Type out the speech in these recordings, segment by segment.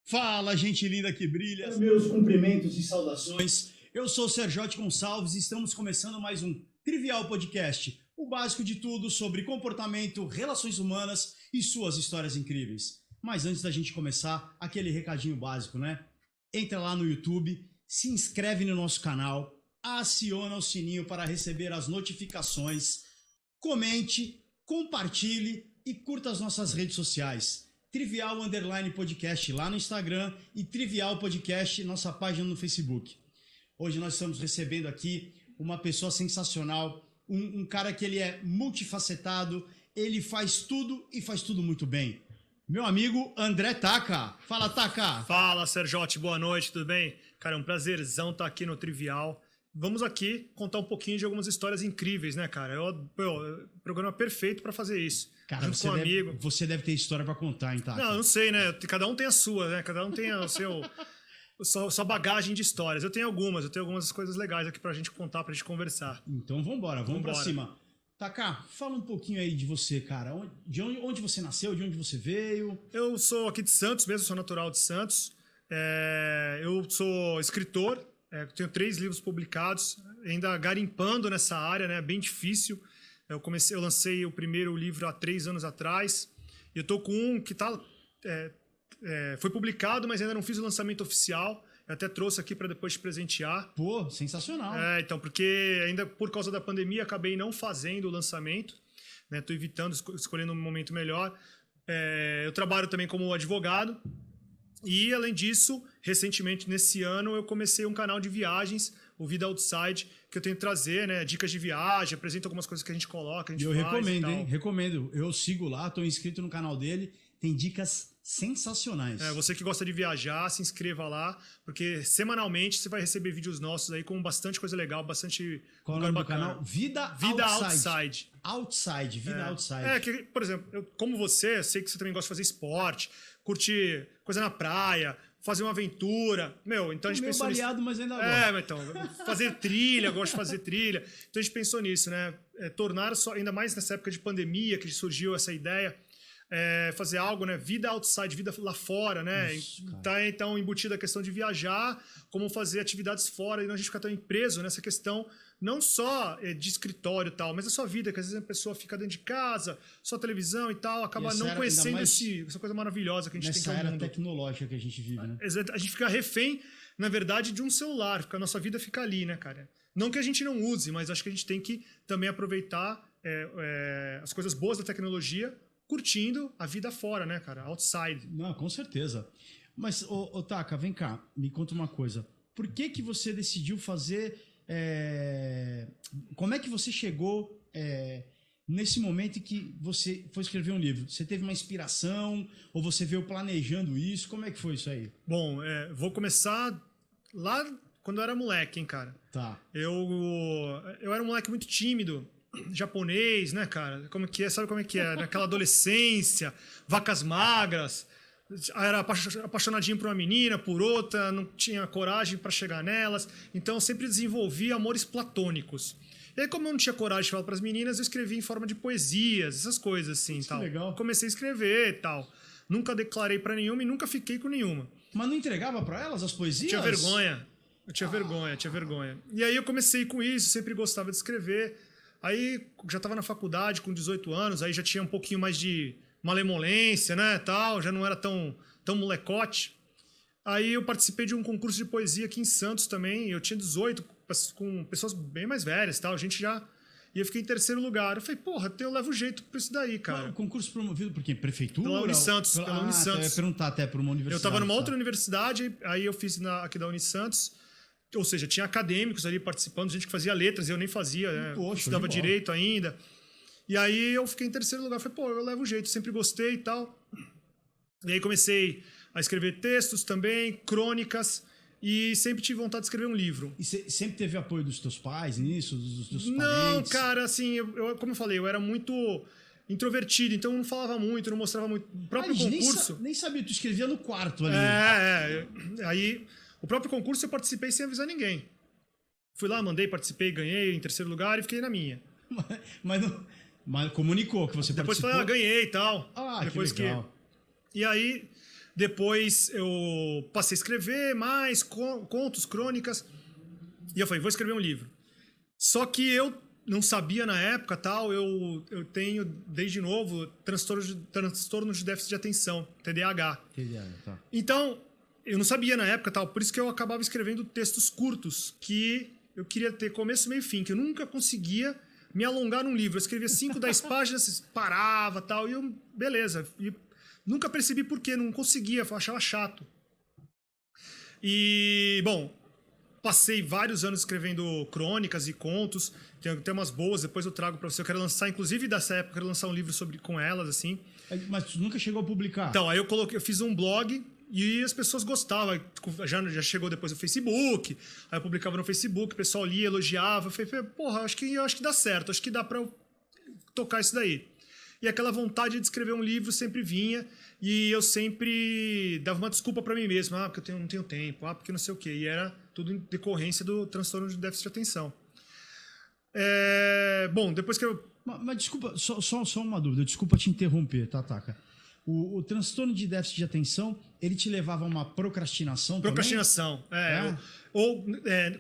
Fala, gente linda que brilha. Meus cumprimentos e saudações. Eu sou o Sergiote Gonçalves e estamos começando mais um Trivial Podcast, o básico de tudo sobre comportamento, relações humanas e suas histórias incríveis. Mas antes da gente começar, aquele recadinho básico, né? Entra lá no YouTube, se inscreve no nosso canal, aciona o sininho para receber as notificações, comente, compartilhe e curta as nossas redes sociais. Trivial Underline Podcast lá no Instagram e Trivial Podcast, nossa página no Facebook. Hoje nós estamos recebendo aqui uma pessoa sensacional, um cara que ele é multifacetado, ele faz tudo e faz tudo muito bem. Meu amigo André Taka. Fala, Taka. Fala, Sergiote, boa noite, tudo bem? Cara, é um prazerzão estar aqui no Trivial. Vamos aqui contar um pouquinho de algumas histórias incríveis, né, cara? Programa perfeito pra fazer isso. Cara, você deve ter história pra contar, hein, Taka? Não, eu não sei, né? Cada um tem a sua, né? Cada um tem sua bagagem de histórias. Eu tenho algumas coisas legais aqui pra gente contar, pra gente conversar. Então vamos pra cima. Taka, fala um pouquinho aí de você, cara. Onde você nasceu, de onde você veio? Eu sou aqui de Santos mesmo, sou natural de Santos. Eu sou escritor, tenho 3 livros publicados, ainda garimpando nessa área, né? Bem difícil. Eu lancei o primeiro livro há 3 anos atrás. E eu tô com um que foi publicado, mas ainda não fiz o lançamento oficial. Eu até trouxe aqui para depois te presentear. Pô, sensacional. Então, porque ainda por causa da pandemia acabei não fazendo o lançamento, né? Tô evitando, escolhendo um momento melhor. Eu trabalho também como advogado. E, além disso, recentemente, nesse ano, eu comecei um canal de viagens, o Vida Outside, que eu tenho que trazer, né, dicas de viagem, apresento algumas coisas que a gente coloca, a gente faz. Eu recomendo, hein? Recomendo. Eu sigo lá, tô inscrito no canal dele, tem dicas sensacionais. Você que gosta de viajar, se inscreva lá, porque semanalmente você vai receber vídeos nossos aí com bastante coisa legal, bastante Qual o nome do canal? Vida Outside. Vida Outside. Por exemplo, como você, eu sei que você também gosta de fazer esporte, curtir coisa na praia, fazer uma aventura. Então a gente pensou baleado, nisso. Mas ainda fazer trilha, gosto de fazer trilha. Então a gente pensou nisso, né? Tornar ainda mais nessa época de pandemia que surgiu essa ideia, fazer algo, né? Vida outside, vida lá fora, né? Então embutida a questão de viajar, como fazer atividades fora e não a gente ficar tão preso nessa questão, não só de escritório e tal, mas a sua vida, que às vezes a pessoa fica dentro de casa, só televisão e tal, acaba não conhecendo essa coisa maravilhosa que a gente tem que é o mundo. Nessa era tecnológica que a gente vive, né? A gente fica refém, na verdade, de um celular, porque a nossa vida fica ali, né, cara? Não que a gente não use, mas acho que a gente tem que também aproveitar as coisas boas da tecnologia, curtindo a vida fora, né, cara? Outside. Não, com certeza. Mas, Taka, vem cá, me conta uma coisa. Por que você decidiu fazer... Como é que você chegou nesse momento em que você foi escrever um livro? Você teve uma inspiração ou você veio planejando isso? Como é que foi isso aí? Bom, vou começar lá quando eu era moleque, hein, cara? Tá. Eu era um moleque muito tímido, japonês, né, cara? Como que é? Sabe como é que é? Naquela adolescência, vacas magras, era apaixonadinho por uma menina, por outra, não tinha coragem para chegar nelas, então eu sempre desenvolvi amores platônicos. E aí, como eu não tinha coragem de falar para as meninas, eu escrevia em forma de poesias, essas coisas assim, tal. Legal. Comecei a escrever e tal. Nunca declarei para nenhuma e nunca fiquei com nenhuma. Mas não entregava para elas as poesias? Eu tinha vergonha. E aí eu comecei com isso, sempre gostava de escrever. Aí já estava na faculdade com 18 anos, aí já tinha um pouquinho mais de malemolência, né, tal, já não era tão molecote. Aí eu participei de um concurso de poesia aqui em Santos também, eu tinha 18, com pessoas bem mais velhas, tal, e eu fiquei em 3º lugar. Eu falei, porra, eu levo jeito pra isso daí, cara. O concurso promovido por quê? Prefeitura? Pela Unisantos. Eu ia perguntar até por uma universidade. Eu estava numa outra universidade, aí eu fiz aqui da Unisantos. Ou seja, tinha acadêmicos ali participando, gente que fazia letras, eu nem fazia, né? Estudava direito ainda. E aí eu fiquei em 3º lugar, falei, eu levo jeito, sempre gostei e tal. E aí comecei a escrever textos também, crônicas, e sempre tive vontade de escrever um livro. E você sempre teve apoio dos teus pais nisso, dos parentes? Não, cara, assim, como eu falei, eu era muito introvertido, então eu não falava muito, não mostrava muito. O próprio concurso... Nem sabia, tu escrevia no quarto ali. Aí... O próprio concurso eu participei sem avisar ninguém. Fui lá, participei, ganhei em 3º lugar e fiquei na minha. Mas comunicou que você depois participou? Depois falei, ganhei e tal. Depois que legal. E aí, Depois eu passei a escrever mais contos, crônicas. E eu falei, vou escrever um livro. Só que eu não sabia na época, tal, eu tenho, desde novo, transtorno de déficit de atenção, TDAH. Tá. Então, eu não sabia na época, tal, por isso que eu acabava escrevendo textos curtos, que eu queria ter começo, meio e fim, que eu nunca conseguia me alongar num livro. Eu escrevia 5, 10 páginas, parava, tal, e eu, beleza. E nunca percebi por quê, não conseguia, eu achava chato. E, bom, passei vários anos escrevendo crônicas e contos, tem umas boas, depois eu trago pra você. Eu quero lançar, inclusive dessa época, eu quero lançar um livro com elas, assim. Mas tu nunca chegou a publicar? Então, aí eu fiz um blog e as pessoas gostavam. Já chegou depois no Facebook, aí eu publicava no Facebook, o pessoal lia, elogiava. Eu falei, porra, acho que dá certo, acho que dá pra eu tocar isso daí. E aquela vontade de escrever um livro sempre vinha, e eu sempre dava uma desculpa pra mim mesmo. Porque eu não tenho tempo, porque não sei o quê. E era tudo em decorrência do transtorno de déficit de atenção. Bom, depois que eu... Mas desculpa, só uma dúvida, desculpa te interromper, tá, Taka? O transtorno de déficit de atenção, ele te levava a uma procrastinação Procrastinação, ou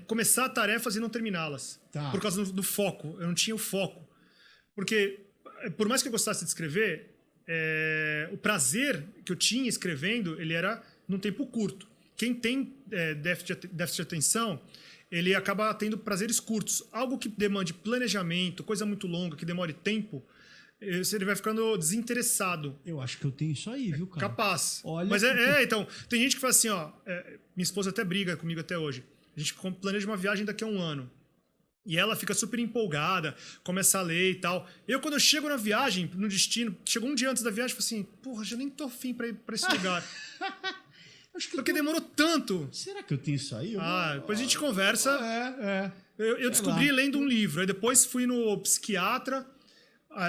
começar tarefas e não terminá-las. Tá. Por causa do foco, eu não tinha o foco. Porque, por mais que eu gostasse de escrever, o prazer que eu tinha escrevendo, ele era num tempo curto. Quem tem déficit de atenção, ele acaba tendo prazeres curtos. Algo que demande planejamento, coisa muito longa, que demore tempo, ele vai ficando desinteressado. Eu acho que eu tenho isso aí, viu, cara? Capaz. Olha, mas então, tem gente que fala assim, ó, minha esposa até briga comigo até hoje. A gente planeja uma viagem daqui a 1 ano. E ela fica super empolgada, começa a ler e tal. Quando eu chego na viagem, no destino, chegou um dia antes da viagem, eu falo assim, porra, já nem tô afim pra ir pra esse lugar. Porque demorou tanto. Será que eu tenho isso aí? Depois a gente conversa. Eu descobri lendo um livro. Aí depois fui no psiquiatra,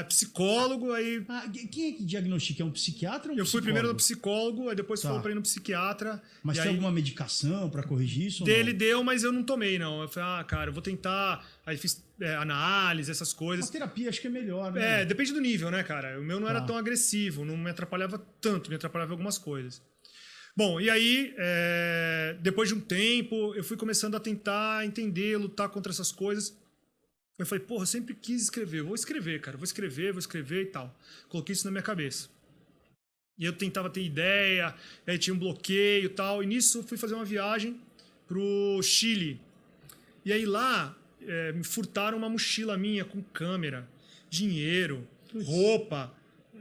psicólogo. Aí... quem é que diagnostica? É um psiquiatra ou um Eu fui primeiro no psicólogo, aí depois falou pra ir no psiquiatra. Mas tem alguma medicação pra corrigir isso? Ele deu, mas eu não tomei, não. Eu falei, cara, eu vou tentar. Aí fiz análise, essas coisas. A terapia acho que é melhor, né? Depende do nível, né, cara? O meu não era tão agressivo, não me atrapalhava tanto, me atrapalhava algumas coisas. Bom, e aí, depois de um tempo, eu fui começando a tentar entender, lutar contra essas coisas. Eu falei, porra, eu sempre quis escrever. Vou escrever, cara. Vou escrever e tal. Coloquei isso na minha cabeça. E eu tentava ter ideia, aí tinha um bloqueio e tal. E nisso, fui fazer uma viagem pro Chile. E aí lá, me furtaram uma mochila minha com câmera, dinheiro, roupa.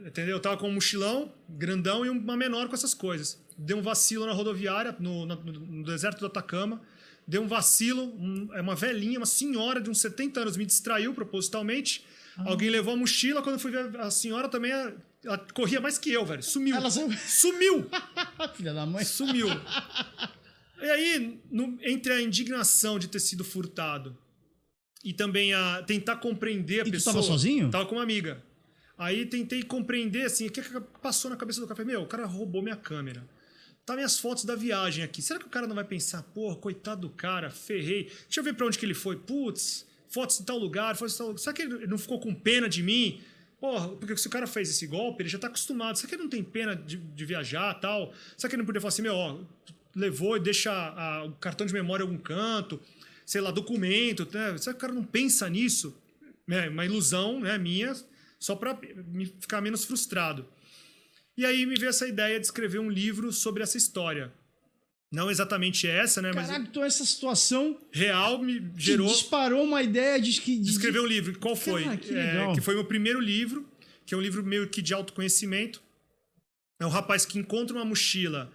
Entendeu? Eu tava com um mochilão grandão e uma menor com essas coisas. Deu um vacilo na rodoviária, no deserto do Atacama. Deu um vacilo, uma velhinha, uma senhora de uns 70 anos me distraiu propositalmente. Alguém levou a mochila, quando eu fui ver a senhora também, ela corria mais que eu, velho. Sumiu. Ela Sumiu! Filha da mãe. Sumiu. E aí, entre a indignação de ter sido furtado e também a tentar compreender a pessoa... tu tava sozinho? Tava com uma amiga. Aí tentei compreender, assim, o que passou na cabeça do cara. Falei, o cara roubou minha câmera. Tá minhas fotos da viagem aqui. Será que o cara não vai pensar, porra, coitado do cara, ferrei. Deixa eu ver pra onde que ele foi. Putz, fotos de tal lugar, fotos de tal lugar. Será que ele não ficou com pena de mim? Porra, porque se o cara fez esse golpe, ele já tá acostumado. Será que ele não tem pena de viajar e tal? Será que ele não podia falar assim, levou e deixa o cartão de memória em algum canto, sei lá, documento, né? Será que o cara não pensa nisso? Uma ilusão, né, minha, só pra ficar menos frustrado. E aí me veio essa ideia de escrever um livro sobre essa história. Não exatamente essa, né? Caraca, então essa situação real me gerou... disparou uma ideia de escrever um livro. Qual foi? Cara, que legal. Que foi meu primeiro livro, que é um livro meio que de autoconhecimento. É um rapaz que encontra uma mochila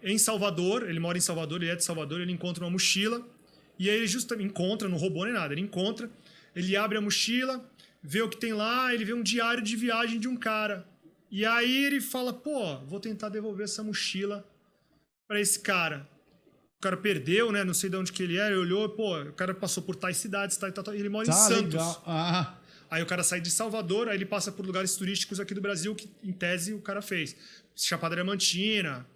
em Salvador. Ele mora em Salvador, ele é de Salvador. Ele encontra uma mochila. E aí ele justamente encontra, não roubou nem nada. Ele encontra, ele abre a mochila, vê o que tem lá. Ele vê um diário de viagem de um cara. E aí ele fala, vou tentar devolver essa mochila para esse cara. O cara perdeu, né? Não sei de onde que ele é. Ele olhou, o cara passou por tais cidades, tal. Ele mora em Santos. Legal. Aí o cara sai de Salvador, aí ele passa por lugares turísticos aqui do Brasil que, em tese, o cara fez. Chapada Diamantina,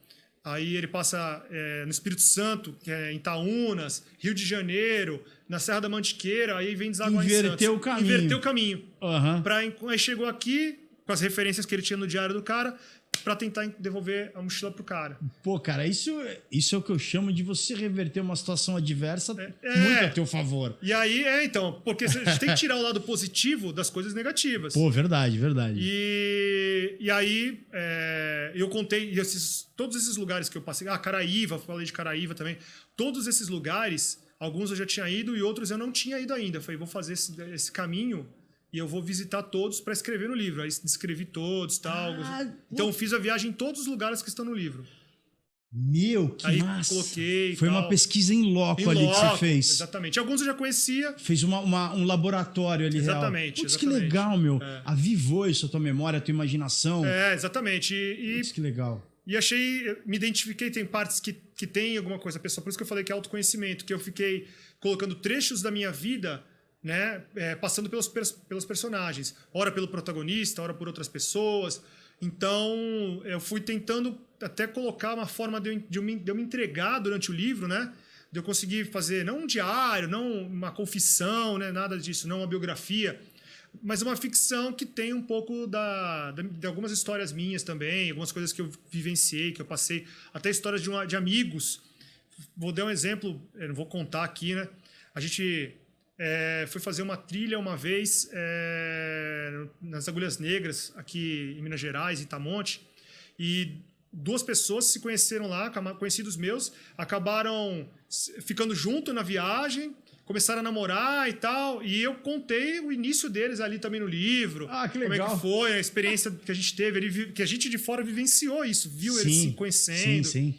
aí ele passa no Espírito Santo, em Itaúnas, Rio de Janeiro, na Serra da Mantiqueira, aí vem desaguar em Santos. Inverteu o caminho. Inverteu o caminho. Uhum. Aí chegou aqui, com as referências que ele tinha no diário do cara, para tentar devolver a mochila pro cara. Pô, cara, isso é o que eu chamo de você reverter uma situação adversa muito a teu favor. E aí, então, porque a gente tem que tirar o lado positivo das coisas negativas. Pô, verdade. E aí, eu contei todos esses lugares que eu passei. Caraíva, falei de Caraíva também. Todos esses lugares, alguns eu já tinha ido e outros eu não tinha ido ainda. Falei, vou fazer esse caminho e eu vou visitar todos para escrever no livro. Aí descrevi todos, tal. Então, eu fiz a viagem em todos os lugares que estão no livro. Meu, que aí massa. Coloquei. Foi uma pesquisa em loco ali que você fez. Exatamente. Alguns eu já conhecia. Fez um laboratório ali. Exatamente. Putz, que legal, meu. Avivou isso, a tua memória, a tua imaginação. Exatamente. Putz, que legal. E me identifiquei, tem partes que tem alguma coisa pessoal. Por isso que eu falei que é autoconhecimento, que eu fiquei colocando trechos da minha vida, né, passando pelos personagens. Ora pelo protagonista, ora por outras pessoas. Então, eu fui tentando até colocar uma forma de eu me entregar durante o livro, né? De eu conseguir fazer, não um diário, não uma confissão, né? Nada disso, não uma biografia, mas uma ficção que tem um pouco de algumas histórias minhas também, algumas coisas que eu vivenciei, que eu passei, até histórias de amigos. Vou dar um exemplo, eu não vou contar aqui, né? A gente foi fazer uma trilha uma vez nas Agulhas Negras, aqui em Minas Gerais, em Itamonte, e 2 pessoas se conheceram lá, conhecidos meus, acabaram ficando junto na viagem, começaram a namorar e tal, e eu contei o início deles ali também no livro. Ah, que legal. Como é que foi, a experiência que a gente teve, que a gente de fora vivenciou isso, viu eles se conhecendo. Sim.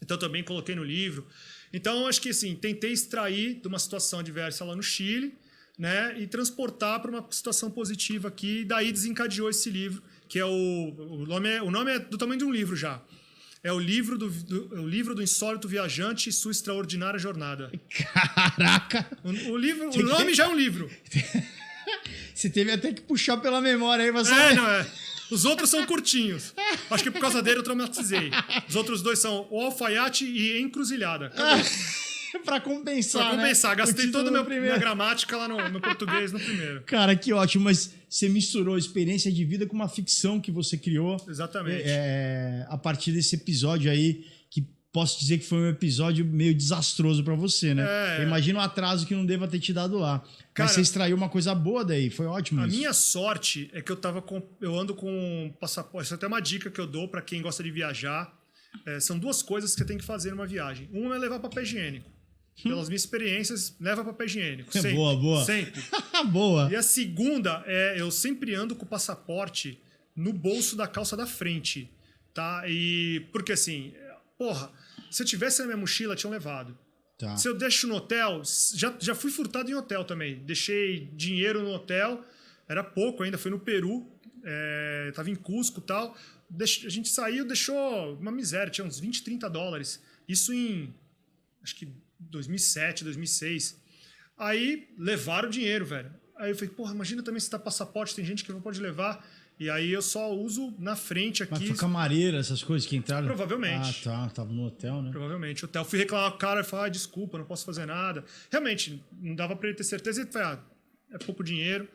Então também coloquei no livro. Então acho que assim, tentei extrair de uma situação adversa lá no Chile, né, e transportar para uma situação positiva aqui, e daí desencadeou esse livro, que é o nome é do tamanho de um livro já. É o livro do insólito viajante e sua extraordinária jornada. Caraca! O nome já é um livro. Você teve até que puxar pela memória aí, você. Os outros são curtinhos. Acho que por causa dele eu traumatizei. Os outros 2 são O Alfaiate e Encruzilhada. Pra compensar. Pra compensar. Né? Gastei toda a minha gramática lá no português no primeiro. Cara, que ótimo. Mas você misturou a experiência de vida com uma ficção que você criou. Exatamente. A partir desse episódio aí, que posso dizer que foi um episódio meio desastroso pra você, né? Imagina o atraso que não deva ter te dado lá. Cara, mas você extraiu uma coisa boa daí. Foi ótimo a isso. A minha sorte é que eu ando com passaporte. Isso é até uma dica que eu dou pra quem gosta de viajar. São 2 coisas que você tem que fazer numa viagem. Uma é levar papel higiênico. Pelas minhas experiências, leva papel higiênico. Sempre. Boa. Sempre. Boa. E a segunda eu sempre ando com o passaporte no bolso da calça da frente, tá? Porque assim, se eu tivesse na minha mochila, tinham levado. Tá. Se eu deixo no hotel, já fui furtado em hotel também. Deixei dinheiro no hotel, era pouco ainda, foi no Peru, tava em Cusco e tal. A gente saiu, deixou uma miséria, tinha uns 20, 30 dólares. Isso em, acho que 2007, 2006. Aí levaram o dinheiro, velho. Aí eu falei, imagina também se tá passaporte, tem gente que não pode levar. E aí eu só uso na frente aqui. Mas foi camareira, essas coisas que entraram? Provavelmente. Tava no hotel, né? Provavelmente. Hotel. Fui reclamar com o cara e falei, desculpa, não posso fazer nada. Realmente, não dava pra ele ter certeza. Ele falou, é pouco dinheiro.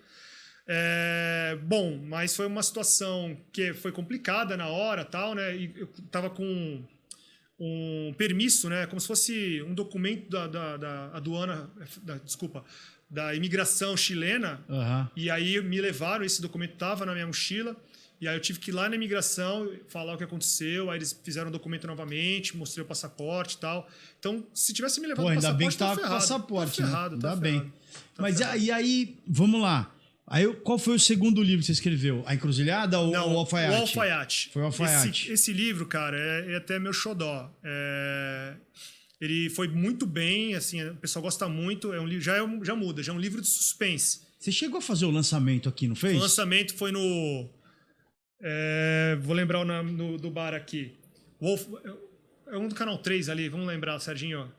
Bom, mas foi uma situação que foi complicada na hora, tal, né? E eu tava com um permisso, né? Como se fosse um documento da aduana, da imigração chilena. Uhum. E aí me levaram, esse documento estava na minha mochila. E aí eu tive que ir lá na imigração, falar o que aconteceu. Aí eles fizeram o documento novamente, mostrei o passaporte e tal. Então, se tivesse me levado o passaporte, ainda bem que tava com o passaporte, né? Ainda bem. Mas ferrado. E aí, vamos lá. Aí, qual foi o segundo livro que você escreveu? A Encruzilhada ou o Alfaiate? O Alfaiate. Foi o Alfaiate. Esse livro, cara, é até meu xodó. Ele foi muito bem, assim, o pessoal gosta muito. É um livro, já muda, já é um livro de suspense. Você chegou a fazer o lançamento aqui, não fez? O lançamento foi no... vou lembrar o nome do bar aqui. É um do Canal 3 ali, vamos lembrar, Serginho.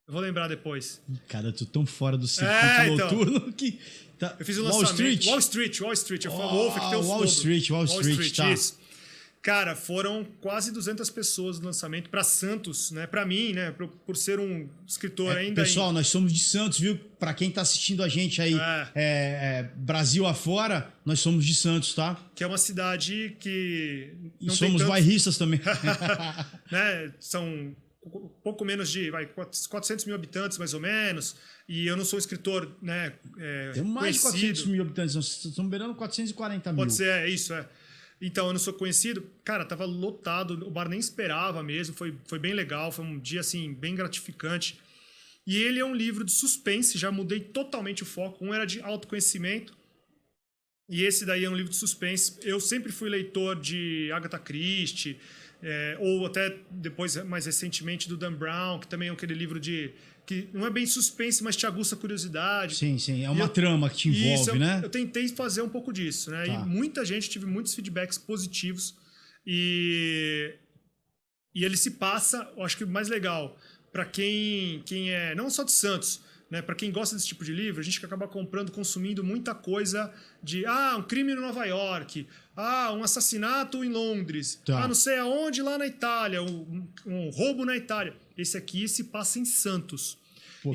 Eu vou lembrar depois. Cara, eu tô tão fora do circuito noturno que... Eu fiz o lançamento. Wall Street. Eu falo Wolf, que tem os Wall Street, tá. Isso. Cara, foram quase 200 pessoas no lançamento para Santos, né? Para mim, né? Por ser um escritor ainda... Pessoal, nós somos de Santos, viu? Para quem tá assistindo a gente aí, Brasil afora, nós somos de Santos, tá? Que é uma cidade que... E somos bairristas também. Né? São pouco menos de 400 mil habitantes, mais ou menos. E eu não sou um escritor, né? Tem mais de 400 mil habitantes, nós estamos beirando 440 mil. Pode ser, é isso, é. Então, eu não sou conhecido. Cara, tava lotado, o bar nem esperava mesmo, foi bem legal, foi um dia, assim, bem gratificante. E ele é um livro de suspense, já mudei totalmente o foco. Um era de autoconhecimento, e esse daí é um livro de suspense. Eu sempre fui leitor de Agatha Christie, ou até depois, mais recentemente, do Dan Brown, que também é aquele livro que não é bem suspense, mas te aguça a curiosidade. Sim, sim. É uma trama que te envolve, né? Eu tentei fazer um pouco disso, né? Tá. E muita gente, tive muitos feedbacks positivos. E ele se passa, eu acho que o mais legal, para quem é não só de Santos, né? Para quem gosta desse tipo de livro, a gente acaba comprando, consumindo muita coisa de um crime em Nova York, um assassinato em Londres, Tá. não sei aonde lá na Itália, um roubo na Itália. Esse aqui se passa em Santos. Pô,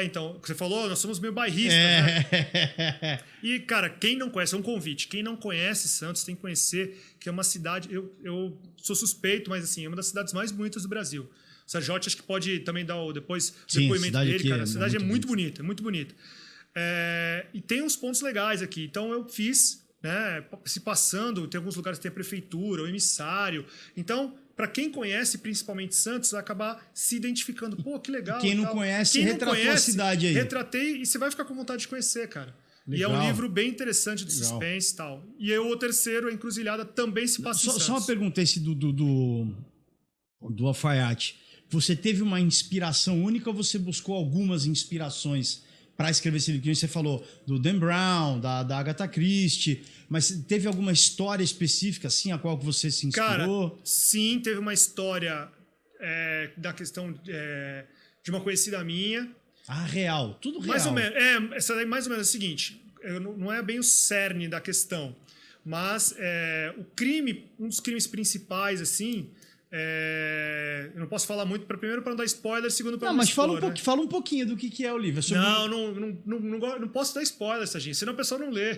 Então, você falou, nós somos meio bairristas, né? E, cara, quem não conhece, é um convite. Quem não conhece Santos tem que conhecer, que é uma cidade... Eu sou suspeito, mas assim, é uma das cidades mais bonitas do Brasil. O Sergiotti acho que pode também dar depois o depoimento dele, cara. A cidade é muito bonita, muito bonita. E tem uns pontos legais aqui. Então, eu fiz, né, se passando, tem alguns lugares que tem a prefeitura, o emissário. Então... Para quem conhece, principalmente Santos, vai acabar se identificando. Pô, que legal. Quem não conhece, retratou a cidade aí. Retratei e você vai ficar com vontade de conhecer, cara. Legal. E é um livro bem interessante de suspense e tal. E aí, o terceiro, A Encruzilhada, também se passa em Santos. Só uma pergunta, esse do Alfaiate. Você teve uma inspiração única ou você buscou algumas inspirações para escrever esse livro? Você falou do Dan Brown, da Agatha Christie, mas teve alguma história específica assim a qual você se inspirou? Cara, sim, teve uma história da questão de uma conhecida minha. Real, tudo real. Mais ou menos. Essa daí mais ou menos é o seguinte, não é bem o cerne da questão, mas o crime, um dos crimes principais, assim... eu não posso falar muito, primeiro para não dar spoiler, segundo para não mas expor, fala um pouquinho do que é o livro. Não posso dar spoiler, Serginho, senão a pessoa não lê.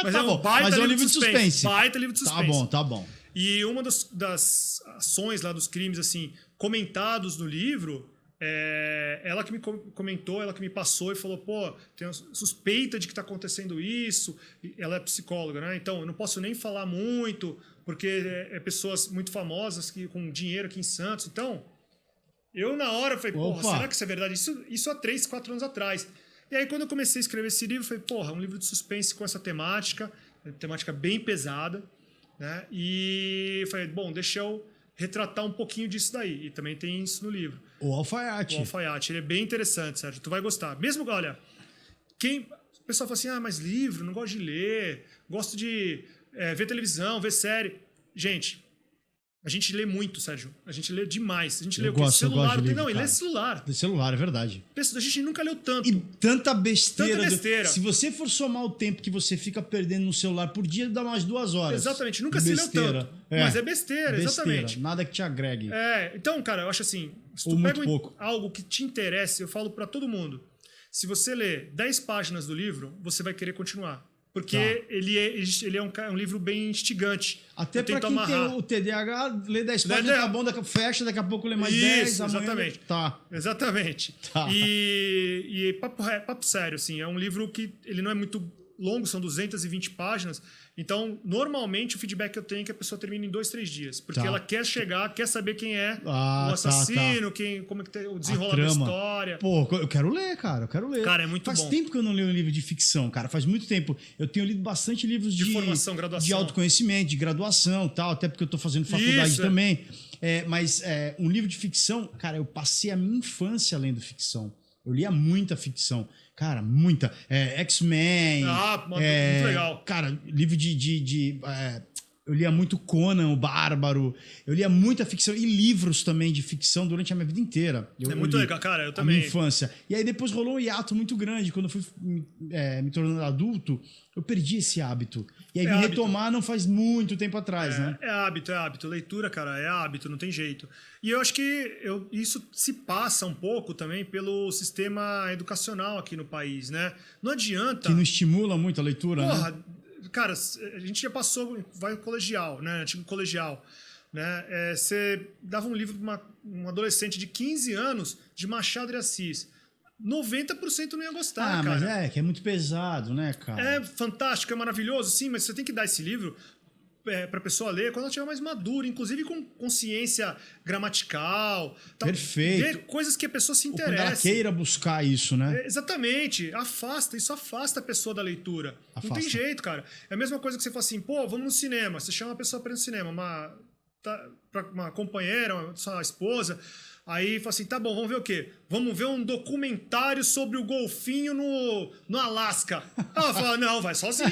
Mas tá bom, mas é um livro de suspense. Baita livro de suspense. Tá bom. E uma das ações lá, dos crimes assim comentados no livro, ela que me comentou, ela que me passou e falou, pô, tenho suspeita de que está acontecendo isso. Ela é psicóloga, né? Então eu não posso nem falar muito, porque pessoas muito famosas com dinheiro aqui em Santos. Então, eu na hora falei, porra, será que isso é verdade? Isso há 3, 4 anos atrás. E aí, quando eu comecei a escrever esse livro, eu falei, porra, um livro de suspense com essa temática bem pesada, né? E eu falei, bom, deixa eu retratar um pouquinho disso daí. E também tem isso no livro. O Alfaiate. O Alfaiate, ele é bem interessante, Sérgio. Tu vai gostar. Mesmo, olha, o pessoal fala assim, mas livro, não gosto de ler, gosto de ver televisão, ver série. Gente, a gente lê muito, Sérgio. A gente lê demais. A gente lê o quê? Celular. Ele lê celular. De celular, é verdade. A gente nunca leu tanto. E tanta besteira. Tanta besteira. Se você for somar o tempo que você fica perdendo no celular por dia, dá umas 2 horas. Exatamente. Nunca se leu tanto. Mas é besteira, exatamente. Nada que te agregue. Então, cara, eu acho assim, se tu pega algo que te interessa, eu falo pra todo mundo, se você ler 10 páginas do livro, você vai querer continuar. Porque ele é um livro bem instigante. Até para quem tem o TDAH, lê 10 páginas, tá bom, fecha, daqui a pouco lê mais 10. Isso, exatamente. Tá. Exatamente. Tá. E papo sério, assim, é um livro que ele não é muito longo, são 220 páginas. Então, normalmente, o feedback que eu tenho é que a pessoa termina em 2, 3 dias. Porque ela quer chegar, quer saber quem é o assassino, como é que tem o desenrolar da história. Pô, eu quero ler, cara. Eu quero ler. Cara, é muito bom. Faz tempo que eu não leio um livro de ficção, cara. Faz muito tempo. Eu tenho lido bastante livros de formação, graduação. De autoconhecimento, de graduação, tal. Até porque eu tô fazendo faculdade também. Mas um livro de ficção, cara, eu passei a minha infância lendo ficção. Eu lia muita ficção. Cara, muita. X-Men. Muito legal. Cara, livro de eu lia muito Conan, o Bárbaro, eu lia muita ficção e livros também de ficção durante a minha vida inteira. É muito legal, cara, eu a também. minha infância. E aí depois rolou um hiato muito grande. Quando eu fui me tornando adulto, eu perdi esse hábito. E aí É vim hábito. retomar não faz muito tempo atrás, né? É hábito. Leitura, cara, é hábito, não tem jeito. E eu acho que isso se passa um pouco também pelo sistema educacional aqui no país, né? Não adianta... Que não estimula muito a leitura, Porra, né? cara, a gente já passou, vai colegial, né? Antigo colegial. Né? Você dava um livro para um adolescente de 15 anos de Machado de Assis. 90% não ia gostar, cara. Mas que é muito pesado, né, cara? É fantástico, é maravilhoso, sim, mas você tem que dar esse livro para a pessoa ler quando ela estiver mais madura, inclusive com consciência gramatical. Tal, Perfeito. Ver coisas que a pessoa se interessa. Quando ela queira buscar isso, né? Exatamente. Isso afasta a pessoa da leitura. Não tem jeito, cara. É a mesma coisa que você fala assim, pô, vamos no cinema. Você chama a pessoa para ir no cinema, uma companheira, sua esposa... Aí fala assim, tá bom, vamos ver o quê? Vamos ver um documentário sobre o golfinho no Alasca. Ela fala, não, vai sozinho.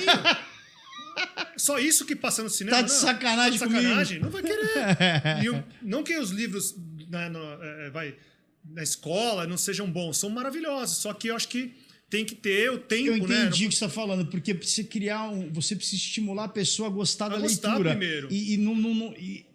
Só isso que passa no cinema? Tá de sacanagem comigo. Não vai querer. Não que os livros na escola não sejam bons, são maravilhosos. Só que eu acho que tem que ter o tempo, né? Eu entendi né? o que você está falando, porque precisa você precisa estimular a pessoa a gostar da gostar leitura. Primeiro.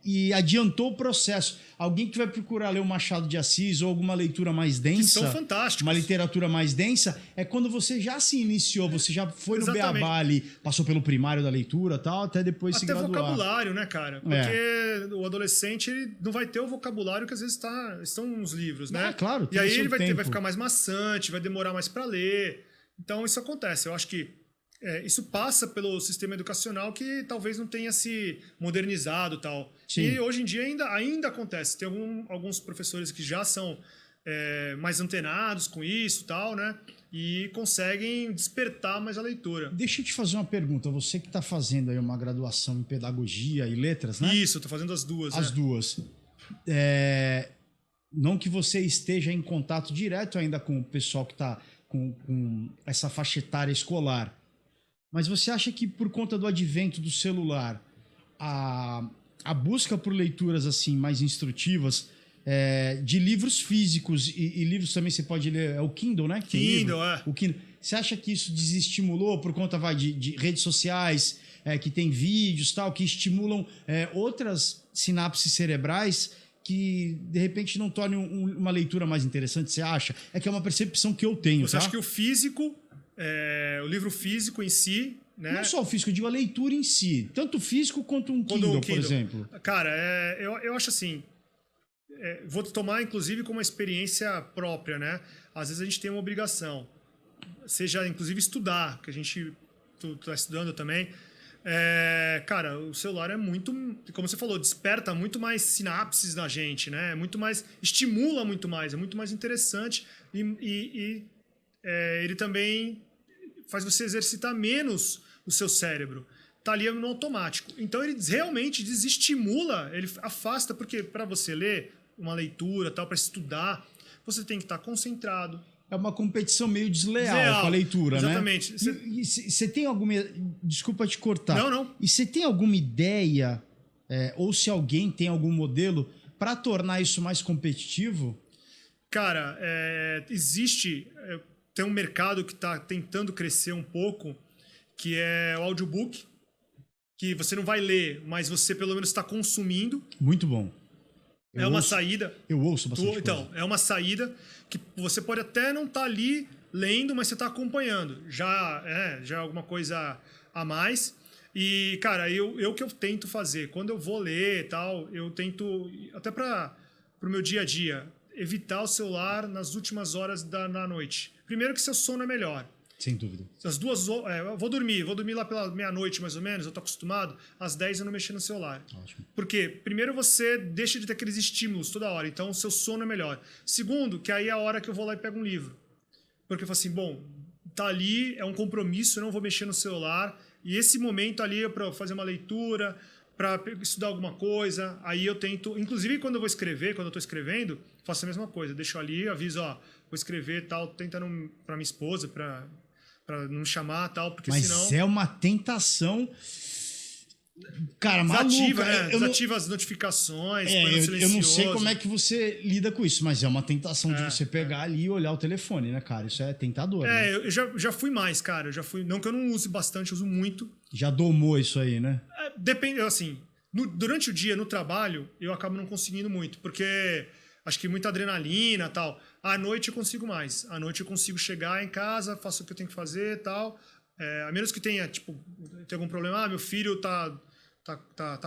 E adiantou o processo. Alguém que vai procurar ler o Machado de Assis ou alguma leitura mais densa, que são fantásticos. Uma literatura mais densa, é quando você já se iniciou, você já foi no beabá ali, passou pelo primário da leitura e tal, até depois se graduar. Até vocabulário, né, cara? Porque o adolescente ele não vai ter o vocabulário que às vezes estão nos livros, né? Claro. E aí ele vai ficar mais maçante, vai demorar mais para ler. Então isso acontece. Eu acho que isso passa pelo sistema educacional que talvez não tenha se modernizado e tal. Sim. E hoje em dia ainda acontece. Tem alguns professores que já são mais antenados com isso e tal, né? E conseguem despertar mais a leitura. Deixa eu te fazer uma pergunta. Você que está fazendo aí uma graduação em pedagogia e letras, né? Isso, estou fazendo as duas. As duas. Não que você esteja em contato direto ainda com o pessoal que está com essa faixa etária escolar. Mas você acha que por conta do advento do celular, a busca por leituras assim mais instrutivas, de livros físicos e livros também você pode ler, é o Kindle, né? Kindle, O Kindle. Você acha que isso desestimulou por conta de redes sociais, que tem vídeos tal, que estimulam outras sinapses cerebrais que de repente não tornem uma leitura mais interessante? Você acha? É que é uma percepção que eu tenho. Você acha que o físico... o livro físico em si, né? Não só o físico, eu digo a leitura em si. Tanto o físico quanto um Kindle, por exemplo. Cara, eu acho assim... vou tomar, inclusive, como uma experiência própria, né? Às vezes a gente tem uma obrigação. Seja, inclusive, estudar, que a gente... Tu tá estudando também. Cara, o celular é muito... Como você falou, desperta muito mais sinapses na gente, né? Estimula muito mais, é muito mais interessante ele também faz você exercitar menos o seu cérebro. Tá ali no automático. Então ele realmente desestimula, ele afasta, porque para você ler uma leitura, tal, para estudar, você tem que estar concentrado. É uma competição meio desleal com a leitura, exatamente. Né? E você tem alguma... Desculpa te cortar. Não. E você tem alguma ideia, ou se alguém tem algum modelo, para tornar isso mais competitivo? Cara, existe... Tem um mercado que está tentando crescer um pouco, que é o audiobook, que você não vai ler, mas você pelo menos está consumindo. Muito bom. Uma saída. Eu ouço bastante Então, é uma saída que você pode até não estar ali lendo, mas você está acompanhando. Já é alguma coisa a mais. E, cara, eu que eu tento fazer. Quando eu vou ler e tal, eu tento, até para o meu dia a dia, evitar o celular nas últimas horas da noite. Primeiro que seu sono é melhor. Sem dúvida. As duas... eu vou dormir lá pela meia-noite, mais ou menos, eu tô acostumado. Às 10 eu não mexer no celular. Ótimo. Porque, primeiro, você deixa de ter aqueles estímulos toda hora. Então, o seu sono é melhor. Segundo, que aí é a hora que eu vou lá e pego um livro. Porque eu falo assim, bom, tá ali, é um compromisso, eu não vou mexer no celular. E esse momento ali é para fazer uma leitura, para estudar alguma coisa. Aí eu tento... Inclusive, quando eu vou escrever, quando eu tô escrevendo, faço a mesma coisa. Deixo ali, aviso, vou escrever tal, tentando para minha esposa, para não chamar tal, porque Mas senão... é uma tentação Cara, maluco. Desativa, né? Desativa as notificações, põe no silencioso. Eu não sei como é que você lida com isso, mas é uma tentação de você pegar ali e olhar o telefone, né, cara? Isso é tentador, né? Eu já fui mais, cara. Eu já fui. Não que eu não use bastante, eu uso muito. Já domou isso aí, né? Depende, assim, durante o dia, no trabalho, eu acabo não conseguindo muito, porque acho que muita adrenalina e tal. À noite eu consigo mais. À noite eu consigo chegar em casa, faço o que eu tenho que fazer e tal. A menos que tenha, tipo, tem algum problema, meu filho tá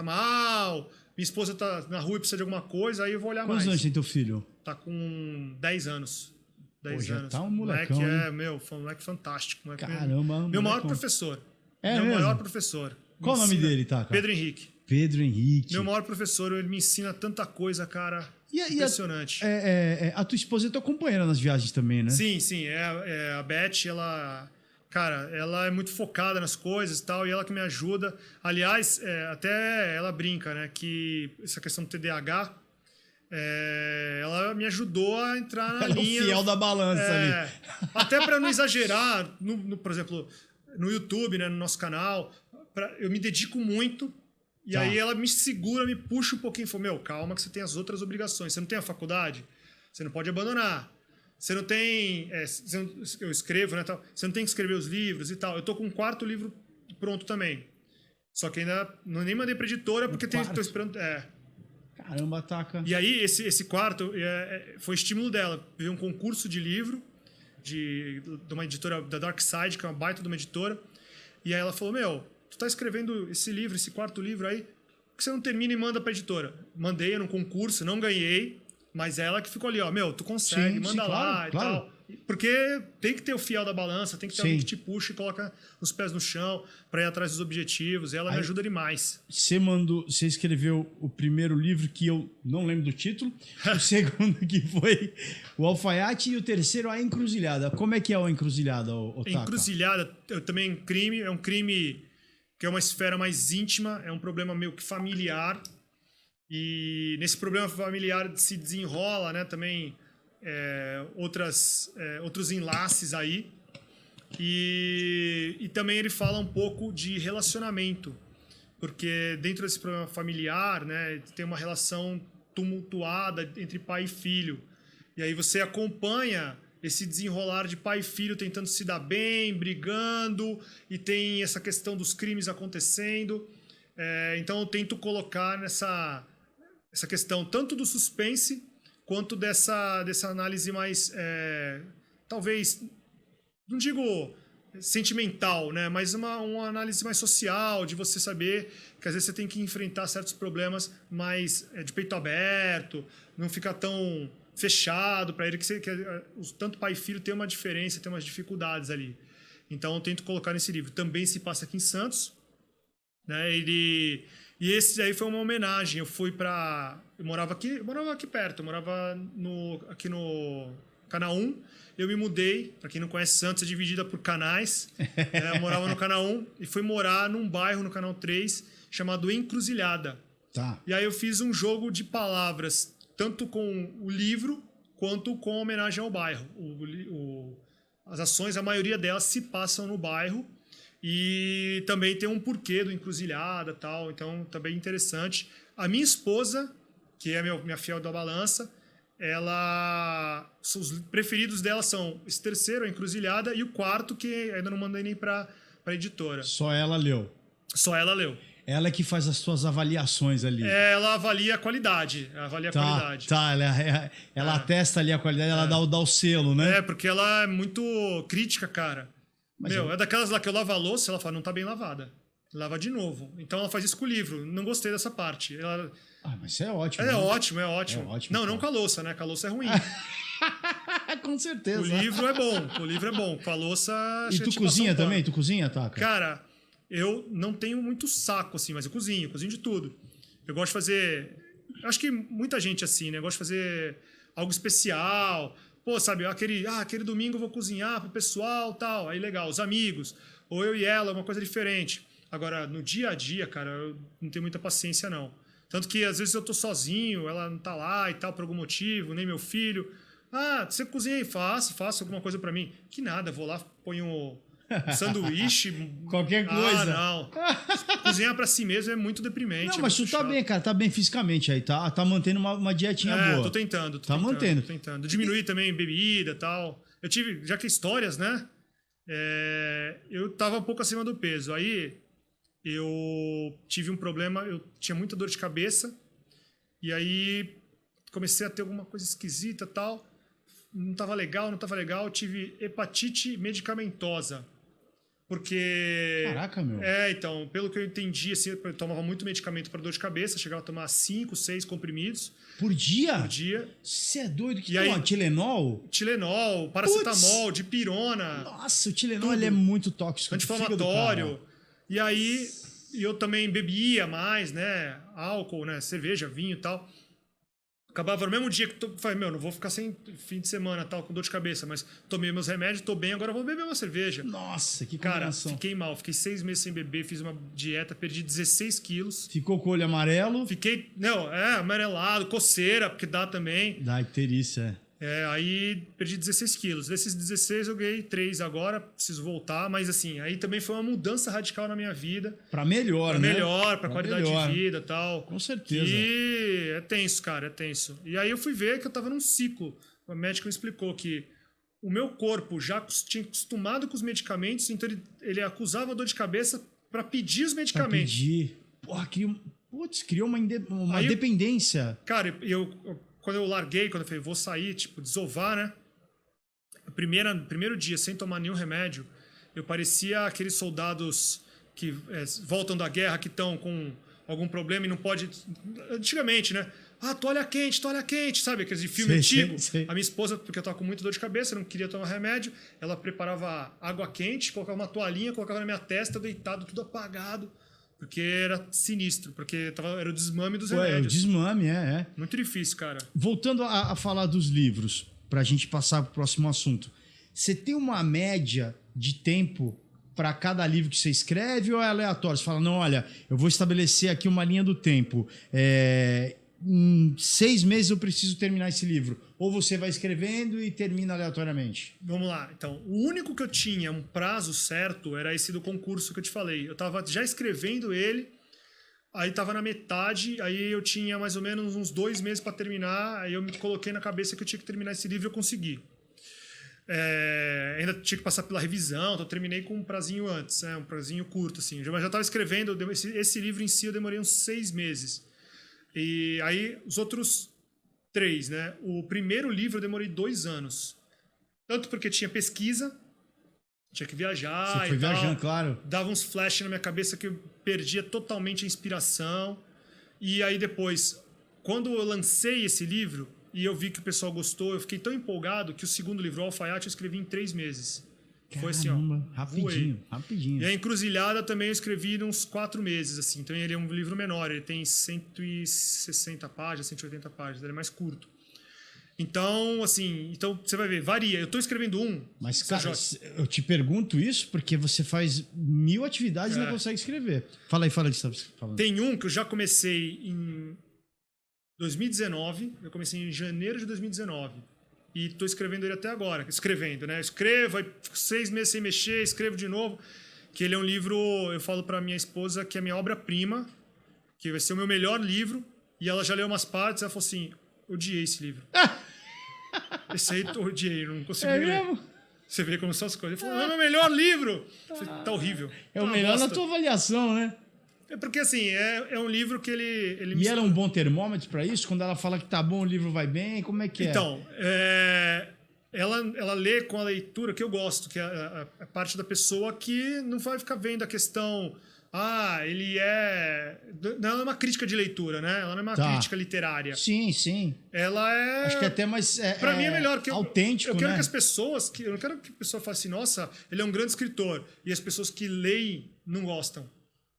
mal, minha esposa tá na rua e precisa de alguma coisa, aí eu vou olhar mais. Quantos anos tem teu filho? Tá com 10 anos. 10 já anos. Tá um molecão, foi um moleque fantástico. Caramba, meu maior professor. Meu maior professor. Qual o nome dele, tá, cara? Pedro Henrique. Pedro Henrique. Meu maior professor, ele me ensina tanta coisa, cara. Impressionante. A tua esposa é tua companheira nas viagens também, né? Sim. A Beth, ela... Cara, ela é muito focada nas coisas e tal, e ela que me ajuda. Aliás, até ela brinca, né? Que essa questão do TDAH, ela me ajudou a entrar na linha. É o fiel da balança ali. Até para não exagerar, por exemplo, no YouTube, né, no nosso canal, eu me dedico muito. E aí ela me segura, me puxa um pouquinho. Fala, calma que você tem as outras obrigações. Você não tem a faculdade? Você não pode abandonar. Você não tem... eu escrevo, né? Tal, você não tem que escrever os livros e tal. Eu tô com um 4º livro pronto também. Só que ainda nem mandei pra editora, porque tô esperando... Caramba, taca. E aí, esse quarto foi estímulo dela. Veio um concurso de livro de uma editora da Dark Side, que é uma baita de uma editora. E aí ela falou, tu tá escrevendo esse livro, esse 4º livro aí, por que você não termina e manda pra editora? Mandei num concurso, não ganhei, mas ela que ficou ali, tu consegue, manda lá e tal. Porque tem que ter o fiel da balança, tem que ter alguém que te puxa e coloca os pés no chão para ir atrás dos objetivos. E ela me ajuda demais. Você escreveu o primeiro livro que eu não lembro do título, o segundo que foi o Alfaiate e o terceiro a Encruzilhada. Como é que é a Encruzilhada, Otaka? Encruzilhada também é um crime que é uma esfera mais íntima, é um problema meio que familiar. E nesse problema familiar se desenrola, né, também outros enlaces aí. E também ele fala um pouco de relacionamento, porque dentro desse problema familiar, né, tem uma relação tumultuada entre pai e filho. E aí você acompanha esse desenrolar de pai e filho tentando se dar bem, brigando, e tem essa questão dos crimes acontecendo. Então eu tento colocar essa questão tanto do suspense quanto dessa análise mais, talvez, não digo sentimental, né? Mas uma análise mais social, de você saber que às vezes você tem que enfrentar certos problemas mais de peito aberto, não ficar tão fechado para ele, tanto pai e filho tem uma diferença, tem umas dificuldades ali. Então eu tento colocar nesse livro. Também se passa aqui em Santos, né? E esse aí foi uma homenagem. Eu morava aqui perto, eu morava aqui no Canaã. Eu me mudei, para quem não conhece, Santos é dividida por canais. Eu morava no Canaã e fui morar num bairro no Canal 3 chamado Encruzilhada. Tá. E aí eu fiz um jogo de palavras, tanto com o livro quanto com homenagem ao bairro. As ações, a maioria delas se passam no bairro. E também tem um porquê do Encruzilhada e tal, então também interessante. A minha esposa, que é minha fiel da balança, os preferidos dela são esse terceiro, a Encruzilhada, e o 4º, que ainda não mandei nem para editora. Só ela leu? Só ela leu. Ela que faz as suas avaliações ali. Ela avalia a qualidade. Tá, ela atesta ali a qualidade, ela dá o selo, né? Porque ela é muito crítica, cara. É daquelas lá que eu lavo a louça, ela fala, não tá bem lavada. Lava de novo. Então ela faz isso com o livro. Não gostei dessa parte. Mas isso é ótimo. É né? ótimo. Não com a louça, né? Com a louça é ruim. Com certeza. O livro é bom. Com a louça... E tu cozinha também? Tu cozinha, Taka? Cara, eu não tenho muito saco, assim, mas eu cozinho de tudo. Eu gosto de fazer... Acho que muita gente assim, né? Eu gosto de fazer algo especial. Pô, sabe, aquele domingo eu vou cozinhar pro pessoal, tal. Aí legal, os amigos. Ou eu e ela, uma coisa diferente. Agora, no dia a dia, cara, eu não tenho muita paciência, não. Tanto que às vezes eu tô sozinho, ela não tá lá e tal, por algum motivo, nem meu filho. Você cozinha aí, faço alguma coisa pra mim. Que nada, vou lá, ponho Um sanduíche. Qualquer coisa. Não. Cozinhar pra si mesmo é muito deprimente. Não, mas tu tá bem, cara. Tá bem fisicamente aí, tá? Tá mantendo uma dietinha boa. Tô tentando. Mantendo. Tô tentando. Diminuir também bebida e tal. Eu tive, já que histórias, né? Eu tava um pouco acima do peso. Aí eu tive um problema, eu tinha muita dor de cabeça. E aí comecei a ter alguma coisa esquisita e tal. Não tava legal. Eu tive hepatite medicamentosa. Porque... Caraca, meu. Então, pelo que eu entendi, assim, eu tomava muito medicamento para dor de cabeça, chegava a tomar 5, 6 comprimidos. Por dia? Por dia. Você é doido? Que aí, Tilenol? Tilenol, paracetamol, dipirona. Nossa, o Tilenol ele é muito tóxico. Anti-inflamatório. E aí, eu também bebia mais, né? Álcool, né? Cerveja, vinho e tal. Acabava no mesmo dia que eu falei, não vou ficar sem fim de semana, tal, com dor de cabeça, mas tomei meus remédios, tô bem, agora vou beber uma cerveja. Nossa, que combinação. Cara, fiquei mal, fiquei 6 meses sem beber, fiz uma dieta, perdi 16 quilos. Ficou com o olho amarelo? Fiquei, amarelado, coceira, porque dá também. Dá icterícia, aí perdi 16 quilos. Desses 16 eu ganhei 3 agora, preciso voltar, mas assim, aí também foi uma mudança radical na minha vida. Pra melhor, né? Pra qualidade de vida e tal. Com certeza. E é tenso, cara, é tenso. E aí eu fui ver que eu tava num ciclo. O médico me explicou que o meu corpo já tinha acostumado com os medicamentos, então ele acusava a dor de cabeça para pedir os medicamentos. Pra pedir. Porra, criou uma dependência. Cara, quando eu larguei, quando eu falei, vou sair, tipo, desovar, né? Primeiro dia, sem tomar nenhum remédio, eu parecia aqueles soldados que voltam da guerra, que estão com algum problema e não pode... Antigamente, né? Toalha quente, sabe? Aqueles de filme antigo. Sei. A minha esposa, porque eu tava com muita dor de cabeça, não queria tomar remédio, ela preparava água quente, colocava uma toalhinha, colocava na minha testa, deitado, tudo apagado. Porque era sinistro, porque era o desmame dos remédios. O desmame, Muito difícil, cara. Voltando a falar dos livros, pra gente passar pro próximo assunto. Você tem uma média de tempo para cada livro que você escreve ou é aleatório? Você fala, não, olha, eu vou estabelecer aqui uma linha do tempo. Em 6 meses eu preciso terminar esse livro. Ou você vai escrevendo e termina aleatoriamente? Vamos lá. Então, o único que eu tinha um prazo certo era esse do concurso que eu te falei. Eu estava já escrevendo ele, aí estava na metade, aí eu tinha mais ou menos uns 2 meses para terminar, aí eu me coloquei na cabeça que eu tinha que terminar esse livro e eu consegui. Ainda tinha que passar pela revisão, então eu terminei com um prazinho antes, um prazinho curto, assim. Mas já estava escrevendo, esse livro em si eu demorei uns 6 meses. E aí, os outros 3, né? O primeiro livro eu demorei 2 anos. Tanto porque tinha pesquisa, tinha que viajar. Você foi viajando, claro. Dava uns flash na minha cabeça que eu perdia totalmente a inspiração. E aí depois, quando eu lancei esse livro e eu vi que o pessoal gostou, eu fiquei tão empolgado que o segundo livro, o Alfaiate, eu escrevi em 3 meses. Caramba, foi assim, rapidinho. E a Encruzilhada também eu escrevi uns 4 meses, assim. Então ele é um livro menor, ele tem 160 páginas, 180 páginas, ele é mais curto. Então, assim, você vai ver, varia. Eu tô escrevendo Mas, cara, eu te pergunto isso porque você faz 1000 atividades e não consegue escrever. Fala aí, fala disso. Tem um que eu já comecei em 2019, eu comecei em janeiro de 2019. E estou escrevendo ele até agora. Escrevendo, né? Escrevo, aí 6 meses sem mexer, escrevo de novo. Que ele é um livro, eu falo para minha esposa que é minha obra-prima, que vai ser o meu melhor livro. E ela já leu umas partes, ela falou assim, odiei esse livro. Esse aí eu odiei, não consegui ler. Mesmo? Você vê como são as coisas. Ele falou, é o meu melhor livro. Eu falei, tá horrível. É o melhor na tua avaliação, né? É porque, assim, é um livro que ele E ela é um bom termômetro para isso? Quando ela fala que tá bom, o livro vai bem, como é que é? Então, ela lê com a leitura que eu gosto, que é a parte da pessoa que não vai ficar vendo a questão... ele é... Não é uma crítica de leitura, né? Ela não é uma crítica literária. Sim. Ela é... Acho que até mais... Pra mim é melhor. Autêntico, eu quero né? que as pessoas... Eu não quero que a pessoa fale assim, nossa, ele é um grande escritor. E as pessoas que leem não gostam.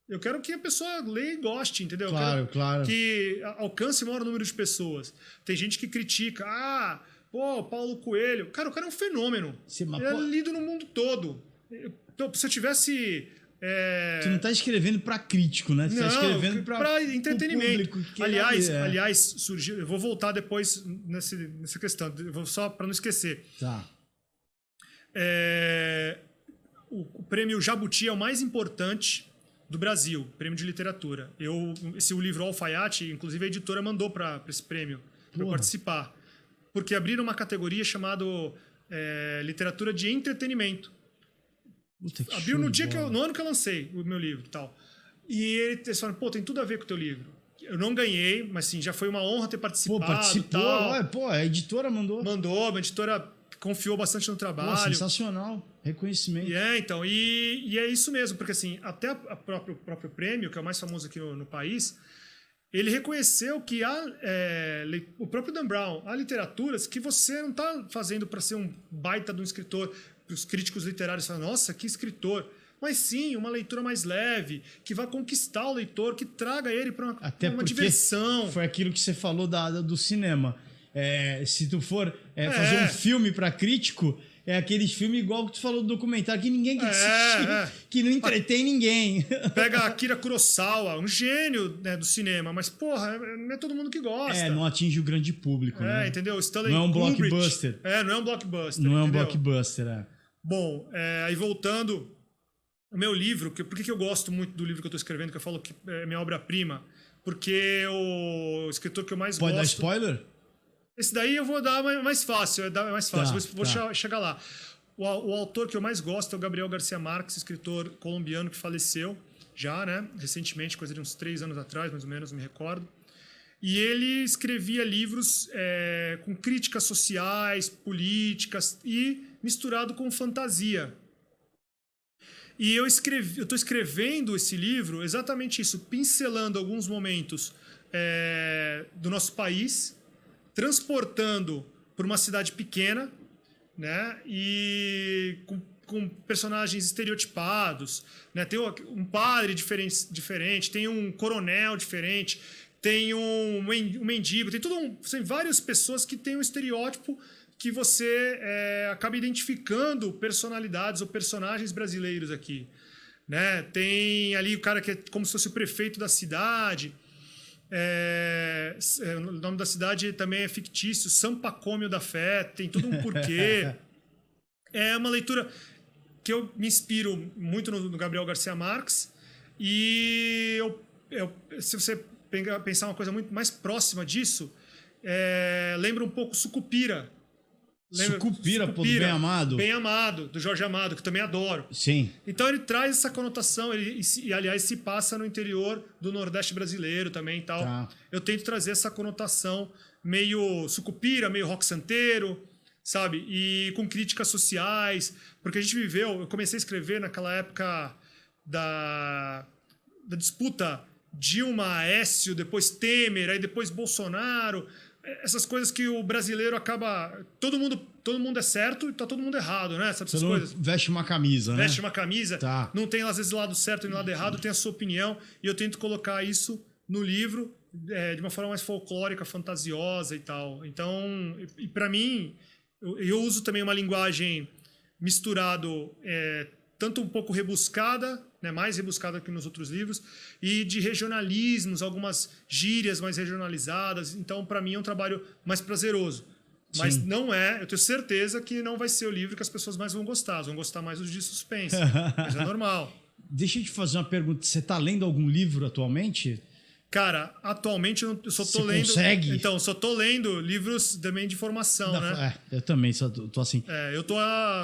Eu quero que a pessoa leia e goste, entendeu? Claro. Que alcance o maior número de pessoas. Tem gente que critica. Paulo Coelho. Cara, o cara é um fenômeno. Ele é lido no mundo todo. Então, se eu tivesse... Tu não tá escrevendo para crítico, né? Tu tá escrevendo para entretenimento. Aliás, surgiu... Eu vou voltar depois nessa questão. Só para não esquecer. Tá. o prêmio Jabuti é o mais importante do Brasil, prêmio de literatura. O livro Alfaiate, inclusive a editora mandou para esse prêmio, para eu participar. Porque abriram uma categoria chamada literatura de entretenimento. Abriu no ano que eu lancei o meu livro e tal. E eles falaram, pô, tem tudo a ver com o teu livro. Eu não ganhei, mas sim, já foi uma honra ter participado. Pô, participou, tal. A editora mandou. Mandou, a editora confiou bastante no trabalho. Pô, sensacional, reconhecimento. Então, e é isso mesmo, porque assim, até o próprio prêmio, que é o mais famoso aqui no país, ele reconheceu que o próprio Dan Brown, há literaturas que você não está fazendo para ser um baita de um escritor, os críticos literários falam, nossa, que escritor. Mas sim, uma leitura mais leve, que vai conquistar o leitor, que traga ele para uma diversão. Foi aquilo que você falou do cinema. Se tu for fazer um filme para crítico, é aquele filme igual que tu falou do documentário, que ninguém quer assistir, que não entretém ninguém. Pega Akira Kurosawa, um gênio, né, do cinema, mas, porra, não é todo mundo que gosta. Não atinge o grande público, né? Entendeu? Não é um blockbuster. Não é um blockbuster. Não é um blockbuster, Bom, aí voltando, o meu livro, por que eu gosto muito do livro que eu estou escrevendo, que eu falo que é minha obra-prima? Porque o escritor que eu mais gosto... Pode dar spoiler? Esse daí eu vou dar mais fácil, vou chegar lá. O autor que eu mais gosto é o Gabriel Garcia Marques, escritor colombiano que faleceu já, né? Recentemente, coisa de uns 3 anos atrás, mais ou menos, me recordo. E ele escrevia livros com críticas sociais, políticas e misturado com fantasia. E eu estou escrevendo esse livro exatamente isso, pincelando alguns momentos do nosso país, transportando para uma cidade pequena, né? E com personagens estereotipados, né? Tem um padre diferente, tem um coronel diferente, tem um mendigo, tem várias pessoas que têm um estereótipo que você acaba identificando personalidades ou personagens brasileiros aqui, né? Tem ali o cara que é como se fosse o prefeito da cidade. O nome da cidade também é fictício, São Pacômio da Fé, tem tudo um porquê. É uma leitura que eu me inspiro muito no Gabriel Garcia Marques, e se você pensar uma coisa muito mais próxima disso, lembra um pouco Sucupira. Sucupira, pô, do Bem Amado. Bem Amado, do Jorge Amado, que eu também adoro. Sim. Então ele traz essa conotação, e aliás se passa no interior do Nordeste brasileiro também e tal. Tá. Eu tento trazer essa conotação meio sucupira, meio rock santeiro, sabe? E com críticas sociais, porque a gente eu comecei a escrever naquela época da disputa Dilma, Aécio, depois Temer, aí depois Bolsonaro. Essas coisas que o brasileiro acaba... Todo mundo é certo e tá todo mundo errado, né? Sabe essas coisas? Veste uma camisa, né? Veste uma camisa. Tá. Não tem, às vezes, lado certo e lado errado. Tem a sua opinião. E eu tento colocar isso no livro de uma forma mais folclórica, fantasiosa e tal. Então, e para mim, eu uso também uma linguagem misturado... tanto um pouco rebuscada, né, mais rebuscada que nos outros livros, e de regionalismos, algumas gírias mais regionalizadas. Então, para mim, é um trabalho mais prazeroso. Mas não eu tenho certeza que não vai ser o livro que as pessoas mais vão gostar. Elas vão gostar mais dos de suspense. Mas é normal. Deixa eu te fazer uma pergunta. Você está lendo algum livro atualmente? Cara, atualmente eu só tô lendo... Consegue? Então, só tô lendo livros também de formação, né? Eu também, só tô assim. Eu tô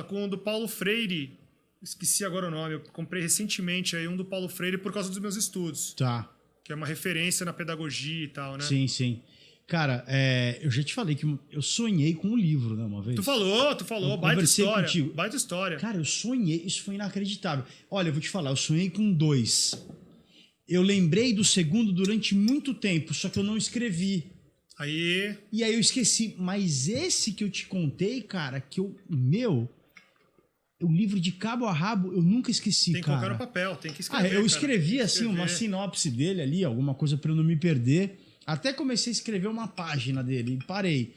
com o do Paulo Freire. Esqueci agora o nome. Eu comprei recentemente aí um do Paulo Freire por causa dos meus estudos. Tá. Que é uma referência na pedagogia e tal, né? Sim, sim. Cara, eu já te falei que eu sonhei com um livro, né, uma vez. Tu falou. Baita história. Contigo. Baita história. Cara, eu sonhei. Isso foi inacreditável. Olha, eu vou te falar. Eu sonhei com 2. Eu lembrei do segundo durante muito tempo, só que eu não escrevi. E aí eu esqueci. Mas esse que eu te contei, cara, o livro de cabo a rabo, eu nunca esqueci, tem que colocar no papel, tem que escrever. Eu escrevi, assim, uma sinopse dele ali, alguma coisa pra eu não me perder. Até comecei a escrever uma página dele e parei.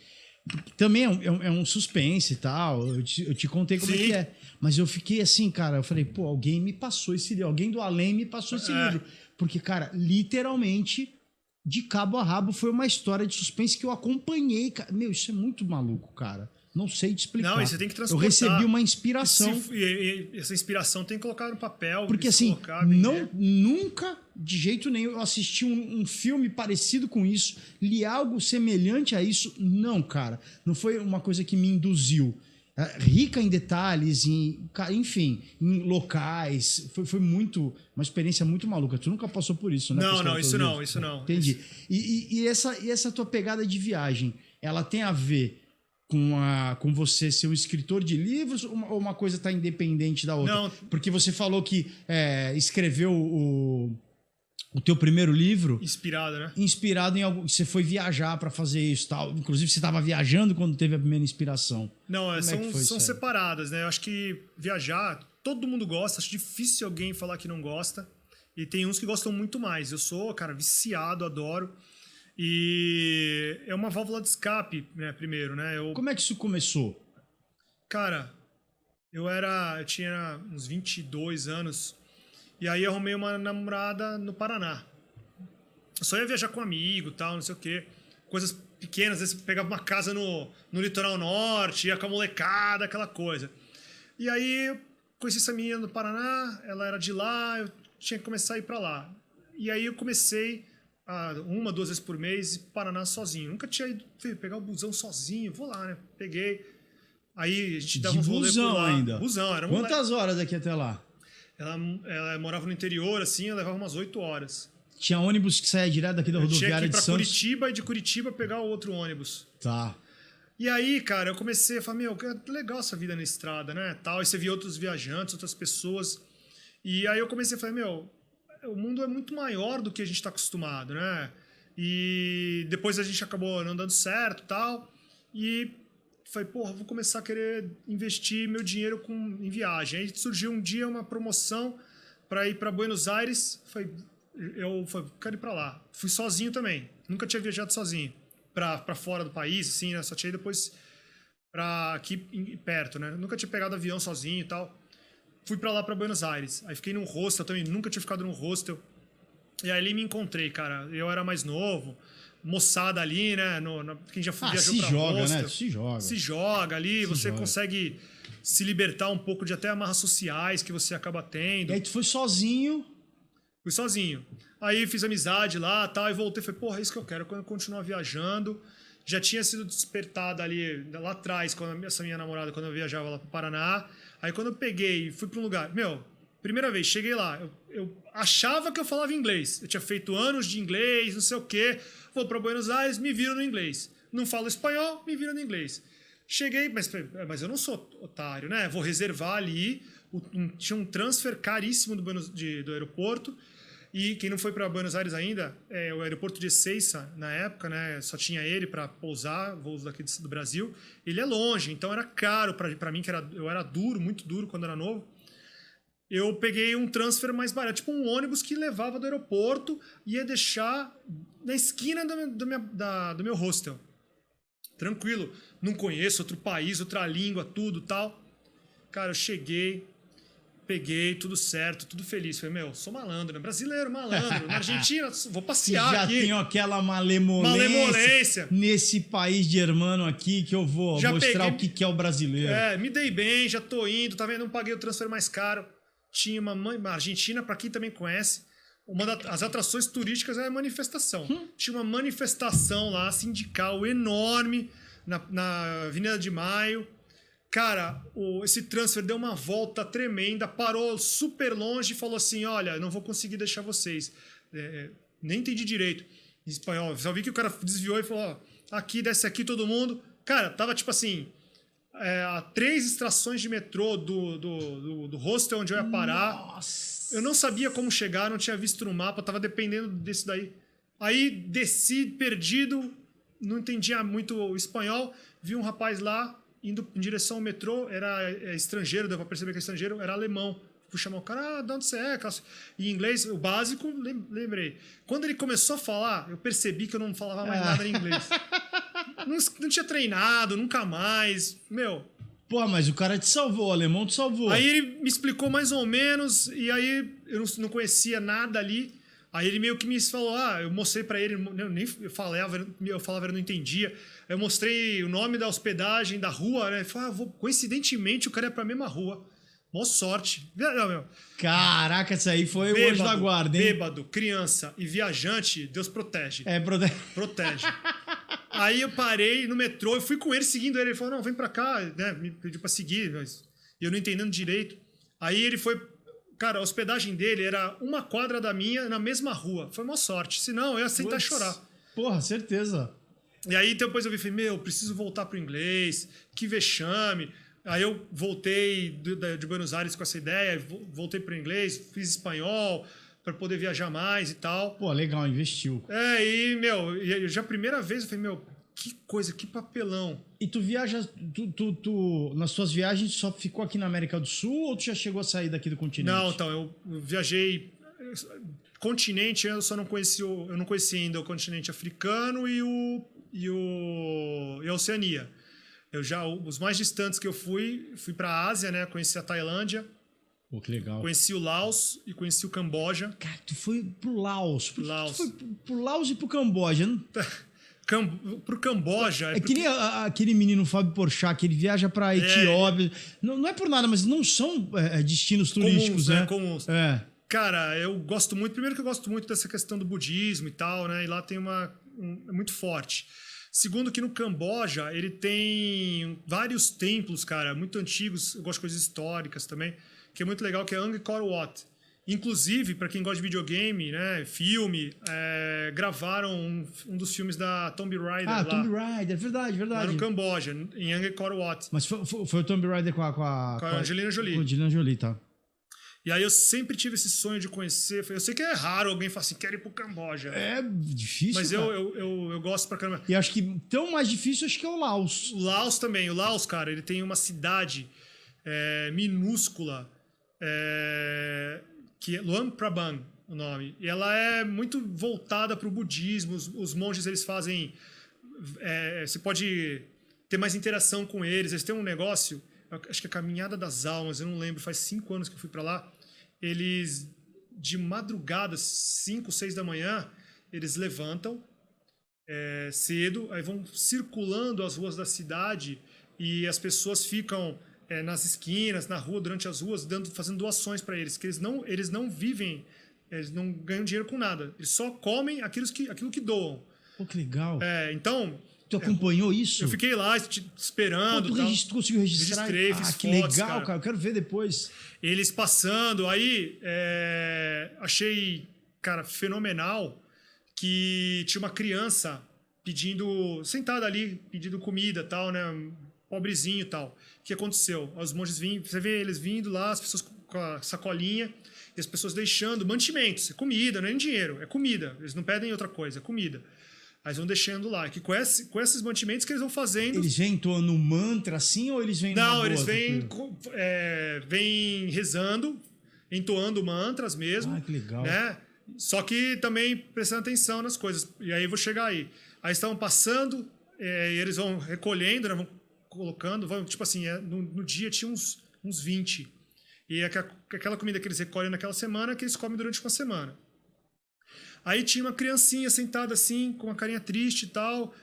Também é um suspense e tal, eu te contei como é que é. Mas eu fiquei assim, cara, eu falei, pô, alguém me passou esse livro, alguém do além me passou esse livro. Porque, cara, literalmente, de cabo a rabo, foi uma história de suspense que eu acompanhei. Meu, isso é muito maluco, cara. Não sei te explicar. Não, e você tem que Eu transportar. recebi uma inspiração. E essa inspiração tem que colocar no papel. Porque assim, nunca, de jeito nenhum, eu assisti um filme parecido com isso, li algo semelhante a isso. Não, cara. Não foi uma coisa que me induziu. Rica em detalhes, enfim, em locais. Foi uma experiência muito maluca. Tu nunca passou por isso, né? Não, isso não. Entendi. E essa tua pegada de viagem, ela tem a ver com você ser um escritor de livros ou uma coisa tá independente da outra? Não. Porque você falou que escreveu o teu primeiro livro... Inspirado, né? Inspirado em algo... Você foi viajar para fazer isso, tal. Inclusive, você estava viajando quando teve a primeira inspiração. Não, são separadas, né? Eu acho que viajar, todo mundo gosta. Acho difícil alguém falar que não gosta. E tem uns que gostam muito mais. Eu sou, cara, viciado, adoro. E é uma válvula de escape, né? Primeiro, né? Como é que isso começou? Cara, eu tinha uns 22 anos... E aí eu arrumei uma namorada no Paraná. Eu só ia viajar com um amigo, tal, não sei o quê. Coisas pequenas, às vezes pegava uma casa no litoral norte, ia com a molecada, aquela coisa. E aí eu conheci essa menina no Paraná, ela era de lá, eu tinha que começar a ir pra lá. E aí eu comecei uma, 2 vezes por mês ir pro Paraná sozinho. Nunca tinha ido pegar o busão sozinho, vou lá, né? Peguei. Aí a gente dava uns rolê por lá. Ainda? Busão, era Quantas horas daqui até lá? Ela morava no interior, assim, eu levava umas 8 horas. Tinha ônibus que saía direto daqui da rodoviária de Santos? Tinha que ir pra Curitiba e de Curitiba pegar o outro ônibus. Tá. E aí, cara, eu comecei a falar, é legal essa vida na estrada, né? Tal, e você via outros viajantes, outras pessoas. E aí eu comecei a falar, o mundo é muito maior do que a gente tá acostumado, né? E depois a gente acabou não dando certo e tal. E falei, vou começar a querer investir meu dinheiro em viagem. Aí surgiu um dia uma promoção para ir para Buenos Aires. Eu quero ir para lá. Fui sozinho também. Nunca tinha viajado sozinho para fora do país, assim, né? Só tinha ido depois para aqui perto, né? Nunca tinha pegado avião sozinho e tal. Fui para lá, para Buenos Aires. Aí fiquei num hostel também. Nunca tinha ficado num hostel. E aí ali me encontrei, cara. Eu era mais novo. Moçada ali, né? Quem já viajou pra hostel, né? Se joga. Se joga ali, você consegue se libertar um pouco de até amarras sociais que você acaba tendo. E aí tu foi sozinho? Fui sozinho. Aí fiz amizade lá, tal, e voltei. Falei, é isso que eu quero. Quando eu continuar viajando, já tinha sido despertada ali, lá atrás, essa minha namorada, quando eu viajava lá pro Paraná. Aí quando eu peguei e fui pra um lugar, primeira vez, cheguei lá, eu achava que eu falava inglês. Eu tinha feito anos de inglês, não sei o quê. Vou para Buenos Aires, me viro no inglês. Não falo espanhol, me viro no inglês. Cheguei, mas eu não sou otário, né? Vou reservar ali. Tinha um transfer caríssimo do aeroporto. E quem não foi para Buenos Aires ainda, o aeroporto de Ezeiza, na época, né? Só tinha ele para pousar, voos daqui do Brasil. Ele é longe, então era caro para mim, eu era duro, muito duro quando era novo. Eu peguei um transfer mais barato, tipo um ônibus que levava do aeroporto e ia deixar na esquina do meu hostel. Tranquilo, não conheço outro país, outra língua, tudo tal. Cara, eu cheguei, peguei, tudo certo, tudo feliz. Falei, sou malandro, né? Brasileiro, malandro. Na Argentina, vou passear aqui. Já tenho aquela malemolência nesse país de hermano aqui que eu vou mostrar o que é o brasileiro. Me dei bem, já tô indo, tá vendo? Não paguei o transfer mais caro. Tinha uma Argentina, para quem também conhece, as atrações turísticas é a manifestação. Tinha uma manifestação lá, sindical, enorme, na Avenida de Maio. Cara, esse transfer deu uma volta tremenda, parou super longe e falou assim, olha, não vou conseguir deixar vocês. Nem entendi direito em espanhol. Só vi que o cara desviou e falou, aqui, desce aqui todo mundo. Cara, tava tipo assim... a 3 estações de metrô do hostel onde eu ia parar. Nossa. Eu não sabia como chegar, não tinha visto no mapa, tava dependendo desse daí. Aí desci, perdido, não entendia muito o espanhol, vi um rapaz lá, indo em direção ao metrô, era estrangeiro, deu pra perceber que é estrangeiro, era alemão. Fui chamar o cara, de onde você é? Em inglês, o básico, lembrei. Quando ele começou a falar, eu percebi que eu não falava mais nada em inglês. Não tinha treinado, nunca mais. Pô, mas o cara te salvou, o alemão te salvou. Aí ele me explicou mais ou menos, e aí eu não conhecia nada ali. Aí ele meio que me falou, eu mostrei pra ele, eu falava, ele não entendia. Eu mostrei o nome da hospedagem, da rua, né? Ele falou, coincidentemente o cara é pra mesma rua. Mó sorte. Não, meu. Caraca, isso aí foi o anjo da guarda, hein? Bêbado, criança e viajante, Deus protege. Protege. Aí eu parei no metrô, eu fui com ele, seguindo ele. Ele falou, não, vem pra cá, né? Me pediu pra seguir, mas eu não entendendo direito. Aí ele foi... Cara, a hospedagem dele era 1 quadra da minha, na mesma rua. Foi uma sorte. Senão, eu ia aceitar chorar. Porra, certeza. E aí, depois eu falei, preciso voltar pro inglês. Que vexame. Aí eu voltei de Buenos Aires com essa ideia. Voltei pro inglês, fiz espanhol para poder viajar mais e tal. Pô, legal, investiu. E já a primeira vez eu falei, que coisa, que papelão. E tu viaja, nas tuas viagens só ficou aqui na América do Sul ou tu já chegou a sair daqui do continente? Não, então, eu viajei... Continente, eu só não conheci, eu não conheci ainda o continente africano e a Oceania. Os mais distantes que eu fui para a Ásia, né? Conheci a Tailândia. Pô, que legal. Conheci o Laos e conheci o Camboja. Cara, tu foi pro Laos. Por que Laos. tu foi pro Laos e pro Camboja? Pro Camboja... É que nem aquele menino Fábio Porchat, que ele viaja pra Etiópia. Não é por nada, mas não são destinos turísticos, né? Comuns. Cara, eu gosto muito... Primeiro que eu gosto muito dessa questão do budismo e tal, né? E lá tem é muito forte. Segundo que no Camboja, ele tem vários templos, cara, muito antigos. Eu gosto de coisas históricas também, que é muito legal, que é Angkor Wat. Inclusive, para quem gosta de videogame, né, filme, gravaram um dos filmes da Tomb Raider lá. Tomb Raider, verdade. Lá no Camboja, em Angkor Wat. Mas foi o Tomb Raider com a Angelina Jolie. Com a Angelina Jolie, tá. E aí eu sempre tive esse sonho de conhecer. Eu sei que é raro alguém falar assim, quero ir pro Camboja. É difícil, mas cara. eu gosto pra caramba. E acho que tão mais difícil acho que é o Laos. O Laos também. O Laos, cara, ele tem uma cidade minúscula, que é Luang Prabang, o nome. E ela é muito voltada pro budismo. Os monges, eles fazem... você pode ter mais interação com eles. Eles têm um negócio... Acho que é a Caminhada das Almas, eu não lembro, faz 5 anos que eu fui para lá. Eles, de madrugada, 5, 6 da manhã, eles levantam cedo, aí vão circulando as ruas da cidade e as pessoas ficam nas esquinas, na rua, durante as ruas, fazendo doações para eles, que eles não vivem, eles não ganham dinheiro com nada, eles só comem aquilo que doam. Pô, que legal. Então... Tu acompanhou isso? Eu fiquei lá esperando. Pô, tu conseguiu registrar? Registrei, fiz que fotos, legal, cara. Eu quero ver depois. Eles passando, aí achei, cara, fenomenal que tinha uma criança sentada ali, pedindo comida e tal, né? Pobrezinho e tal. O que aconteceu? Os monges você vê eles vindo lá, as pessoas com a sacolinha, e as pessoas deixando mantimentos. É comida, não é nem dinheiro, é comida. Eles não pedem outra coisa, é comida. Aí eles vão deixando lá. Que com esses mantimentos que eles vão fazendo... Eles vêm entoando um mantra assim ou eles vêm... Não, eles vêm rezando, entoando mantras mesmo. Ah, que legal. Né? Só que também prestando atenção nas coisas. E aí eu vou chegar aí. Aí estavam passando, e eles vão recolhendo, né? Vão colocando. Tipo assim, no dia tinha uns 20. E aquela comida que eles recolhem naquela semana, que eles comem durante uma semana. Aí tinha uma criancinha sentada assim, com uma carinha triste e tal,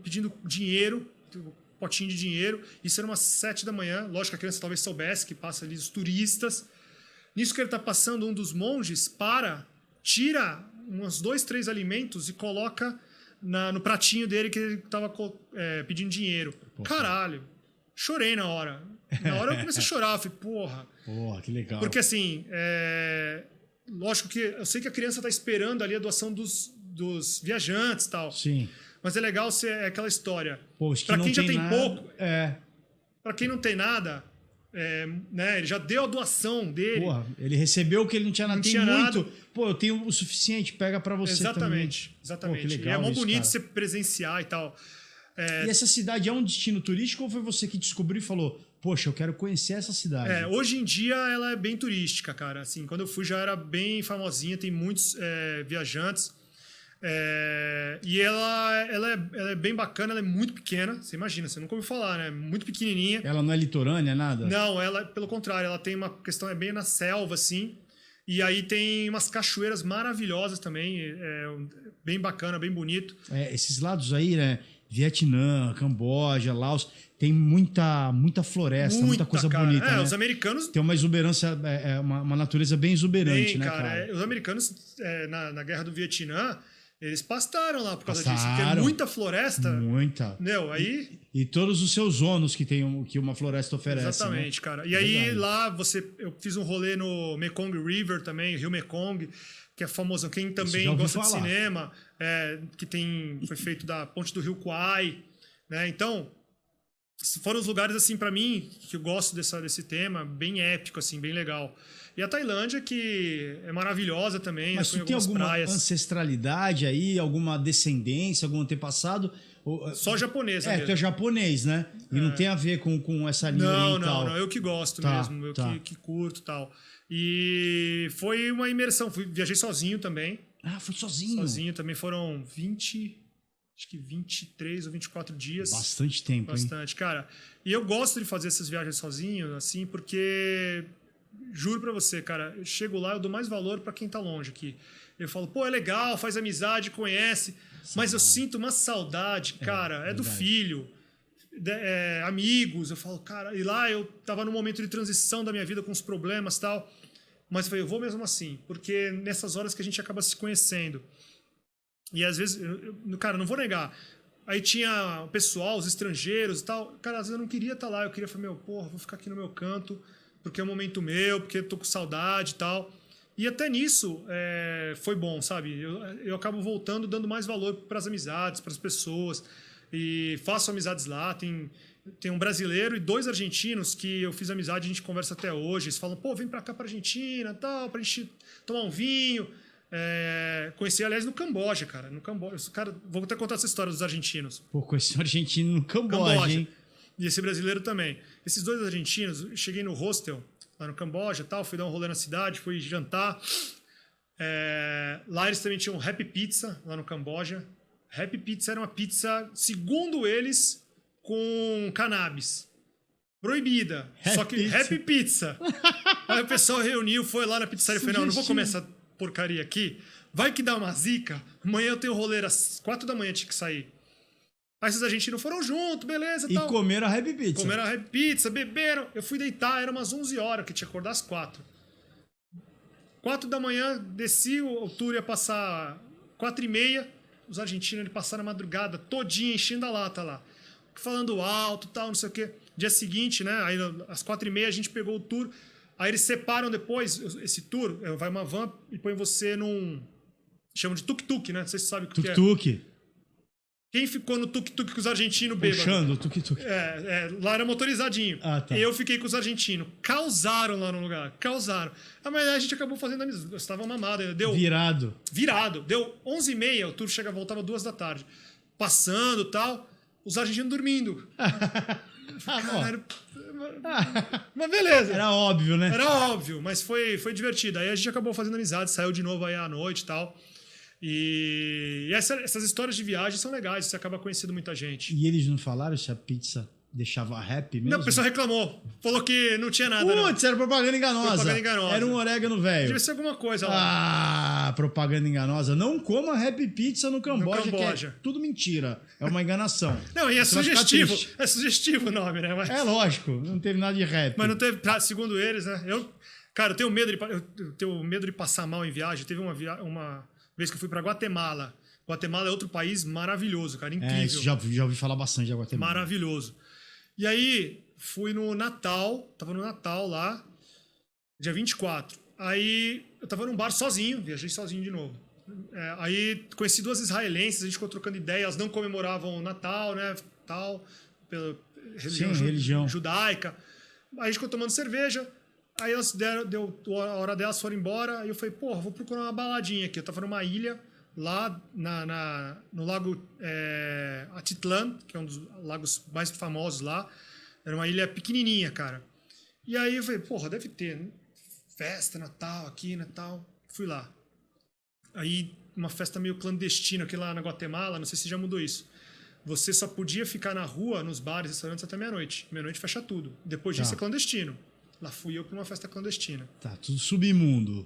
pedindo dinheiro, um potinho de dinheiro. Isso era umas 7 da manhã. Lógico que a criança talvez soubesse que passa ali os turistas. Nisso que ele está passando, um dos monges tira uns 2, 3 alimentos e coloca no pratinho dele que ele estava pedindo dinheiro. Poxa. Caralho, chorei na hora. Na hora eu comecei a chorar. Eu falei, porra. Porra, que legal. Porque assim... Lógico que eu sei que a criança está esperando ali a doação dos viajantes e tal. Sim. Mas é legal ser aquela história. Para quem já tem nada, pouco, para quem não tem nada, né, ele já deu a doação dele. Porra, ele recebeu o que ele não tinha nada. Tem muito. Nada. Pô, eu tenho o suficiente, pega para você exatamente, também. Exatamente. Pô, que legal. E é mó isso, bonito cara. você presenciar e tal. E essa cidade é um destino turístico ou foi você que descobriu e falou, poxa, eu quero conhecer essa cidade? Hoje em dia ela é bem turística, cara. Assim, quando eu fui já era bem famosinha, tem muitos viajantes. E ela é bem bacana, ela é muito pequena. Você imagina, você nunca ouviu falar, né? Muito pequenininha. Ela não é litorânea, nada? Não, pelo contrário, ela tem uma questão, é bem na selva, assim. E aí tem umas cachoeiras maravilhosas também, bem bacana, bem bonito. Esses lados aí, né? Vietnã, Camboja, Laos, tem muita floresta, muita coisa cara. bonita, né? Os americanos... Tem uma exuberância, uma natureza bem exuberante, né, cara? Os americanos, na Guerra do Vietnã, eles pastaram lá por causa disso. Porque muita floresta... Muita. Meu, aí... E todos os seus ônus que uma floresta oferece. Exatamente, né? cara. E aí lá eu fiz um rolê no Mekong River também, Rio Mekong, que é famoso. Quem também gosta de cinema, foi feito da ponte do Rio Kwai, né? Então, foram os lugares, assim, para mim, que eu gosto desse tema, bem épico, assim, bem legal. E a Tailândia, que é maravilhosa também. Mas tu tem alguma ancestralidade aí, alguma descendência, algum antepassado? Só japonesa mesmo. Tu é japonês, né? E não tem a ver com essa linha oriental. Não, eu que gosto mesmo, eu que curto e tal. E foi uma imersão, viajei sozinho também. Ah, foi sozinho? Sozinho também, foram 23 ou 24 dias. Bastante tempo, Bastante, hein? cara. E eu gosto de fazer essas viagens sozinho, assim, porque... Juro pra você, cara, eu chego lá, eu dou mais valor pra quem tá longe aqui. Eu falo, pô, é legal, faz amizade, conhece, mas eu sinto uma saudade, cara, do filho, amigos. Eu falo, cara, e lá eu tava num momento de transição da minha vida com os problemas e tal, mas eu falei, eu vou mesmo assim, porque nessas horas que a gente acaba se conhecendo. E às vezes, cara, não vou negar, aí tinha o pessoal, os estrangeiros e tal, cara, às vezes eu não queria estar lá, eu queria falar, porra, vou ficar aqui no meu canto, porque é um momento meu, porque eu tô com saudade e tal. E até nisso foi bom, sabe? Eu acabo voltando, dando mais valor para as amizades, para as pessoas. E faço amizades lá. Tem um brasileiro e 2 argentinos que eu fiz amizade, a gente conversa até hoje. Eles falam, pô, vem para cá, para Argentina, tal, pra gente tomar um vinho. Conheci, aliás, no Camboja, cara. No Camboja. Cara, vou até contar essa história dos argentinos. Pô, conheci um argentino no Camboja, hein? E esse brasileiro também. Esses 2 argentinos, eu cheguei no hostel, lá no Camboja e tal, fui dar um rolê na cidade, fui jantar. Lá eles também tinham Happy Pizza, lá no Camboja. Happy Pizza era uma pizza, segundo eles, com cannabis. Proibida. Só que Happy Pizza. Aí o pessoal reuniu, foi lá na pizzaria e falou, não vou comer essa porcaria aqui. Vai que dá uma zica. Amanhã eu tenho rolê às 4 da manhã, tinha que sair. Aí esses argentinos foram junto, beleza, tal. E comeram a Happy Pizza. Comeram a Happy Pizza, beberam. Eu fui deitar, era umas 11 horas, que tinha que acordar às 4. 4 da manhã, desci, o tour ia passar 4h30. Os argentinos, eles passaram a madrugada todinha, enchendo a lata lá. Falando alto, tal, não sei o quê. Dia seguinte, né, aí às 4h30 a gente pegou o tour. Aí eles separam depois, esse tour, vai uma van e põe você num... Chamam de tuk-tuk, né? Não sei se você sabe o que é. Tuk-tuk. Quem ficou no tuk-tuk com os argentinos bêbados? Puxando o tuk-tuk. Lá era motorizadinho. Ah, tá. E eu fiquei com os argentinos. Causaram lá no lugar. Causaram. Mas a gente acabou fazendo amizade. Eu estava mamado. Deu... Virado. Deu 11h30. O tour voltava 2 da tarde. Passando e tal. Os argentinos dormindo. Caralho. Mas beleza. Era óbvio, né? Era óbvio. Mas foi divertido. Aí a gente acabou fazendo amizade. Saiu de novo aí à noite e tal. E essas histórias de viagem são legais, você acaba conhecendo muita gente. E eles não falaram se a pizza deixava happy mesmo? Não, o pessoal reclamou. Falou que não tinha nada. Putz, era propaganda enganosa. Propaganda enganosa. Era um orégano velho. Devia ser alguma coisa lá. Ah, propaganda enganosa. Não coma Happy Pizza no Camboja, que é tudo mentira. É uma enganação. Não, e é sugestivo. É sugestivo o nome, né? Mas... É lógico, não teve nada de rap. Mas não teve, segundo eles, né? Cara, eu tenho medo de passar mal em viagem. Teve uma vez que eu fui para Guatemala. Guatemala é outro país maravilhoso, cara, incrível. Isso, já ouvi falar bastante de Guatemala. Maravilhoso. E aí, fui no Natal, tava no Natal lá, dia 24. Aí, eu tava num bar sozinho, viajei sozinho de novo. Aí, conheci 2 israelenses, a gente ficou trocando ideia, elas não comemoravam o Natal, né, tal, pela religião judaica. Aí a gente ficou tomando cerveja. Aí elas deu a hora delas, foram embora. Aí eu falei, porra, vou procurar uma baladinha aqui. Eu tava numa ilha lá no lago Atitlán, que é um dos lagos mais famosos lá. Era uma ilha pequenininha, cara. E aí eu falei, porra, deve ter festa, Natal aqui, Natal. Fui lá. Aí uma festa meio clandestina aqui lá na Guatemala, não sei se já mudou isso. Você só podia ficar na rua, nos bares, restaurantes até meia-noite. Meia-noite fecha tudo. Depois disso é clandestino. Lá fui eu pra uma festa clandestina. Tá, tudo submundo.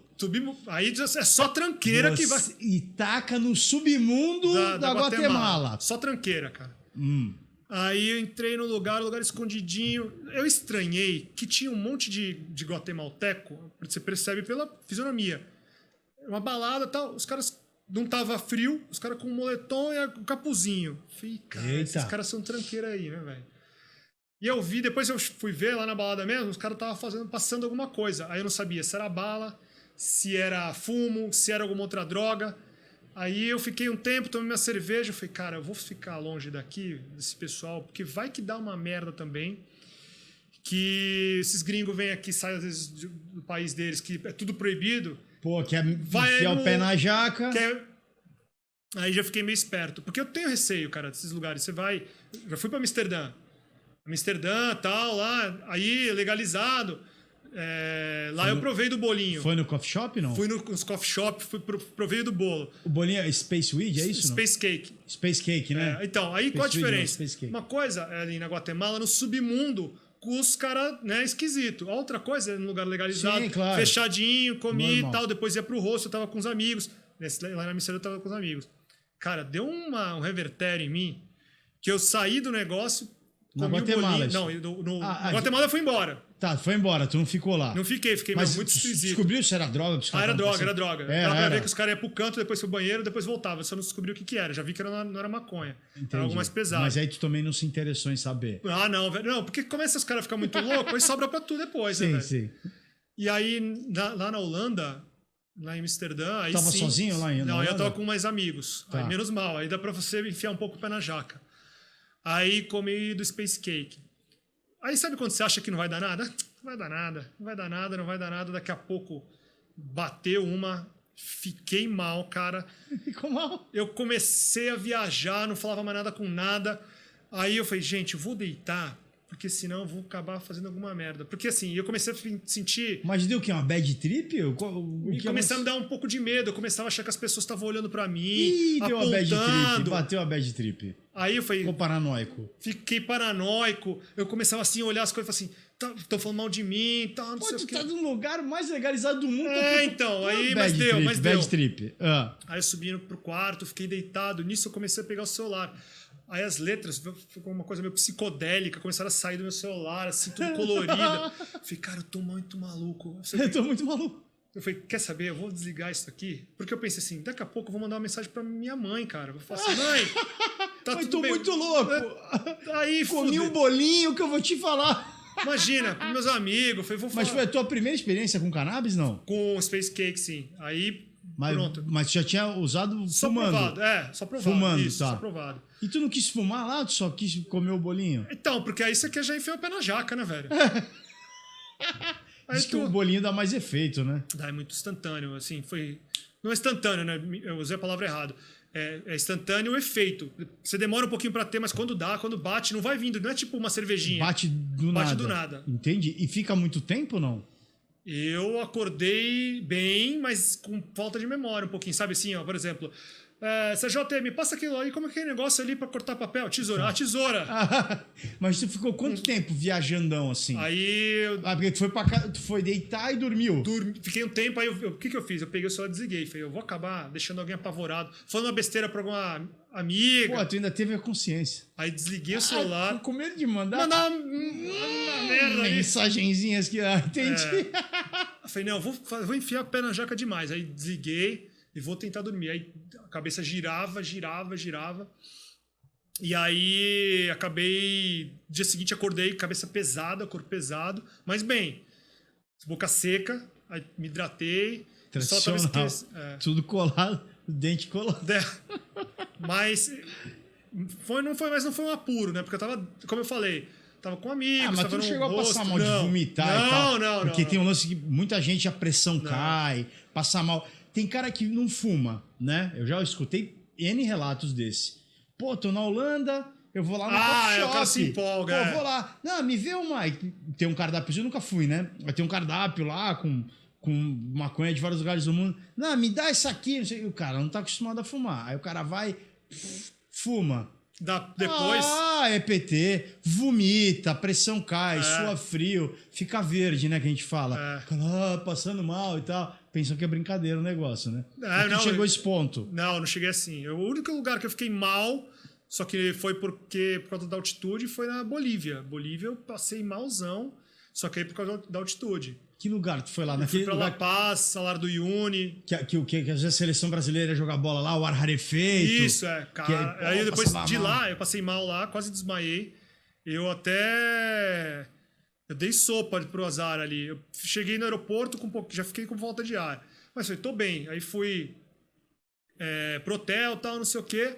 Aí é só tranqueira que vai... E taca no submundo da Guatemala. Só tranqueira, cara. Aí eu entrei no lugar escondidinho. Eu estranhei que tinha um monte de guatemalteco, você percebe pela fisionomia. Uma balada e tal, os caras não tava frio, os caras com um moletom e um capuzinho. Falei, cara, esses caras são tranqueira aí, né, velho? E eu vi, depois eu fui ver lá na balada mesmo, os caras estavam passando alguma coisa. Aí eu não sabia se era bala, se era fumo, se era alguma outra droga. Aí eu fiquei um tempo, tomei minha cerveja, eu falei, cara, eu vou ficar longe daqui, desse pessoal, porque vai que dá uma merda também. Que esses gringos vêm aqui, saem às vezes do país deles, que é tudo proibido. Pô, quer enfiar o pé na jaca. Aí já fiquei meio esperto. Porque eu tenho receio, cara, desses lugares. Você vai... Já fui pra Amsterdã, tal, lá, aí legalizado. Lá eu provei do bolinho. Foi no coffee shop, não? Fui nos coffee shop, provei do bolo. O bolinho é Space Weed, é isso? Space Cake. Space Cake, né? Então, aí Space qual a Weed, diferença? Uma coisa é ali na Guatemala, no submundo, com os caras, né, esquisito. A outra coisa é no lugar legalizado, sim, claro. Fechadinho, comi normal. E tal, depois ia pro rosto, eu tava com os amigos. Lá na Amsterdã eu tava com os amigos. Cara, deu um revertério em mim, que eu saí do negócio... Na Guatemala, não, Guatemala eu fui embora. Tá, foi embora, tu não ficou lá. Não fiquei muito esquisito. Descobriu se era droga? Era droga. Dava pra ver que os caras iam pro canto, depois pro banheiro, depois voltava. Eu só não descobri o que era. Já vi que não era maconha. Entendi. Era algo mais pesado. Mas aí tu também não se interessou em saber. Ah, não, velho. Não, porque começa os caras a ficar muito loucos, aí sobra pra tu depois, sim, né, velho? Sim. E aí, lá na Holanda, lá em Amsterdã... Aí tava sozinho lá em Holanda? Não, eu tava com mais amigos. Tá. Aí, menos mal. Aí dá pra você enfiar um pouco o pé na jaca. Aí comi do Space Cake. Aí sabe quando você acha que não vai dar nada? Não vai dar nada. Daqui a pouco bateu uma, fiquei mal, cara. Ficou mal? Eu comecei a viajar, não falava mais nada com nada. Aí eu falei, gente, eu vou deitar, porque senão eu vou acabar fazendo alguma merda. Porque assim, eu comecei a sentir... Mas deu o quê? Uma bad trip? Comecei a me dar um pouco de medo. Eu começava a achar que as pessoas estavam olhando pra mim, Ih, deu uma bad trip. apontando. Bateu a bad trip. Aí eu falei... Ficou paranoico. Fiquei paranoico. Eu começava assim a olhar as coisas e falei assim, estão falando mal de mim, não Pô, sei o tu quê. tá num lugar mais legalizado do mundo. Então, aí, mas deu. Bad trip. Aí eu subi pro quarto, fiquei deitado. Nisso eu comecei a pegar o celular. Aí as letras, ficou uma coisa meio psicodélica, começaram a sair do meu celular, assim, tudo colorida. Falei, cara, eu tô muito maluco. Eu tô muito maluco. Eu falei, quer saber, eu vou desligar isso aqui. Porque eu pensei assim, daqui a pouco eu vou mandar uma mensagem pra minha mãe, cara. Eu vou falar assim, mãe, tá Mas tudo tô bem. muito louco. Aí, comi um bolinho que eu vou te falar. Imagina, com meus amigos. Falei, vou falar. Mas foi a tua primeira experiência com cannabis, não? Com Space Cake, sim. Aí, pronto. Mas já tinha usado só fumando? Provado, só provado. Fumando, isso, tá. só provado. E tu não quis fumar lá? Tu só quis comer o bolinho? Então, porque aí você quer já enfiar o pé na jaca, né, velho? Diz que o bolinho dá mais efeito, né? É muito instantâneo, assim, foi... Não é instantâneo, né? Eu usei a palavra errada. É instantâneo o efeito. Você demora um pouquinho pra ter, mas quando bate, não vai vindo. Não é tipo uma cervejinha. Bate do nada. Entendi. E fica muito tempo ou não? Eu acordei bem, mas com falta de memória um pouquinho. Sabe assim, ó, por exemplo... CJ, me passa aquilo aí, como é que é negócio ali pra cortar papel? Tesoura. A tesoura. Mas tu ficou quanto tempo viajandão assim? Aí... porque tu foi pra casa, tu foi deitar e dormiu. Fiquei um tempo, aí o que eu fiz? Eu peguei o celular e desliguei. Falei, eu vou acabar deixando alguém apavorado. Falando uma besteira pra alguma amiga. Pô, tu ainda teve a consciência. Aí desliguei o celular. Com medo de mandar... Mandar uma merda ali. Mensagenzinhas que... entendi. Eu falei, não, vou enfiar o pé na jaca demais. Aí desliguei e vou tentar dormir. Aí a cabeça girava. E aí acabei... Dia seguinte acordei, cabeça pesada, corpo pesado. Mas bem, boca seca, aí me hidratei. Tradicional. Tudo colado, dente colado. Mas não foi um apuro, né? Porque eu tava, como eu falei... Tava com amigos, mas tava tu no chegou rosto. a passar mal de vomitar e tal? Não. Porque tem um lance que muita gente, a pressão cai, passa mal. Tem cara que não fuma, né? Eu já escutei N relatos desse. Pô, tô na Holanda, eu vou lá no coffee shop. O cara se empolga. Pô, vou lá. Não, me vê uma... Tem um cardápio, eu nunca fui, né? Mas tem um cardápio lá com maconha de vários lugares do mundo. Não, me dá isso aqui. Não sei. E o cara não tá acostumado a fumar. Aí o cara vai, fuma. Depois... EPT, vomita, a pressão cai, sua frio, fica verde, né, que a gente fala. Passando mal e tal. Pensam que é brincadeira o negócio, né? Não chegou a esse ponto. Não cheguei assim. O único lugar que eu fiquei mal, só que foi por causa da altitude, foi na Bolívia. Bolívia eu passei malzão, só que aí por causa da altitude. Que lugar tu foi lá? Fui pra La Paz, Salar do Uyuni. Que às vezes a seleção brasileira ia jogar bola lá, o ar rarefeito. Isso, cara. Aí depois de lá, eu passei mal lá, quase desmaiei. Eu dei sopa pro azar ali. Eu cheguei no aeroporto, já fiquei com falta de ar. Mas falei, tô bem. Aí fui pro hotel, tal, não sei o quê.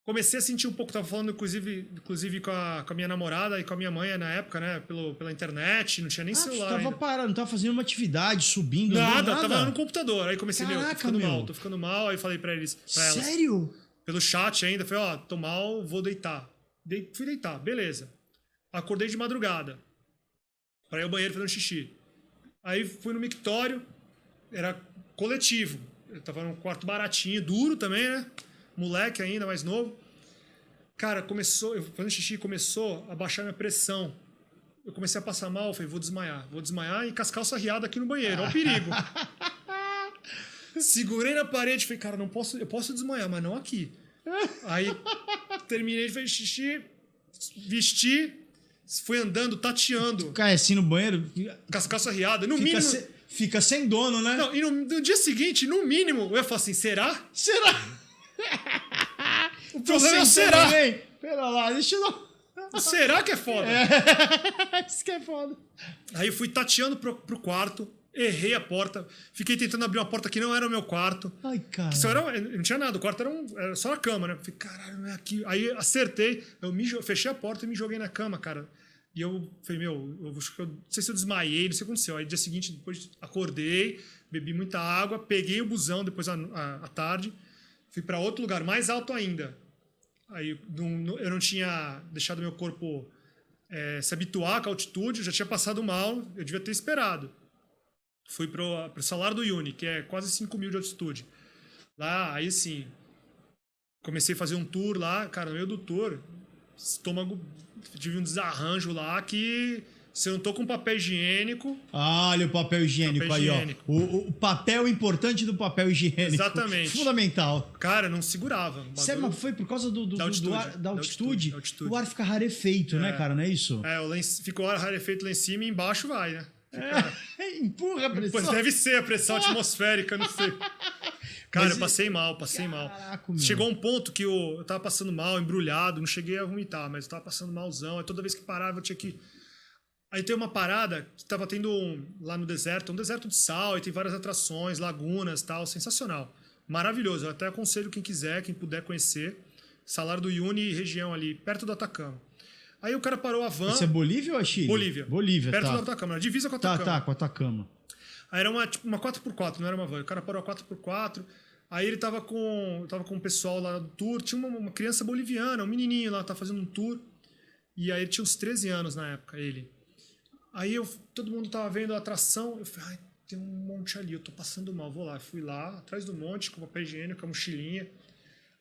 Comecei a sentir um pouco, tava falando inclusive com a minha namorada e com a minha mãe na época, né? Pela internet, não tinha nem celular. Tava parando, não tava fazendo uma atividade, subindo, nada. Tava no computador. Aí comecei, Caraca, tô ficando mal. Aí falei pra elas. Sério? Pelo chat ainda, falei, tô mal, vou deitar. Fui deitar, beleza. Acordei de madrugada. Pra ir ao banheiro fazer um xixi. Aí fui no mictório, era coletivo. Eu tava num quarto baratinho, duro também, né? Moleque ainda, mais novo. Cara, eu fazendo xixi, começou a baixar minha pressão. Eu comecei a passar mal, falei, vou desmaiar e com as calças riadas aqui no banheiro, olha o perigo. Segurei na parede, falei, cara, eu posso desmaiar, mas não aqui. Aí terminei de fazer xixi, vesti, fui andando, tateando. Cai assim no banheiro. Com as calças riadas, no mínimo. Fica sem dono, né? Não, e no dia seguinte, no mínimo, eu ia falar assim, será? O problema é o será. Pera lá, deixa eu... Será que é foda? Isso que é foda. Aí eu fui tateando pro quarto, errei a porta, fiquei tentando abrir uma porta que não era o meu quarto. Ai, cara. Não tinha nada, o quarto era só a cama, né? Falei, caralho, não é aqui. Aí acertei, fechei a porta e me joguei na cama, cara. E eu falei, não sei se eu desmaiei, não sei o que aconteceu. Aí dia seguinte, depois acordei, bebi muita água, peguei o busão depois à tarde, fui para outro lugar, mais alto ainda. Aí eu não tinha deixado meu corpo se habituar com a altitude, eu já tinha passado mal, eu devia ter esperado. Fui pro Salar do Uyuni, que é quase 5.000 de altitude. Lá, aí sim, comecei a fazer um tour lá, cara, no meio do tour, estômago, tive um desarranjo lá que... Se eu não tô com papel higiênico... Olha o papel higiênico aí, ó. O papel importante do papel higiênico. Exatamente. Fundamental. Cara, não segurava. Mas foi por causa da altitude? O ar fica rarefeito, né, cara? Não é isso? Fica o ar rarefeito lá em cima e embaixo vai, né? Empurra a pressão. Pois deve ser a pressão atmosférica, não sei. Cara, eu passei mal. Caraca, chegou um ponto que eu tava passando mal, embrulhado, não cheguei a vomitar, mas eu tava passando malzão. Aí toda vez que parava eu tinha que... Aí tem uma parada que tava tendo lá no deserto, um deserto de sal, e tem várias atrações, lagunas, tal, sensacional. Maravilhoso, eu até aconselho quem quiser, quem puder conhecer, Salar do Uyuni, região ali, perto do Atacama. Aí o cara parou a van... Isso é Bolívia ou é Chile? Bolívia, perto do Atacama, na divisa com o Atacama. Tá, com o Atacama. Aí era uma 4x4, não era uma van, o cara parou a 4x4, aí ele tava com um pessoal lá do tour, tinha uma criança boliviana, um menininho lá, tava fazendo um tour, e aí ele tinha uns 13 anos na época, ele... Aí todo mundo tava vendo a atração, eu falei, tem um monte ali, eu tô passando mal, vou lá. Fui lá, atrás do monte, com papel higiênico, com a mochilinha.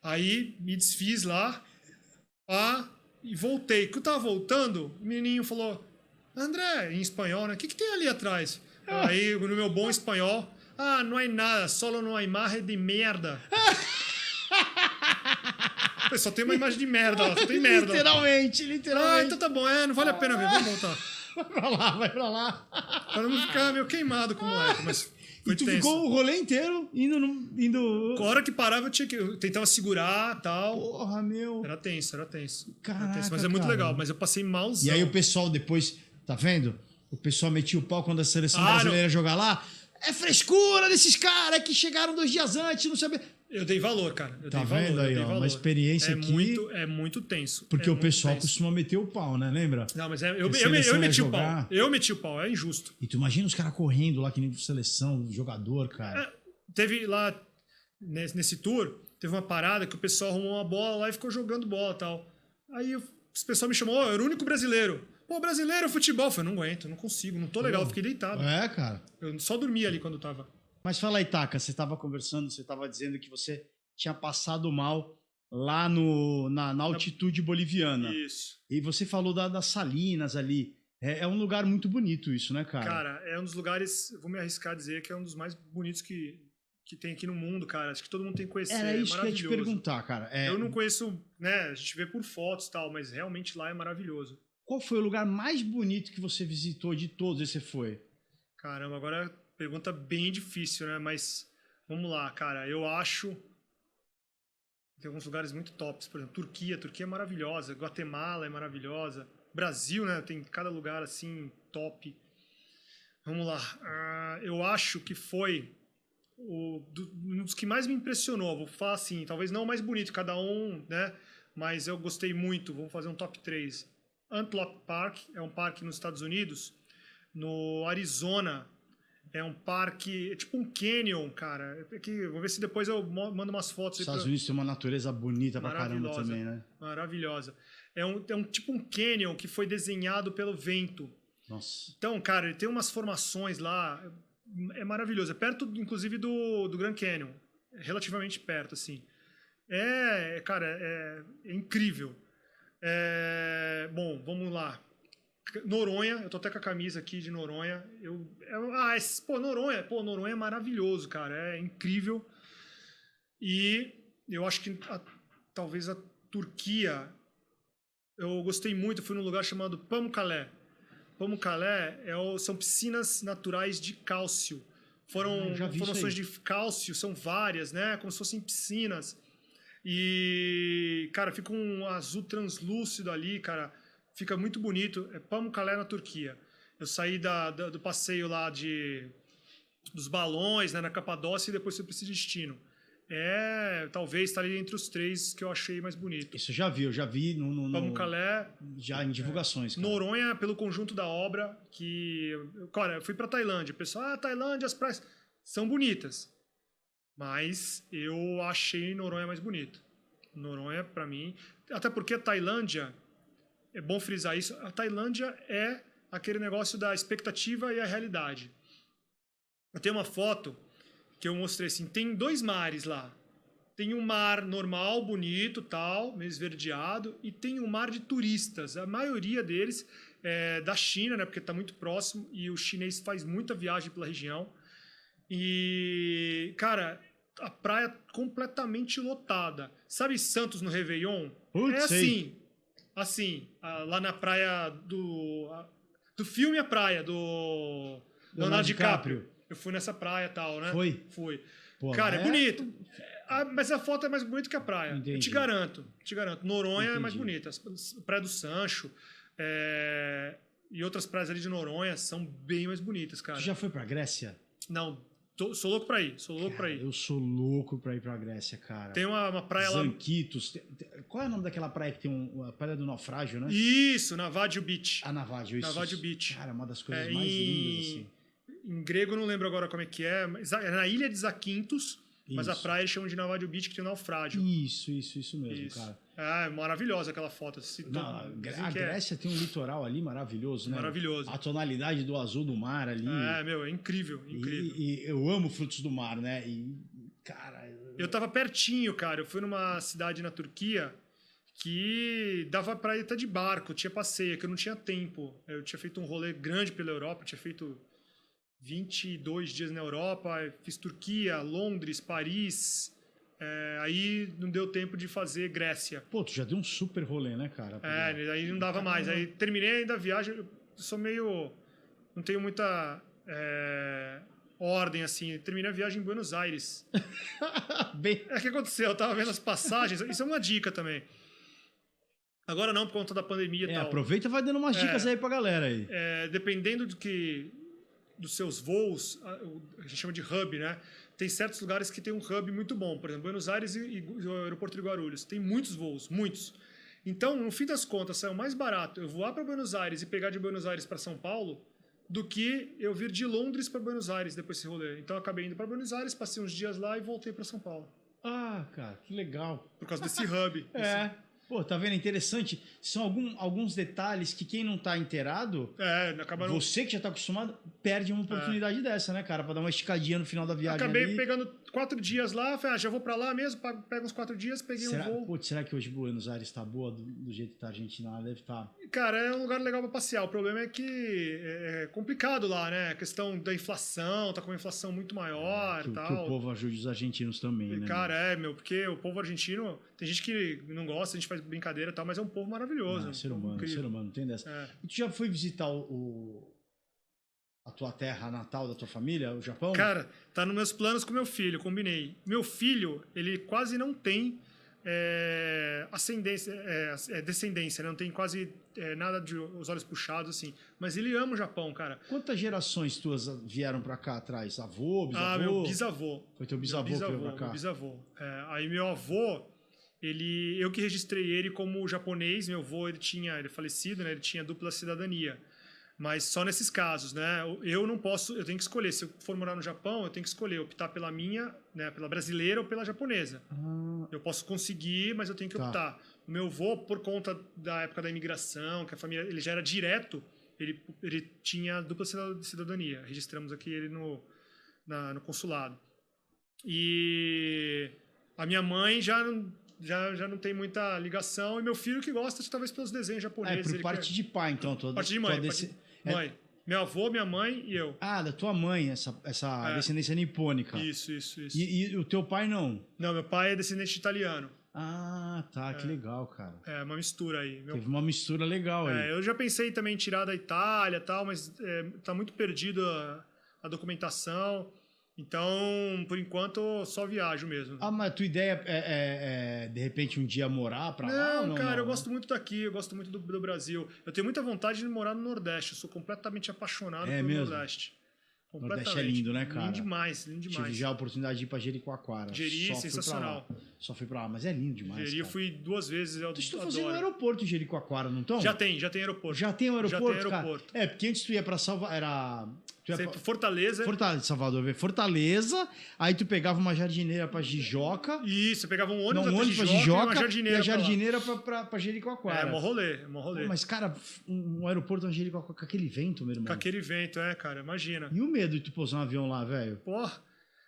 Aí me desfiz lá, e voltei. Quando eu tava voltando, o menininho falou, André, em espanhol, né? O que tem ali atrás? Aí, no meu bom espanhol, não há nada, solo não há imagem de merda. Só tem uma imagem de merda lá, só tem merda. Literalmente. Então tá bom, não vale a pena ver, vamos voltar. Vai pra lá. Pra não ficar meio queimado com o moleque, mas foi E tu tenso. ficou o rolê inteiro indo... Com a hora que parava, eu tentava segurar e tal. Porra, meu. Era tenso. Caraca, mas é muito cara. legal, mas eu passei malzão. E aí o pessoal depois, tá vendo? O pessoal metia o pau quando a seleção brasileira jogar lá. É frescura desses caras que chegaram 2 dias antes, não sabia... Eu dei valor, cara. Tá vendo aí, ó, uma experiência aqui... É muito tenso. Porque o pessoal costuma meter o pau, né? Lembra? Não, mas eu meti o pau. Eu meti o pau, é injusto. E tu imagina os caras correndo lá, que nem seleção, jogador, cara. Teve lá, nesse tour, teve uma parada que o pessoal arrumou uma bola lá e ficou jogando bola e tal. Aí o pessoal me chamou, eu era o único brasileiro. Pô, brasileiro, futebol. Eu falei, não aguento, não consigo, não tô legal, eu fiquei deitado. Cara. Eu só dormia ali quando tava. Mas fala aí, Taka, você estava conversando, você estava dizendo que você tinha passado mal lá na altitude boliviana. Isso. E você falou das salinas ali. É um lugar muito bonito isso, né, cara? Cara, é um dos lugares, vou me arriscar a dizer que é um dos mais bonitos que tem aqui no mundo, cara. Acho que todo mundo tem que conhecer. Era isso é que eu ia te perguntar, cara. Eu não conheço, né? A gente vê por fotos e tal, mas realmente lá é maravilhoso. Qual foi o lugar mais bonito que você visitou de todos e você foi? Caramba, agora pergunta bem difícil, né? Mas vamos lá, cara. Eu acho. Tem alguns lugares muito tops, por exemplo, Turquia é maravilhosa, Guatemala é maravilhosa, Brasil, né? Tem cada lugar assim top. Vamos lá. Eu acho que foi um dos que mais me impressionou. Vou falar assim, talvez não o mais bonito, cada um, né? Mas eu gostei muito. Vamos fazer um top 3. Antelope Park é um parque nos Estados Unidos. No Arizona é um parque, é tipo um canyon, cara. Vou ver se depois eu mando umas fotos. Os Estados Unidos tem uma natureza bonita pra caramba também, né? Maravilhosa. É um tipo um canyon que foi desenhado pelo vento. Nossa. Então, cara, ele tem umas formações lá, é maravilhoso. É perto, inclusive, do Grand Canyon. É relativamente perto, assim. Cara, é incrível. Bom, vamos lá. Noronha, eu tô até com a camisa aqui de Noronha. Noronha é maravilhoso, cara. É incrível. E eu acho que talvez a Turquia, eu gostei muito, fui num lugar chamado Pamukkale. Pamukkale são piscinas naturais de cálcio. Formações de cálcio, são várias, né? Como se fossem piscinas. E, cara, fica um azul translúcido ali, cara. Fica muito bonito. É Pamukkale, na Turquia. Eu saí do passeio lá dos balões, né, na Capadócia, e depois fui para esse destino. Talvez está ali entre os 3 que eu achei mais bonito. Isso eu já vi no Pamukkale, já em divulgações. Cara. Noronha, pelo conjunto da obra, cara, eu fui para Tailândia. O pessoal, Tailândia, as praias são bonitas. Mas eu achei Noronha mais bonito. Noronha, para mim, até porque a Tailândia, é bom frisar isso, a Tailândia é aquele negócio da expectativa e a realidade. Eu tenho uma foto que eu mostrei assim, tem 2 mares lá. Tem um mar normal, bonito, tal, meio esverdeado, e tem um mar de turistas. A maioria deles é da China, né, porque está muito próximo, e o chinês faz muita viagem pela região. E, cara, a praia completamente lotada. Sabe Santos no Réveillon? Putz, assim, lá na praia do filme A Praia, do Leonardo DiCaprio. Eu fui nessa praia e tal, né? Fui. Pô, cara, é bonito. Mas a foto é mais bonita que a praia. Entendi. Eu te garanto. Noronha é mais bonita. A Praia do Sancho e outras praias ali de Noronha são bem mais bonitas, cara. Você já foi pra Grécia? Não, sou louco pra ir. Eu sou louco pra ir pra Grécia, cara. Tem uma praia lá... Zanquitos. Qual é o nome daquela praia que tem a Praia do Naufrágio, né? Isso, Navajo Beach. Navajo, isso. Navajo Beach. Cara, uma das coisas mais lindas, assim. Em grego, eu não lembro agora como é que é. Mas é na ilha de Zakynthos, mas a praia eles chamam de Navajo Beach, que tem um naufrágio. Isso mesmo, cara. É maravilhosa aquela foto. A Grécia tem um litoral ali maravilhoso, né? Maravilhoso. A tonalidade do azul do mar ali. É incrível. E eu amo frutos do mar, né? E, cara... Eu tava pertinho, cara. Eu fui numa cidade na Turquia que dava pra ir até de barco, tinha passeio, que eu não tinha tempo. Eu tinha feito um rolê grande pela Europa, tinha feito 22 dias na Europa, fiz Turquia, Londres, Paris. Aí não deu tempo de fazer Grécia. Pô, tu já deu um super rolê, né, cara? Aí não dava mais. Aí terminei ainda a viagem, eu sou meio... Não tenho muita ordem, assim. Terminei a viagem em Buenos Aires. O que aconteceu? Eu tava vendo as passagens. Isso é uma dica também. Agora não, por conta da pandemia e tal. Aproveita e vai dando umas dicas aí pra galera aí. Dependendo dos seus voos, a gente chama de hub, né? Tem certos lugares que tem um hub muito bom. Por exemplo, Buenos Aires e o aeroporto de Guarulhos. Tem muitos voos, muitos. Então, no fim das contas, saiu mais barato eu voar para Buenos Aires e pegar de Buenos Aires para São Paulo do que eu vir de Londres para Buenos Aires depois desse rolê. Então, eu acabei indo para Buenos Aires, passei uns dias lá e voltei para São Paulo. Ah, cara, que legal. Por causa desse hub. Pô, tá vendo? Interessante. São alguns detalhes que quem não tá inteirado, acaba não... você que já tá acostumado, perde uma oportunidade dessa, né, cara? Pra dar uma esticadinha no final da viagem. Acabei ali. pegando 4 dias lá, falei, já vou pra lá mesmo, pego uns 4 dias, peguei um voo. Putz, será que hoje Buenos Aires tá boa do jeito que tá a Argentina? Ela deve estar. Cara, é um lugar legal pra passear. O problema é que é complicado lá, né? A questão da inflação, tá com uma inflação muito maior e tal. Que o povo ajude os argentinos também, né? Cara, porque o povo argentino, tem gente que não gosta, a gente faz brincadeira e tal, mas é um povo maravilhoso. Ser humano, não tem dessa. E tu já foi visitar a tua terra natal da tua família, o Japão? Cara, tá nos meus planos com meu filho, combinei. Meu filho, ele quase não tem descendência, não tem quase nada de os olhos puxados, assim. Mas ele ama o Japão, cara. Quantas gerações tuas vieram pra cá atrás? Avô, bisavô? Ah, meu bisavô. Foi teu bisavô que veio pra cá? Meu bisavô. Aí meu avô, eu que registrei ele como japonês. Meu avô, ele é falecido, né? Ele tinha dupla cidadania. Mas só nesses casos, né? Eu não posso, eu tenho que escolher. Se eu for morar no Japão, eu tenho que escolher, optar pela minha, né? Pela brasileira ou pela japonesa. Eu posso conseguir, mas eu tenho que optar. O meu avô, por conta da época da imigração, que a família, ele já era direto, ele tinha dupla cidadania. Registramos aqui ele no consulado. E a minha mãe já não tem muita ligação, e meu filho que gosta, talvez pelos desenhos japoneses. Por parte de pai, então. Parte de mãe. Mãe. Meu avô, minha mãe e eu. Ah, da tua mãe, essa descendência nipônica. Isso. E o teu pai não? Não, meu pai é descendente de italiano. Ah, tá, que legal, cara. É, uma mistura aí. Teve uma mistura legal aí. Eu já pensei também em tirar da Itália e tal, mas tá muito perdido a documentação. Então, por enquanto, só viajo mesmo. Ah, mas a tua ideia é de repente, um dia morar pra lá? Não, cara, eu gosto muito daqui, eu gosto muito do Brasil. Eu tenho muita vontade de morar no Nordeste, eu sou completamente apaixonado pelo Nordeste. O Nordeste é lindo, né, cara? Lindo demais. Tive já a oportunidade de ir pra Jericoacoara. Sensacional. Só fui pra lá, mas é lindo demais, Jeri, eu fui 2 vezes, eu estão fazendo um aeroporto em Jericoacoara, não estão? Já tem aeroporto. Já tem um aeroporto, já tem aeroporto. Cara? Porque antes tu ia pra Fortaleza. Salvador, Fortaleza, aí tu pegava uma jardineira pra Jijoca. Isso, pegava um ônibus pra Jijoca e uma jardineira, e a jardineira pra Jericoacoara. É mó rolê. Mas, cara, um aeroporto em Jericoacoara com aquele vento, meu irmão. Com aquele vento, cara, imagina. E o medo de tu pousar um avião lá, velho? Porra.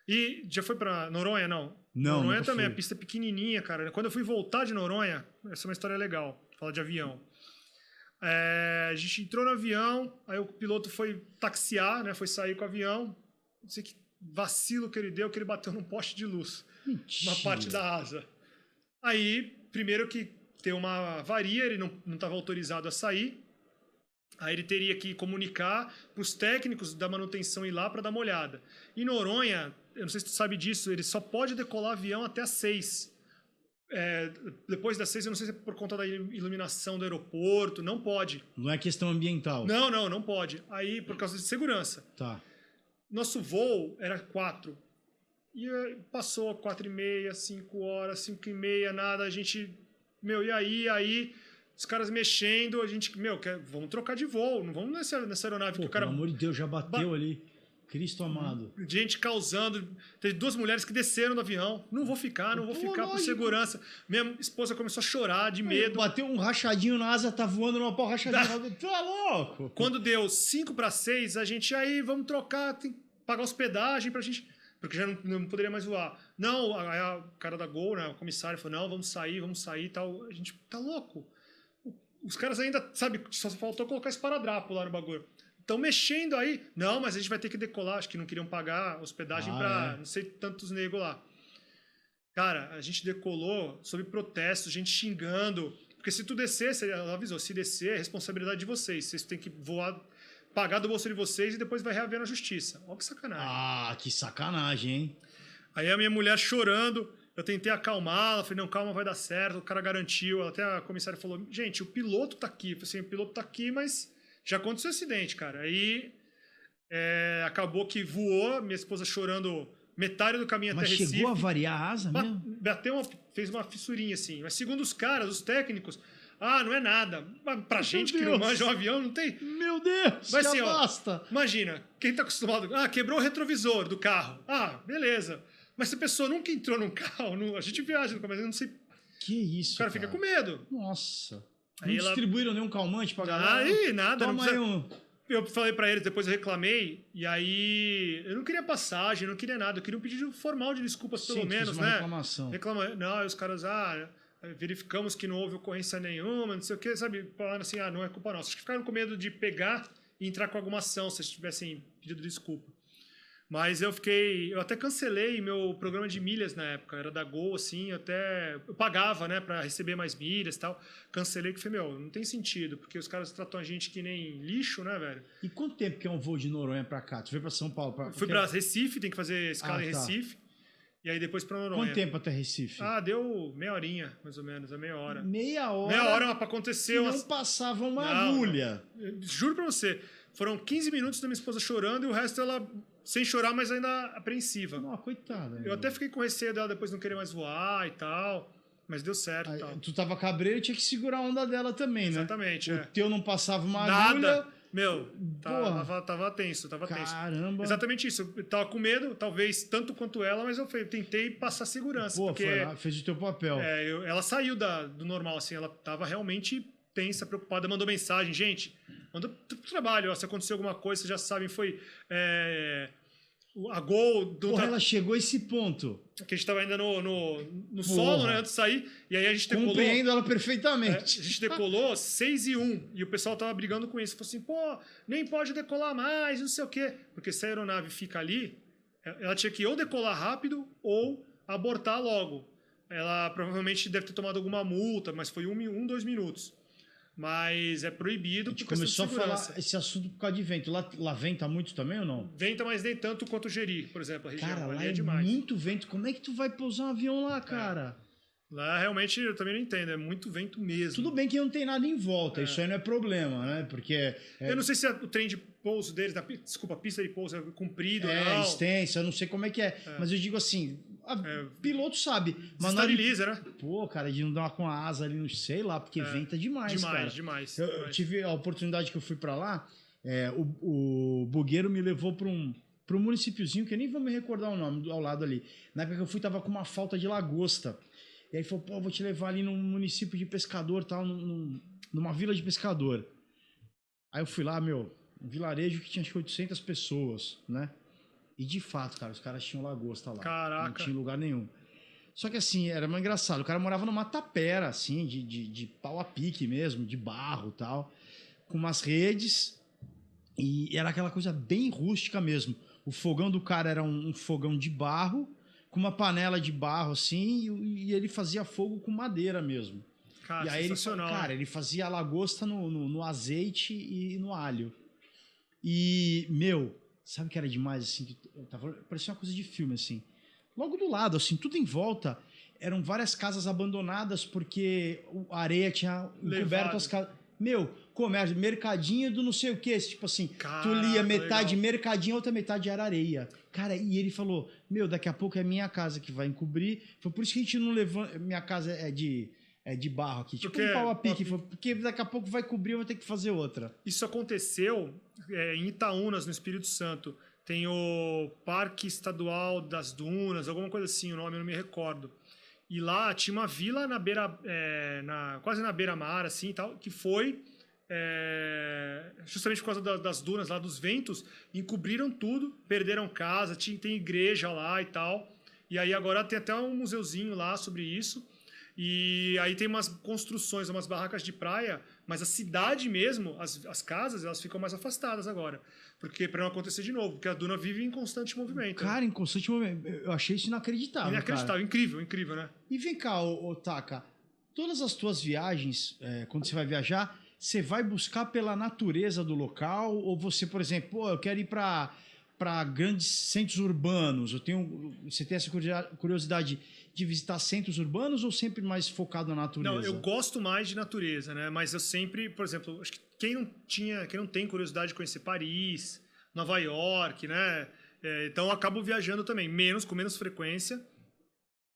E já foi pra Noronha, não? Não, Noronha também, a pista é pequenininha, cara. Quando eu fui voltar de Noronha, essa é uma história legal, fala de avião. A gente entrou no avião, aí o piloto foi taxiar, né? Foi sair com o avião. Não sei que vacilo que ele deu, que ele bateu num poste de luz. Mentira. Uma parte da asa. Aí, primeiro que tem uma avaria, ele não estava autorizado a sair. Aí ele teria que comunicar para os técnicos da manutenção ir lá para dar uma olhada. Em Noronha, eu não sei se tu sabe disso, ele só pode decolar avião até às 6. Depois das 6, eu não sei se é por conta da iluminação do aeroporto, não pode. Não é questão ambiental. Não pode. Aí, por causa de segurança. Tá. Nosso voo era 4. E passou 4h30, 5 horas, 5h30, nada. A gente, e aí, os caras mexendo, a gente, vamos trocar de voo, não vamos nessa aeronave que o cara... Pelo amor de Deus, já bateu ali. Cristo amado. Gente causando. Teve 2 mulheres que desceram do avião. Não vou ficar por segurança. Minha esposa começou a chorar de medo. Bateu um rachadinho na asa, tá voando numa pau rachadinho. Tá louco? Quando deu 5/6, a gente aí, vamos trocar, tem que pagar hospedagem pra gente. Porque já não poderia mais voar. Não, aí a cara da Gol, né, o comissário falou, não, vamos sair e tal. A gente, tá louco? Os caras ainda, sabe, só faltou colocar esparadrapo lá no bagulho. Estão mexendo aí. Não, mas a gente vai ter que decolar. Acho que não queriam pagar hospedagem para não sei tantos negros lá. Cara, a gente decolou sob protesto, gente xingando. Porque se tu descer, ela avisou, se descer, é responsabilidade de vocês. Vocês têm que voar, pagar do bolso de vocês e depois vai reaver na justiça. Olha que sacanagem. Ah, que sacanagem, hein? Aí a minha mulher chorando, eu tentei acalmá-la, falei, não, calma, vai dar certo. O cara garantiu, até a comissária falou, gente, o piloto tá aqui. Eu falei assim, o piloto tá aqui, mas... Já aconteceu acidente, cara. Aí acabou que voou, minha esposa chorando metade do caminho até Recife. Mas chegou a variar a asa mesmo? Fez uma fissurinha assim. Mas segundo os caras, os técnicos, não é nada. Pra gente que não manja um avião, não tem... Meu Deus, mas, assim, basta. Imagina, quem tá acostumado... quebrou o retrovisor do carro. Beleza. Mas se a pessoa nunca entrou num carro, a gente viaja, mas eu não sei... Que isso, O cara fica com medo. Nossa. Aí Não distribuíram nenhum calmante pra galera? Aí, nada. Toma aí um... Eu falei pra eles, depois eu reclamei, e aí eu não queria passagem, não queria nada, eu queria um pedido formal de desculpas, pelo menos, uma né? Reclamação. Não, aí os caras, verificamos que não houve ocorrência nenhuma, não sei o quê, sabe? Falando assim, não é culpa nossa. Acho que ficaram com medo de pegar e entrar com alguma ação, se eles tivessem pedido desculpa. Mas eu até cancelei meu programa de milhas na época, era da Gol, assim, eu pagava, né, pra receber mais milhas e tal. Cancelei, que falei, não tem sentido, porque os caras tratam a gente que nem lixo, né, velho? E quanto tempo que é um voo de Noronha pra cá? Tu veio pra São Paulo? Fui pra Recife, tem que fazer escala em Recife. E aí depois pra Noronha. Quanto tempo até Recife? Deu meia horinha, mais ou menos, meia hora. Meia hora? Meia hora pra acontecer. Não passava uma agulha. Não. Juro pra você, foram 15 minutos da minha esposa chorando e o resto ela sem chorar, mas ainda apreensiva. Não, coitada. Eu até fiquei com receio dela depois não querer mais voar e tal, mas deu certo e tal. Tu tava cabreiro e tinha que segurar a onda dela também, né? Exatamente, O teu não passava uma Nada. agulha... Meu, tava tenso, Caramba. Exatamente isso. Eu tava com medo, talvez tanto quanto ela, mas eu tentei passar segurança. Porque foi lá, fez o teu papel. Ela saiu do normal, assim, ela tava realmente tensa, preocupada, mandou mensagem, gente, mandou pro trabalho, se aconteceu alguma coisa, vocês já sabem, foi a Gol... Ela chegou a esse ponto. Que a gente tava ainda no solo, né, antes de sair, e aí a gente decolou... Compreendo ela perfeitamente. A gente decolou 6:01, e o pessoal tava brigando com isso, falou assim, nem pode decolar mais, não sei o quê, porque se a aeronave fica ali, ela tinha que ou decolar rápido, ou abortar logo. Ela provavelmente deve ter tomado alguma multa, mas foi 2 minutos. Mas é proibido. A gente começou a falar esse assunto por causa de vento. Lá venta muito também ou não? Venta, mas nem tanto quanto o Jeri, por exemplo, a região. Cara, lá é demais. Muito vento. Como é que tu vai pousar um avião lá, cara? Lá realmente eu também não entendo, é muito vento mesmo. Tudo bem que não tem nada em volta, isso aí não é problema, né? Porque... Eu não sei se o trem de pouso deles, a pista de pouso é comprido ou não. É extensa, eu não sei como é que é. Mas eu digo assim, piloto sabe. Mas esteriliza, né? Pô, cara, de não dar com a asa ali, não sei lá, porque venta demais, cara. Demais. Eu tive a oportunidade que eu fui pra lá, o Bugueiro me levou pra um municípiozinho, que eu nem vou me recordar o nome, ao lado ali. Na época que eu fui, tava com uma falta de lagosta. E aí falou, vou te levar ali num município de pescador, tal, numa vila de pescador. Aí eu fui lá, um vilarejo que tinha acho que 800 pessoas, né? E de fato, cara, os caras tinham lagosta lá. Caraca. Não tinha lugar nenhum. Só que assim, era mais engraçado. O cara morava numa tapera, assim, de pau a pique mesmo, de barro e tal, com umas redes. E era aquela coisa bem rústica mesmo. O fogão do cara era um fogão de barro, com uma panela de barro, assim, e ele fazia fogo com madeira mesmo. Cara, e aí ele fazia a lagosta no azeite e no alho. E, sabe o que era demais, assim? Parecia uma coisa de filme, assim. Logo do lado, assim, tudo em volta, eram várias casas abandonadas porque a areia tinha encoberto as casas. Comércio, mercadinho do não sei o que, tipo assim, tu lia metade mercadinho, outra metade era areia. Cara, e ele falou, daqui a pouco é minha casa que vai encobrir. Foi por isso que a gente não levanta, minha casa é de barro aqui, tipo um pau a pique, porque daqui a pouco vai cobrir, eu vou ter que fazer outra. Isso aconteceu em Itaúnas, no Espírito Santo. Tem o Parque Estadual das Dunas, alguma coisa assim, o nome eu não me recordo. E lá tinha uma vila na beira, quase na beira-mar, assim, tal, que foi justamente por causa das dunas lá, dos ventos, encobriram tudo, perderam casa, tem igreja lá e tal. E aí agora tem até um museuzinho lá sobre isso. E aí tem umas construções, umas barracas de praia, mas a cidade mesmo, as casas, elas ficam mais afastadas agora. Porque para não acontecer de novo, porque a duna vive em constante movimento. Cara, em constante movimento. Eu achei isso inacreditável. Inacreditável, cara. Incrível, né? E vem cá, Taka, todas as tuas viagens, quando você vai viajar, você vai buscar pela natureza do local? Ou você, por exemplo, eu quero ir para grandes centros urbanos? Você tem essa curiosidade de visitar centros urbanos ou sempre mais focado na natureza? Não, eu gosto mais de natureza, né? Mas eu sempre, por exemplo, acho que quem não tem curiosidade de conhecer Paris, Nova York, né? Então eu acabo viajando também, com menos frequência,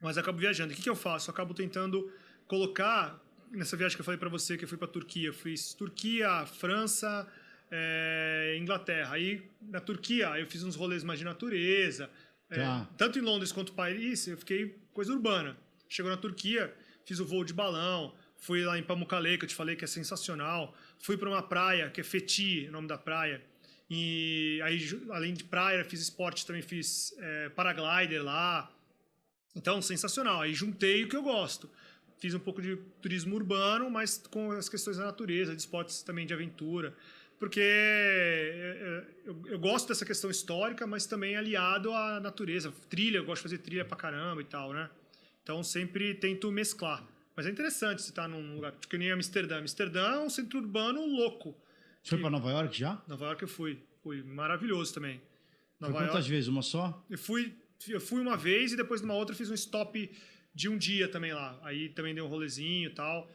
mas acabo viajando. E o que eu faço? Eu acabo tentando colocar, nessa viagem que eu falei para você, que eu fui para Turquia, eu fiz Turquia, França, Inglaterra. Aí na Turquia eu fiz uns rolês mais de natureza. Tanto em Londres quanto em Paris, eu fiquei coisa urbana. Chegou na Turquia, fiz o voo de balão, fui lá em Pamukkale, que eu te falei que é sensacional, fui para uma praia, que é Feti, o nome da praia, e aí, além de praia, fiz esporte, também fiz paraglider lá, então, sensacional. Aí juntei o que eu gosto. Fiz um pouco de turismo urbano, mas com as questões da natureza, de esportes também de aventura, porque eu gosto dessa questão histórica, mas também aliado à natureza. Trilha, eu gosto de fazer trilha pra caramba e tal, né? Então, sempre tento mesclar. Mas é interessante você estar num lugar, que nem Amsterdã. Amsterdã é um centro urbano louco. Foi para Nova York já? Nova York eu fui. Fui maravilhoso também. Foi quantas vezes? Uma só? Eu fui uma vez e depois numa outra fiz um stop de um dia também lá. Aí também dei um rolezinho e tal.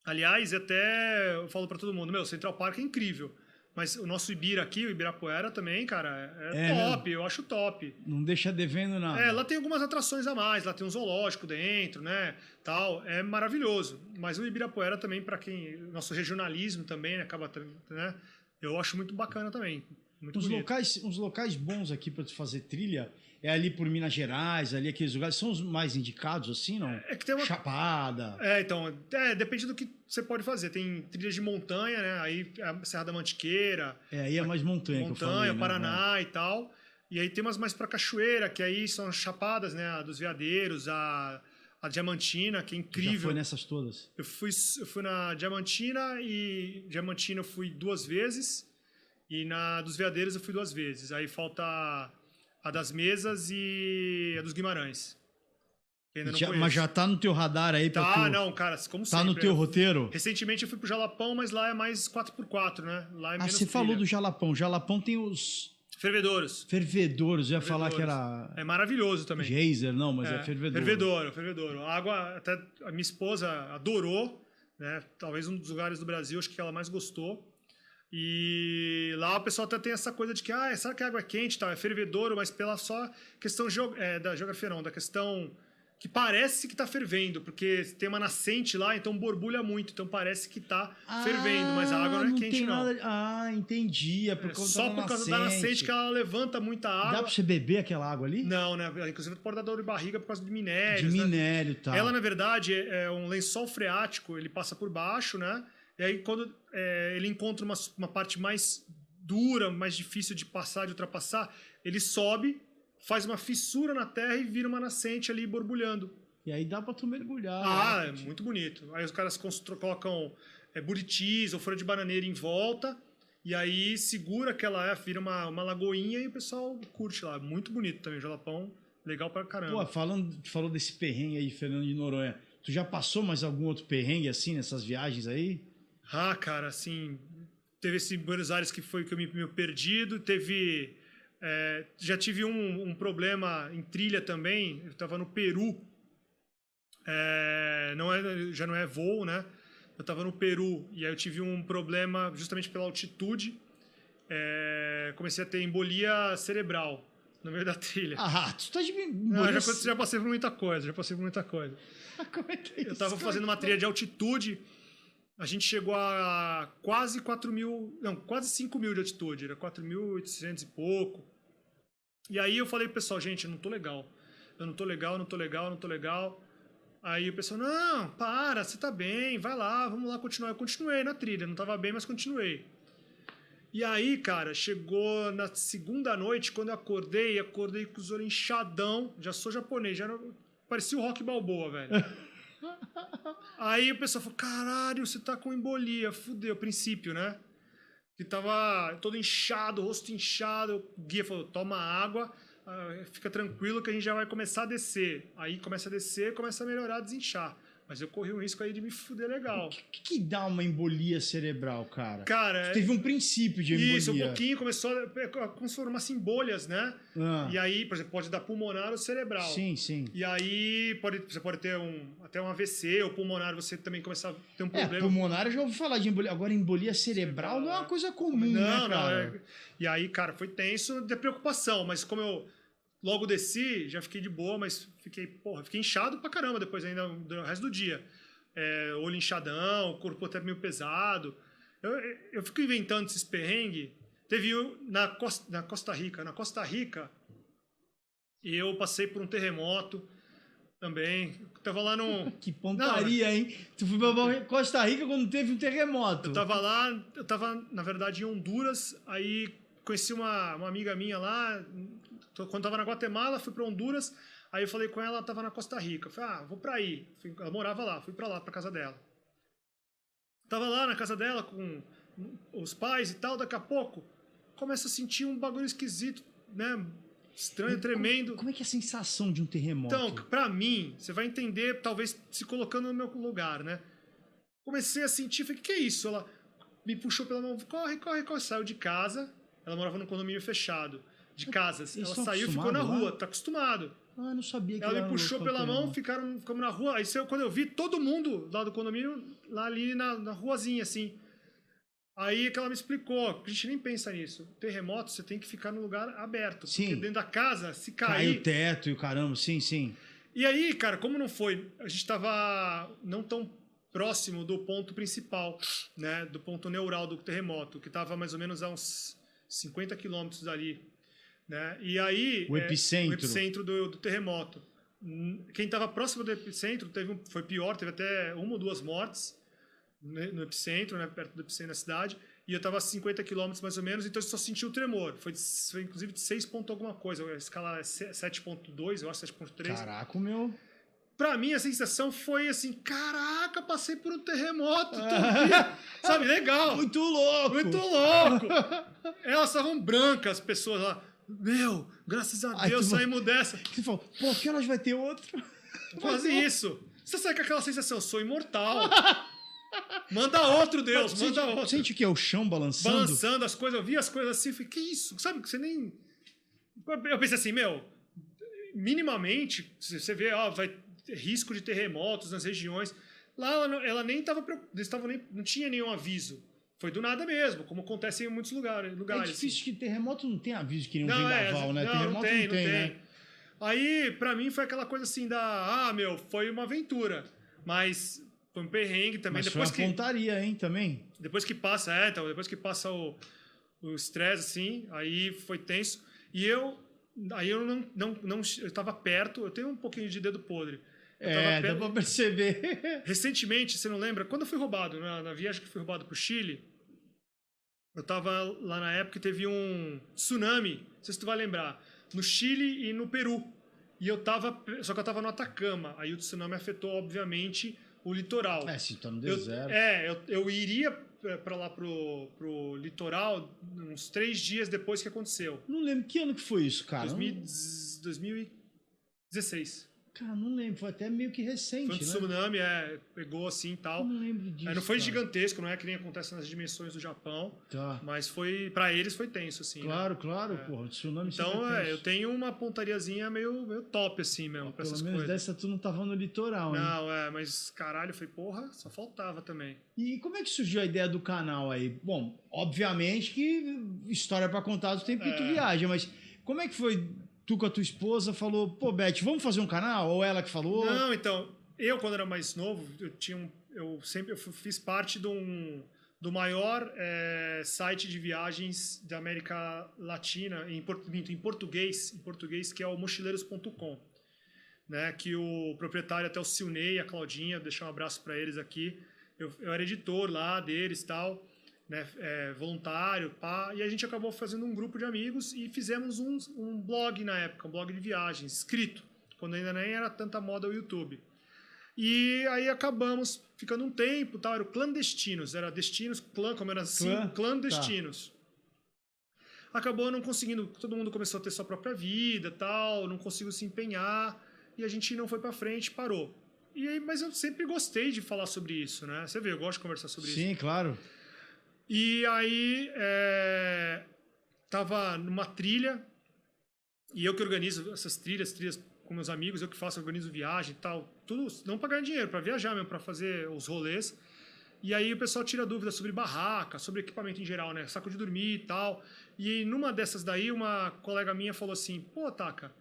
Aliás, até eu falo pra todo mundo, Central Park é incrível. Mas o nosso Ibira aqui, o Ibirapuera também, cara, é top, eu acho top. Não deixa devendo nada. Lá tem algumas atrações a mais, lá tem um zoológico dentro, né, tal, é maravilhoso. Mas o Ibirapuera também, para quem, nosso regionalismo também, né, acaba, né, eu acho muito bacana também. Muito uns locais bons aqui para fazer trilha é ali por Minas Gerais, ali aqueles lugares, são os mais indicados assim, não? É que tem uma Chapada. Então, depende do que você pode fazer. Tem trilhas de montanha, né? Aí a Serra da Mantiqueira. Aí é mais montanha que eu falei, montanha, né? Paraná e tal. E aí tem umas mais para cachoeira, que aí são as chapadas, né? A dos Veadeiros, a Diamantina, que é incrível. Já foi nessas todas? Eu fui na Diamantina e Diamantina eu fui 2 vezes. E na dos Veadeiros eu fui 2 vezes. Aí falta a das Mesas e a dos Guimarães. Ainda não Mas já tá no teu radar aí? Não, cara, como tá sempre. No teu roteiro? Recentemente eu fui pro Jalapão, mas lá é mais 4x4, né? Lá é menos você falou do Jalapão. O Jalapão tem os... Fervedouros. Eu ia falar que era... É maravilhoso também. Geyser, não, mas é fervedouro. Fervedouro. A água, até a minha esposa adorou, né? Talvez um dos lugares do Brasil, acho que ela mais gostou. E lá o pessoal até tem essa coisa de que, será que a água é quente e tal? É fervedouro, mas pela só questão da geografia, não, da questão que parece que tá fervendo, porque tem uma nascente lá, então borbulha muito, então parece que tá fervendo, mas a água não é quente, não. Entendi. É só por causa da nascente que ela levanta muita água. Dá pra você beber aquela água ali? Não, né? Inclusive pode dar dor de barriga por causa de minérios. De minério e tal. Ela, na verdade, é um lençol freático, ele passa por baixo, né? E aí, quando ele encontra uma parte mais dura, mais difícil de passar, de ultrapassar, ele sobe, faz uma fissura na terra e vira uma nascente ali borbulhando. E aí dá pra tu mergulhar. É muito bonito. Aí os caras colocam buritis ou folha de bananeira em volta, e aí segura vira uma lagoinha e o pessoal curte lá. Muito bonito também, o Jalapão, legal pra caramba. Pô, falou desse perrengue aí de Fernando de Noronha. Tu já passou mais algum outro perrengue assim nessas viagens aí? Cara, assim, teve esse Buenos Aires que foi que eu me perdido, teve... já tive um problema em trilha também, eu estava no Peru, já não é voo, né? Eu estava no Peru e aí eu tive um problema justamente pela altitude, comecei a ter embolia cerebral no meio da trilha. Tu tá de... Já passei por muita coisa, Como é que é isso? Eu estava fazendo uma trilha de altitude. A gente chegou a quase 5 mil de altitude, era 4.800 e pouco. E aí eu falei pro pessoal, gente, eu não tô legal. Aí o pessoal, não, para, você tá bem, vai lá, vamos lá continuar. Eu continuei na trilha, não tava bem, mas continuei. E aí, cara, chegou na segunda noite, quando eu acordei com os olhos inchadão, já sou japonês, parecia o Rock Balboa, velho. Aí o pessoal falou, caralho, você tá com embolia, fudeu, princípio, né? Que tava todo inchado, rosto inchado, o guia falou, toma água, fica tranquilo que a gente já vai começar a descer. Aí começa a descer, começa a melhorar, desinchar. Mas eu corri um risco aí de me fuder legal. O que dá uma embolia cerebral, cara? Cara... Teve um princípio de embolia. Isso, um pouquinho, começou a formar-se em bolhas, né? E aí, por exemplo, pode dar pulmonar ou cerebral. Sim. E aí, você pode ter até um AVC, ou pulmonar, você também começar a ter um problema. Pulmonar eu já ouvi falar de embolia. Agora, embolia cerebral não é uma coisa comum, né, cara? Não. E aí, cara, foi tenso, de preocupação, mas como eu logo desci, já fiquei de boa, mas fiquei inchado pra caramba depois ainda do resto do dia. Olho inchadão, corpo até meio pesado. Eu fico inventando esses perrengues. Teve na Costa Rica. Na Costa Rica, eu passei por um terremoto. Também. Tava lá no... Que pontaria, hein? Tu foi pra Costa Rica quando teve um terremoto. Eu tava, na verdade, em Honduras, aí conheci uma amiga minha lá, quando tava na Guatemala, fui pra Honduras, aí eu falei com ela, ela tava na Costa Rica. Eu falei, vou pra aí. Ela morava lá, fui pra lá, pra casa dela. Tava lá na casa dela com os pais e tal, daqui a pouco começa a sentir um bagulho esquisito, né? Estranho, tremendo. Como é que é a sensação de um terremoto? Então, pra mim, você vai entender, talvez se colocando no meu lugar, né? Comecei a sentir, falei, que é isso? Ela me puxou pela mão, corre, saiu de casa. Ela morava num condomínio fechado, de casas. Ela saiu e ficou na rua, tá acostumado. Ah, eu não sabia que ela me puxou pela mão, ficamos na rua. Aí quando eu vi todo mundo lá do condomínio, lá ali na ruazinha, assim. Aí que ela me explicou, a gente nem pensa nisso. Terremoto, você tem que ficar num lugar aberto. Sim. Porque dentro da casa, se cair... Cai o teto e o caramba, sim. E aí, cara, como não foi... A gente tava não tão próximo do ponto principal, né? Do ponto neural do terremoto, que tava mais ou menos a uns 50 quilômetros dali, né? E aí... O epicentro. O epicentro do terremoto. Quem tava próximo do epicentro foi pior, teve até 1 ou 2 mortes no epicentro, né, perto do epicentro da cidade, e eu estava a 50 quilômetros mais ou menos, então eu só senti o tremor. Foi inclusive de 6 ponto alguma coisa, a escala é 7.2, eu acho 7.3. Caraca, meu... Pra mim, a sensação foi assim, caraca, passei por um terremoto, sabe, legal. Muito louco. Elas estavam brancas, as pessoas lá. Meu, graças a Deus, saímos dessa. Você falou, pô, que horas vai ter outro? Quase isso. Você sai com aquela sensação, sou imortal. Manda outro, Deus, manda outro. Sente o que? É o chão balançando? Balançando as coisas, eu vi as coisas assim, falei, que isso? Sabe que você nem... Eu pensei assim, minimamente, você vê, vai ter risco de terremotos nas regiões. Lá ela nem estava preocupada, não tinha nenhum aviso. Foi do nada mesmo, como acontece em muitos lugares. É difícil que terremoto não tem aviso que nem um vendaval, né? Não, Terremoto não tem, né? Aí, pra mim, foi aquela coisa assim foi uma aventura. Mas foi um perrengue também. Mas depois foi uma pontaria, hein, também? Depois que passa, depois que passa o estresse, assim, aí foi tenso. E eu estava perto, eu tenho um pouquinho de dedo podre. Dá pra perceber. Recentemente, você não lembra? Quando eu fui roubado, na viagem que fui roubado pro Chile, eu tava lá na época e teve um tsunami, não sei se tu vai lembrar, no Chile e no Peru. Só que eu tava no Atacama, aí o tsunami afetou, obviamente, o litoral. Se tá no deserto. Eu iria para lá pro litoral uns 3 dias depois que aconteceu. Não lembro que ano que foi isso, cara. 2016. Cara, não lembro, foi até meio que recente, foi um tsunami, pegou assim e tal. Não lembro disso. Não foi gigantesco, não é que nem acontece nas dimensões do Japão. Tá. Mas pra eles foi tenso, assim. Claro, porra, tsunami. Então, eu tenho uma pontariazinha meio top, assim mesmo, pra essas coisas. Pelo menos dessa tu não tava no litoral, hein? Não, mas caralho, foi porra, só faltava também. E como é que surgiu a ideia do canal aí? Bom, obviamente que história pra contar do tempo que tu viaja, mas como é que foi? Tu com a tua esposa falou, pô, Beth, vamos fazer um canal? Ou ela que falou? Não, então, eu quando era mais novo, eu fiz parte do maior site de viagens da América Latina, em português, que é o mochileiros.com, né, que o proprietário, até o Silney, a Claudinha, deixar um abraço para eles aqui, eu era editor lá deles e tal, né, voluntário, e a gente acabou fazendo um grupo de amigos e fizemos um blog na época, um blog de viagens, escrito, quando ainda nem era tanta moda o YouTube. E aí acabamos ficando um tempo, tal, era o Clandestinos, era Destinos, como era assim, Clandestinos. Tá. Acabou não conseguindo, todo mundo começou a ter sua própria vida, tal, não conseguiu se empenhar, e a gente não foi pra frente, parou. Mas eu sempre gostei de falar sobre isso, né? Você vê, eu gosto de conversar sobre isso. Sim, claro. E aí, tava numa trilha, e eu que organizo essas trilhas com meus amigos, eu que organizo viagem e tal, tudo, não pra ganhar dinheiro, pra viajar mesmo, pra fazer os rolês. E aí o pessoal tira dúvidas sobre barraca, sobre equipamento em geral, né, saco de dormir e tal. E numa dessas daí, uma colega minha falou assim, pô, Taka,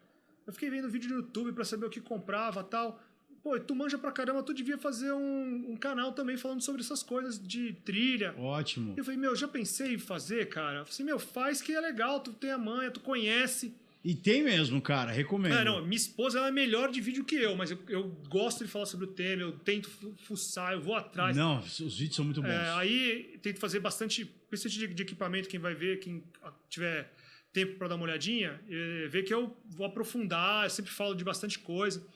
eu fiquei vendo vídeo no YouTube pra saber o que comprava e tal. Pô, tu manja pra caramba, tu devia fazer um canal também falando sobre essas coisas de trilha. Ótimo. Eu falei, já pensei em fazer, cara? Eu falei, faz que é legal, tu tem a manha, tu conhece. E tem mesmo, cara, recomendo. Não, minha esposa ela é melhor de vídeo que eu, mas eu gosto de falar sobre o tema, eu tento fuçar, eu vou atrás. Não, os vídeos são muito bons. Aí tento fazer bastante, principalmente de equipamento, quem vai ver, quem tiver tempo para dar uma olhadinha, ver que eu vou aprofundar, eu sempre falo de bastante coisa.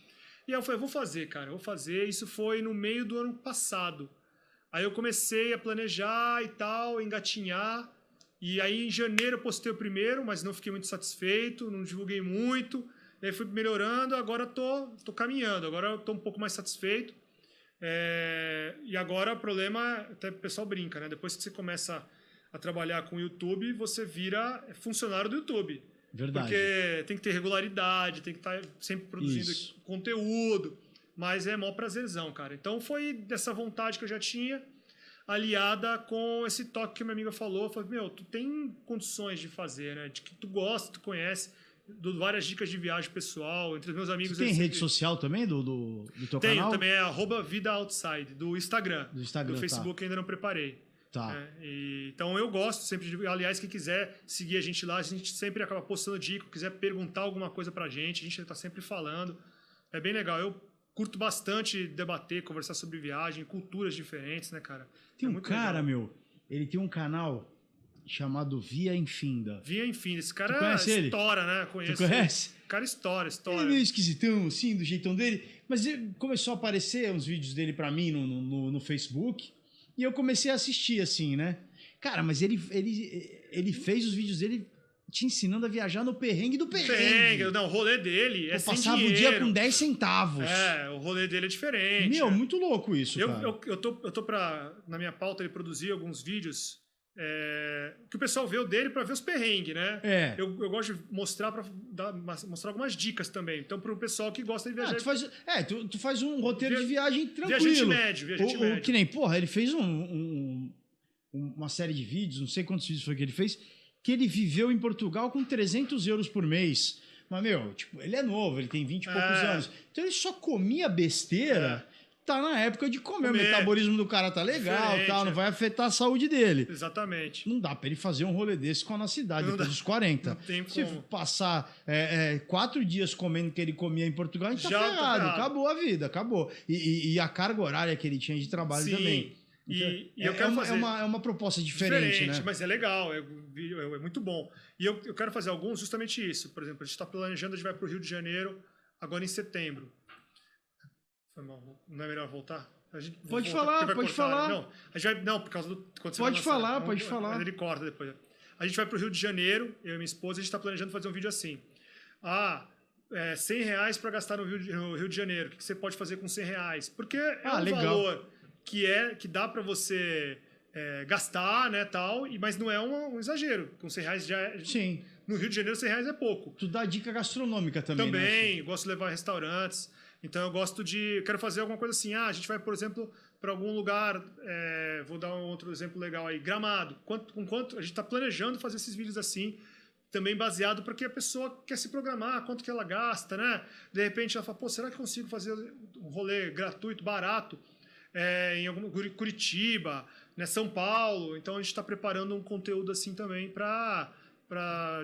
E aí eu falei, eu vou fazer, cara, eu vou fazer. Isso foi no meio do ano passado. Aí eu comecei a planejar e tal, engatinhar. E aí em janeiro eu postei o primeiro, mas não fiquei muito satisfeito, não divulguei muito. E aí fui melhorando, agora tô caminhando, agora eu tô um pouco mais satisfeito. E agora o problema, até o pessoal brinca, né? Depois que você começa a trabalhar com o YouTube, você vira funcionário do YouTube. Verdade. Porque tem que ter regularidade, tem que estar sempre produzindo conteúdo. Mas é mó prazerzão, cara. Então foi dessa vontade que eu já tinha, aliada com esse toque que minha amiga falou. Eu falei, meu, tu tem condições de fazer, né? De que tu gosta, tu conhece. Dou várias dicas de viagem pessoal, entre os meus amigos. Você tem rede social também do teu canal? Tenho, também é @vidaoutside, do Instagram. Do Facebook ainda não preparei. Tá. Então eu gosto sempre de... Aliás, quem quiser seguir a gente lá, a gente sempre acaba postando dica, quiser perguntar alguma coisa pra gente, a gente tá sempre falando. É bem legal. Eu curto bastante debater, conversar sobre viagem, culturas diferentes, né, cara? Tem um cara, meu, ele tem um canal chamado Via Infinda. Via Infinda. Esse cara estoura, né? Conheço. Tu conhece? O cara estoura. Ele é meio esquisitão, assim, do jeitão dele. Mas começou a aparecer uns vídeos dele pra mim no Facebook. E eu comecei a assistir, assim, né? Cara, mas ele fez os vídeos dele te ensinando a viajar no perrengue do perrengue. Não, o rolê dele é sem passava dinheiro. o dia com 10 centavos. O rolê dele é diferente. Meu, muito louco isso, cara. Eu tô na minha pauta, ele produzir alguns vídeos que o pessoal vê o dele para ver os perrengues, né? Eu gosto de mostrar mostrar algumas dicas também. Então, para o pessoal que gosta de viajar... Tu faz um roteiro de viagem tranquilo. Viajante médio. Que nem, porra, ele fez uma série de vídeos, não sei quantos vídeos foi que ele fez, que ele viveu em Portugal com 300 euros por mês. Mas, meu, tipo, ele é novo, ele tem 20 e poucos anos. Então ele só comia besteira... Tá na época de comer. O metabolismo do cara tá legal, tal, não vai afetar a saúde dele. Exatamente. Não dá pra ele fazer um rolê desse com a nossa idade, depois dos 40. Não tem Se como. passar 4 dias comendo o que ele comia em Portugal, a gente tá ferrado. Acabou a vida, acabou. E a carga horária que ele tinha de trabalho também. E eu quero fazer... é uma proposta diferente, né? Mas é legal, é muito bom. E eu quero fazer alguns justamente isso. Por exemplo, a gente está planejando, a gente vai para o Rio de Janeiro agora em setembro. Não é melhor voltar? Pode falar. Não, a gente vai, não, por causa do... Pode falar. Ele corta depois. A gente vai para o Rio de Janeiro, eu e minha esposa, a gente está planejando fazer um vídeo assim. R$100 para gastar no Rio de Janeiro. O que você pode fazer com R$100? Porque é um valor que dá para você gastar, né, tal, mas não é um exagero. Com R$100 já é... Sim. No Rio de Janeiro, R$100 é pouco. Tu dá dica gastronômica também, né? Também, gosto de levar em restaurantes. Então eu gosto de... Quero fazer alguma coisa assim. A gente vai, por exemplo, para algum lugar... vou dar um outro exemplo legal aí. Gramado. A gente está planejando fazer esses vídeos assim, também baseado para que a pessoa quer se programar, quanto que ela gasta, né? De repente ela fala, será que eu consigo fazer um rolê gratuito, barato, em Curitiba, né, São Paulo? Então a gente está preparando um conteúdo assim também para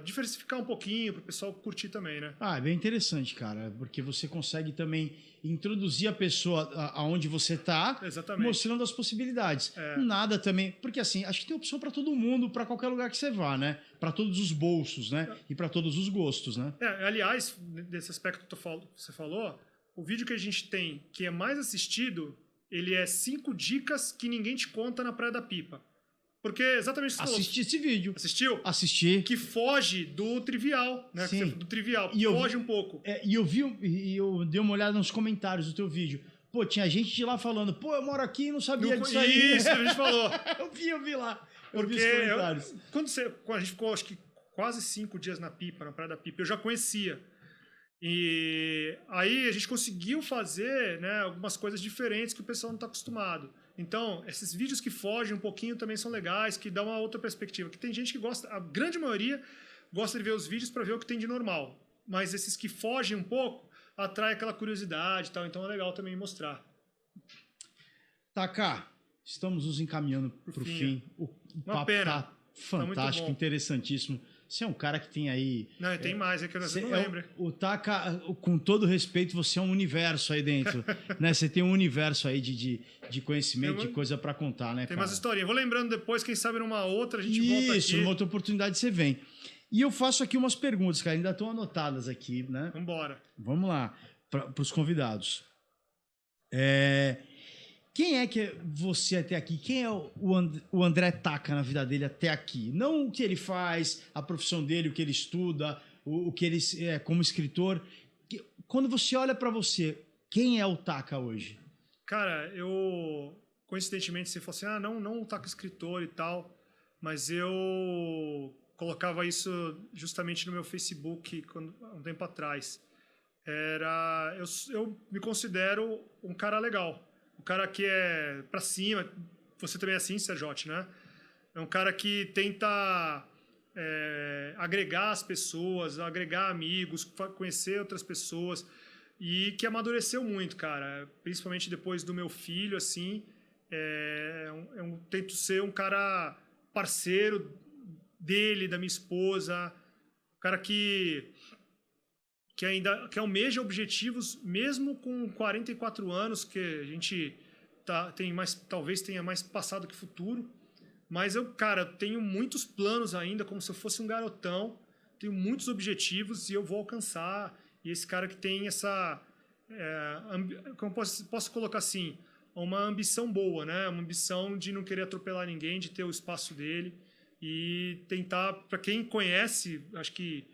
diversificar um pouquinho, para o pessoal curtir também, né? É bem interessante, cara, porque você consegue também introduzir a pessoa aonde você está, mostrando as possibilidades. Nada também, porque assim, acho que tem opção para todo mundo, para qualquer lugar que você vá, né? Para todos os bolsos, né? E para todos os gostos, né? Aliás, nesse aspecto que você falou, o vídeo que a gente tem, que é mais assistido, ele é 5 dicas que ninguém te conta na Praia da Pipa. Porque exatamente isso que você falou. Assisti esse vídeo. Assistiu? Assisti. Que foge do trivial, né? Sim. Do trivial, foge um pouco. E eu dei uma olhada nos comentários do teu vídeo. Pô, tinha gente de lá falando, eu moro aqui e não sabia disso aí. Isso, a gente falou. eu vi lá. Porque vi os comentários. Quando a gente ficou, acho que quase 5 dias na Pipa, na Praia da Pipa, eu já conhecia. E aí a gente conseguiu fazer, né, algumas coisas diferentes que o pessoal não está acostumado. Então, esses vídeos que fogem um pouquinho também são legais, que dão uma outra perspectiva. Que tem gente que gosta, a grande maioria gosta de ver os vídeos para ver o que tem de normal. Mas esses que fogem um pouco, atrai aquela curiosidade e tal. Então é legal também mostrar. Taká, estamos nos encaminhando para o fim. O papo pena. tá fantástico, interessantíssimo. Você é um cara que tem aí... Não, tem mais, é que eu não lembro. O Taka, com todo respeito, você é um universo aí dentro, né? Você tem um universo aí de conhecimento, de coisa para contar, né, Tem cara? umas historinhas. Vou lembrando depois, quem sabe numa outra a gente volta aqui. Isso, numa outra oportunidade você vem. E eu faço aqui umas perguntas, cara, ainda estão anotadas aqui, né? Vambora. Vamos lá, para os convidados. Quem é que é você até aqui? Quem é o André Taka na vida dele até aqui? Não o que ele faz, a profissão dele, o que ele estuda, o que ele é como escritor. Quando você olha para você, quem é o Taka hoje? Cara, eu... Coincidentemente, você falou assim, não o Taka escritor e tal, mas eu colocava isso justamente no meu Facebook um tempo atrás. Eu me considero um cara legal. Um cara que é pra cima. Você também é assim, Sergiotti, né? É um cara que tenta agregar as pessoas, agregar amigos, conhecer outras pessoas. E que amadureceu muito, cara. Principalmente depois do meu filho, assim. Eu tento ser um cara parceiro dele, da minha esposa. Um cara que almeja objetivos, mesmo com 44 anos, que a gente talvez tenha mais passado que futuro. Mas cara, tenho muitos planos ainda, como se eu fosse um garotão. Tenho muitos objetivos e eu vou alcançar. E esse cara que tem essa... como posso colocar assim? Uma ambição boa, né? Uma ambição de não querer atropelar ninguém, de ter o espaço dele. E tentar, para quem conhece, acho que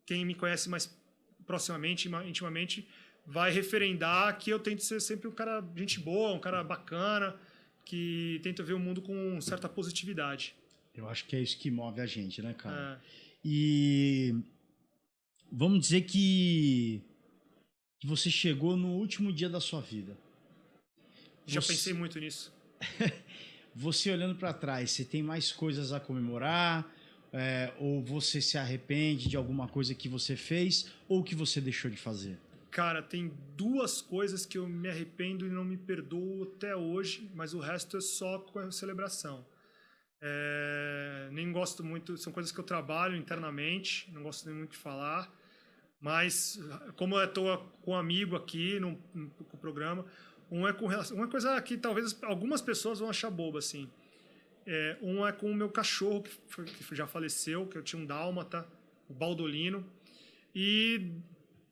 quem me conhece mais proximamente, intimamente, vai referendar que eu tento ser sempre um cara gente boa, um cara bacana, que tenta ver o mundo com certa positividade. Eu acho que é isso que move a gente, né, cara? E vamos dizer que você chegou no último dia da sua vida. Já pensei muito nisso. Você olhando para trás, você tem mais coisas a comemorar? Ou você se arrepende de alguma coisa que você fez ou que você deixou de fazer? Cara, tem duas coisas que eu me arrependo e não me perdoo até hoje, mas o resto é só com a celebração. Nem gosto muito, são coisas que eu trabalho internamente, não gosto nem muito de falar, mas como eu estou com um amigo aqui no programa, uma coisa que talvez algumas pessoas vão achar boba, assim. Um é com o meu cachorro, que já faleceu, que eu tinha um dálmata, o Baldolino. E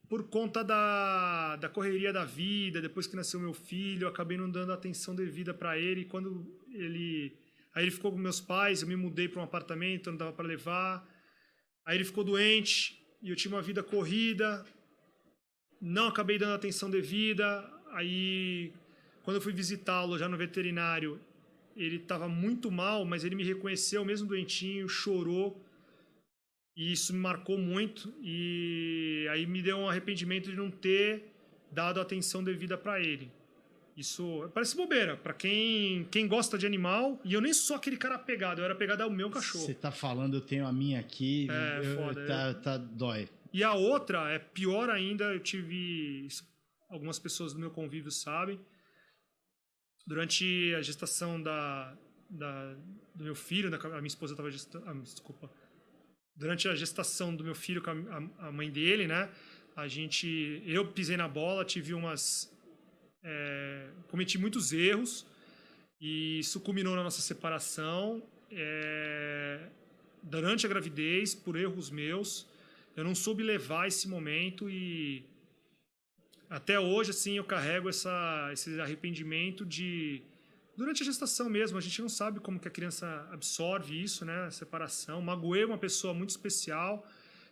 por conta da correria da vida, depois que nasceu meu filho, eu acabei não dando atenção devida para ele. Aí ele ficou com meus pais, eu me mudei para um apartamento, não dava para levar. Aí ele ficou doente e eu tinha uma vida corrida. Não acabei dando atenção devida. Aí, quando eu fui visitá-lo já no veterinário, ele estava muito mal, mas ele me reconheceu, mesmo doentinho, chorou. E isso me marcou muito. E aí me deu um arrependimento de não ter dado atenção devida para ele. Isso parece bobeira. Para quem gosta de animal, e eu nem sou aquele cara apegado, eu era apegado ao meu cachorro. Você tá falando, eu tenho a minha aqui, foda. Dói. E a outra é pior ainda, eu tive... Algumas pessoas do meu convívio sabem. Durante a gestação do meu filho, a minha esposa estava gestando... desculpa. Durante a gestação do meu filho com a mãe dele, né? Eu pisei na bola, cometi muitos erros e isso culminou na nossa separação. Durante a gravidez, por erros meus, eu não soube levar esse momento e até hoje, assim, eu carrego esse arrependimento durante a gestação mesmo, a gente não sabe como que a criança absorve isso, né? A separação. Magoei uma pessoa muito especial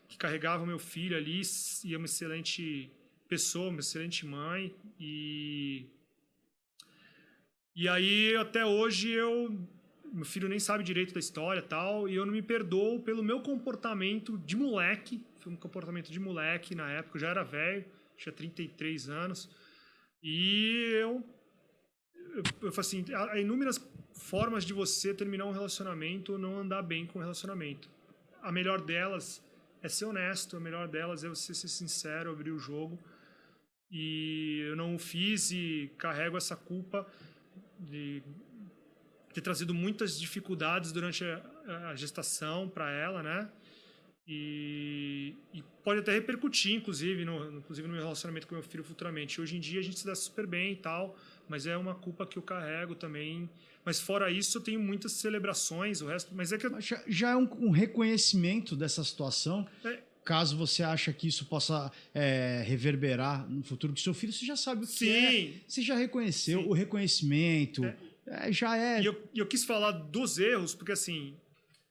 que carregava o meu filho ali e é uma excelente pessoa, uma excelente mãe. E aí, até hoje, meu filho nem sabe direito da história e tal, e eu não me perdoo pelo meu comportamento de moleque. Foi um comportamento de moleque na época, eu já era velho. Tinha 33 anos. E eu falo assim, há inúmeras formas de você terminar um relacionamento ou não andar bem com o relacionamento. A melhor delas é ser honesto, a melhor delas é você ser sincero, abrir o jogo. E eu não o fiz e carrego essa culpa de ter trazido muitas dificuldades durante a gestação para ela, né? E pode até repercutir, inclusive no meu relacionamento com meu filho futuramente. Hoje em dia a gente se dá super bem e tal, mas é uma culpa que eu carrego também. Mas fora isso, eu tenho muitas celebrações, o resto... Mas é que já é um reconhecimento dessa situação. Caso você ache que isso possa reverberar no futuro do seu filho, você já sabe o que é. Você já reconheceu. Sim. O reconhecimento já é... E eu quis falar dos erros, porque assim...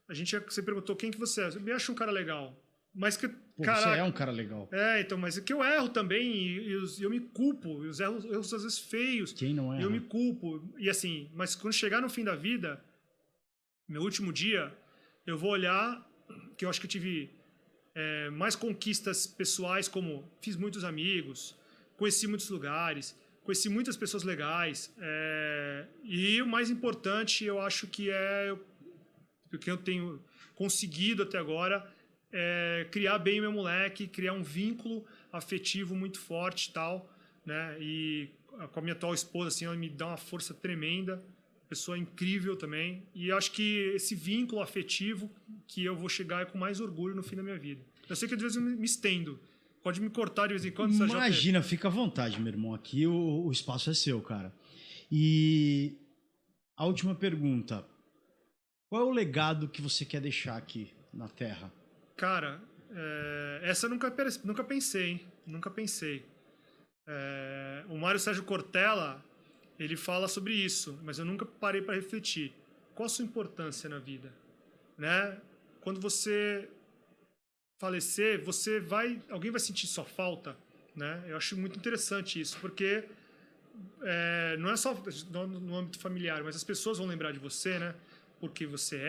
Você perguntou quem que você é. Eu me acho um cara legal. Mas que... Você é um cara legal. Então, mas é que eu erro também e eu me culpo. E os erros às vezes feios. Quem não erra? Eu me culpo. E assim, mas quando chegar no fim da vida, meu último dia, eu vou olhar que eu acho que eu tive mais conquistas pessoais, como fiz muitos amigos, conheci muitos lugares, conheci muitas pessoas legais. E o mais importante, eu acho que o que eu tenho conseguido até agora é criar bem meu moleque, criar um vínculo afetivo muito forte e tal, né? E com a minha atual esposa, assim, ela me dá uma força tremenda, pessoa incrível também. E eu acho que esse vínculo afetivo que eu vou chegar com mais orgulho no fim da minha vida. Eu sei que às vezes eu me estendo. Pode me cortar de vez em quando. Imagina, fica à vontade, meu irmão. Aqui o espaço é seu, cara. E a última pergunta. Qual é o legado que você quer deixar aqui na Terra? Cara, essa eu nunca pensei, hein? Nunca pensei. O Mário Sérgio Cortella, ele fala sobre isso, mas eu nunca parei para refletir. Qual a sua importância na vida? Né? Quando você falecer, alguém vai sentir sua falta, né? Eu acho muito interessante isso, porque não é só no âmbito familiar, mas as pessoas vão lembrar de você, né? Porque você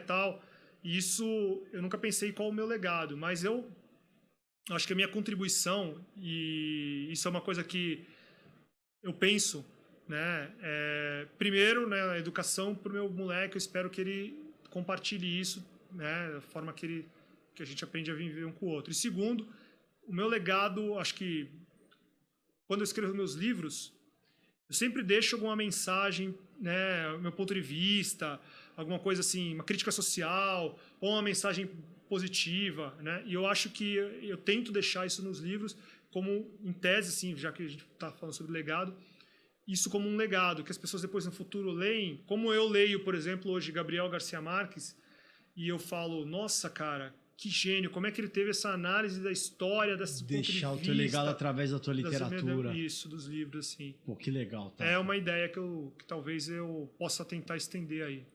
tal. E isso, eu nunca pensei qual o meu legado, mas eu acho que a minha contribuição, e isso é uma coisa que eu penso, né? Primeiro, né, a educação para o meu moleque, eu espero que ele compartilhe isso, né, da forma que a gente aprende a viver um com o outro. E segundo, o meu legado, acho que quando eu escrevo meus livros, eu sempre deixo alguma mensagem, né, meu ponto de vista, alguma coisa assim, uma crítica social ou uma mensagem positiva, né? E eu acho que eu tento deixar isso nos livros como, em tese, assim, já que a gente está falando sobre legado, isso como um legado, que as pessoas depois no futuro leem, como eu leio, por exemplo, hoje Gabriel Garcia Marques, e eu falo, nossa, cara, que gênio, como é que ele teve essa análise da história, desse deixar o teu legado através da tua literatura. Isso, dos livros, assim. Pô, que legal. Tá? É uma ideia que talvez eu possa tentar estender aí.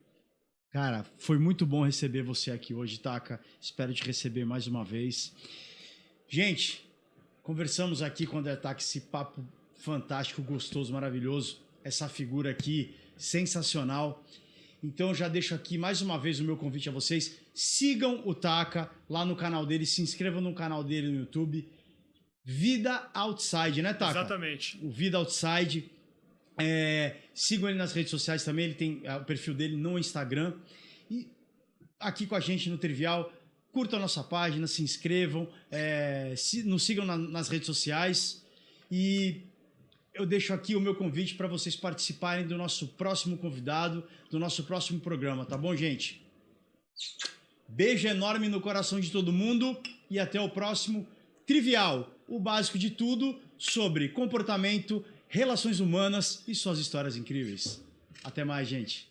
Cara, foi muito bom receber você aqui hoje, Taka. Espero te receber mais uma vez. Gente, conversamos aqui com o André Taka, esse papo fantástico, gostoso, maravilhoso. Essa figura aqui, sensacional. Então, já deixo aqui mais uma vez o meu convite a vocês. Sigam o Taka lá no canal dele, se inscrevam no canal dele no YouTube. Vida Outside, né, Taka? Exatamente. O Vida Outside. Sigam ele nas redes sociais também, ele tem o perfil dele no Instagram. E aqui com a gente no Trivial, curtam a nossa página, se inscrevam, nos sigam nas redes sociais. E eu deixo aqui o meu convite para vocês participarem do nosso próximo convidado, do nosso próximo programa, tá bom, gente? Beijo enorme no coração de todo mundo e até o próximo Trivial, o básico de tudo sobre comportamento, relações humanas e suas histórias incríveis. Até mais, gente.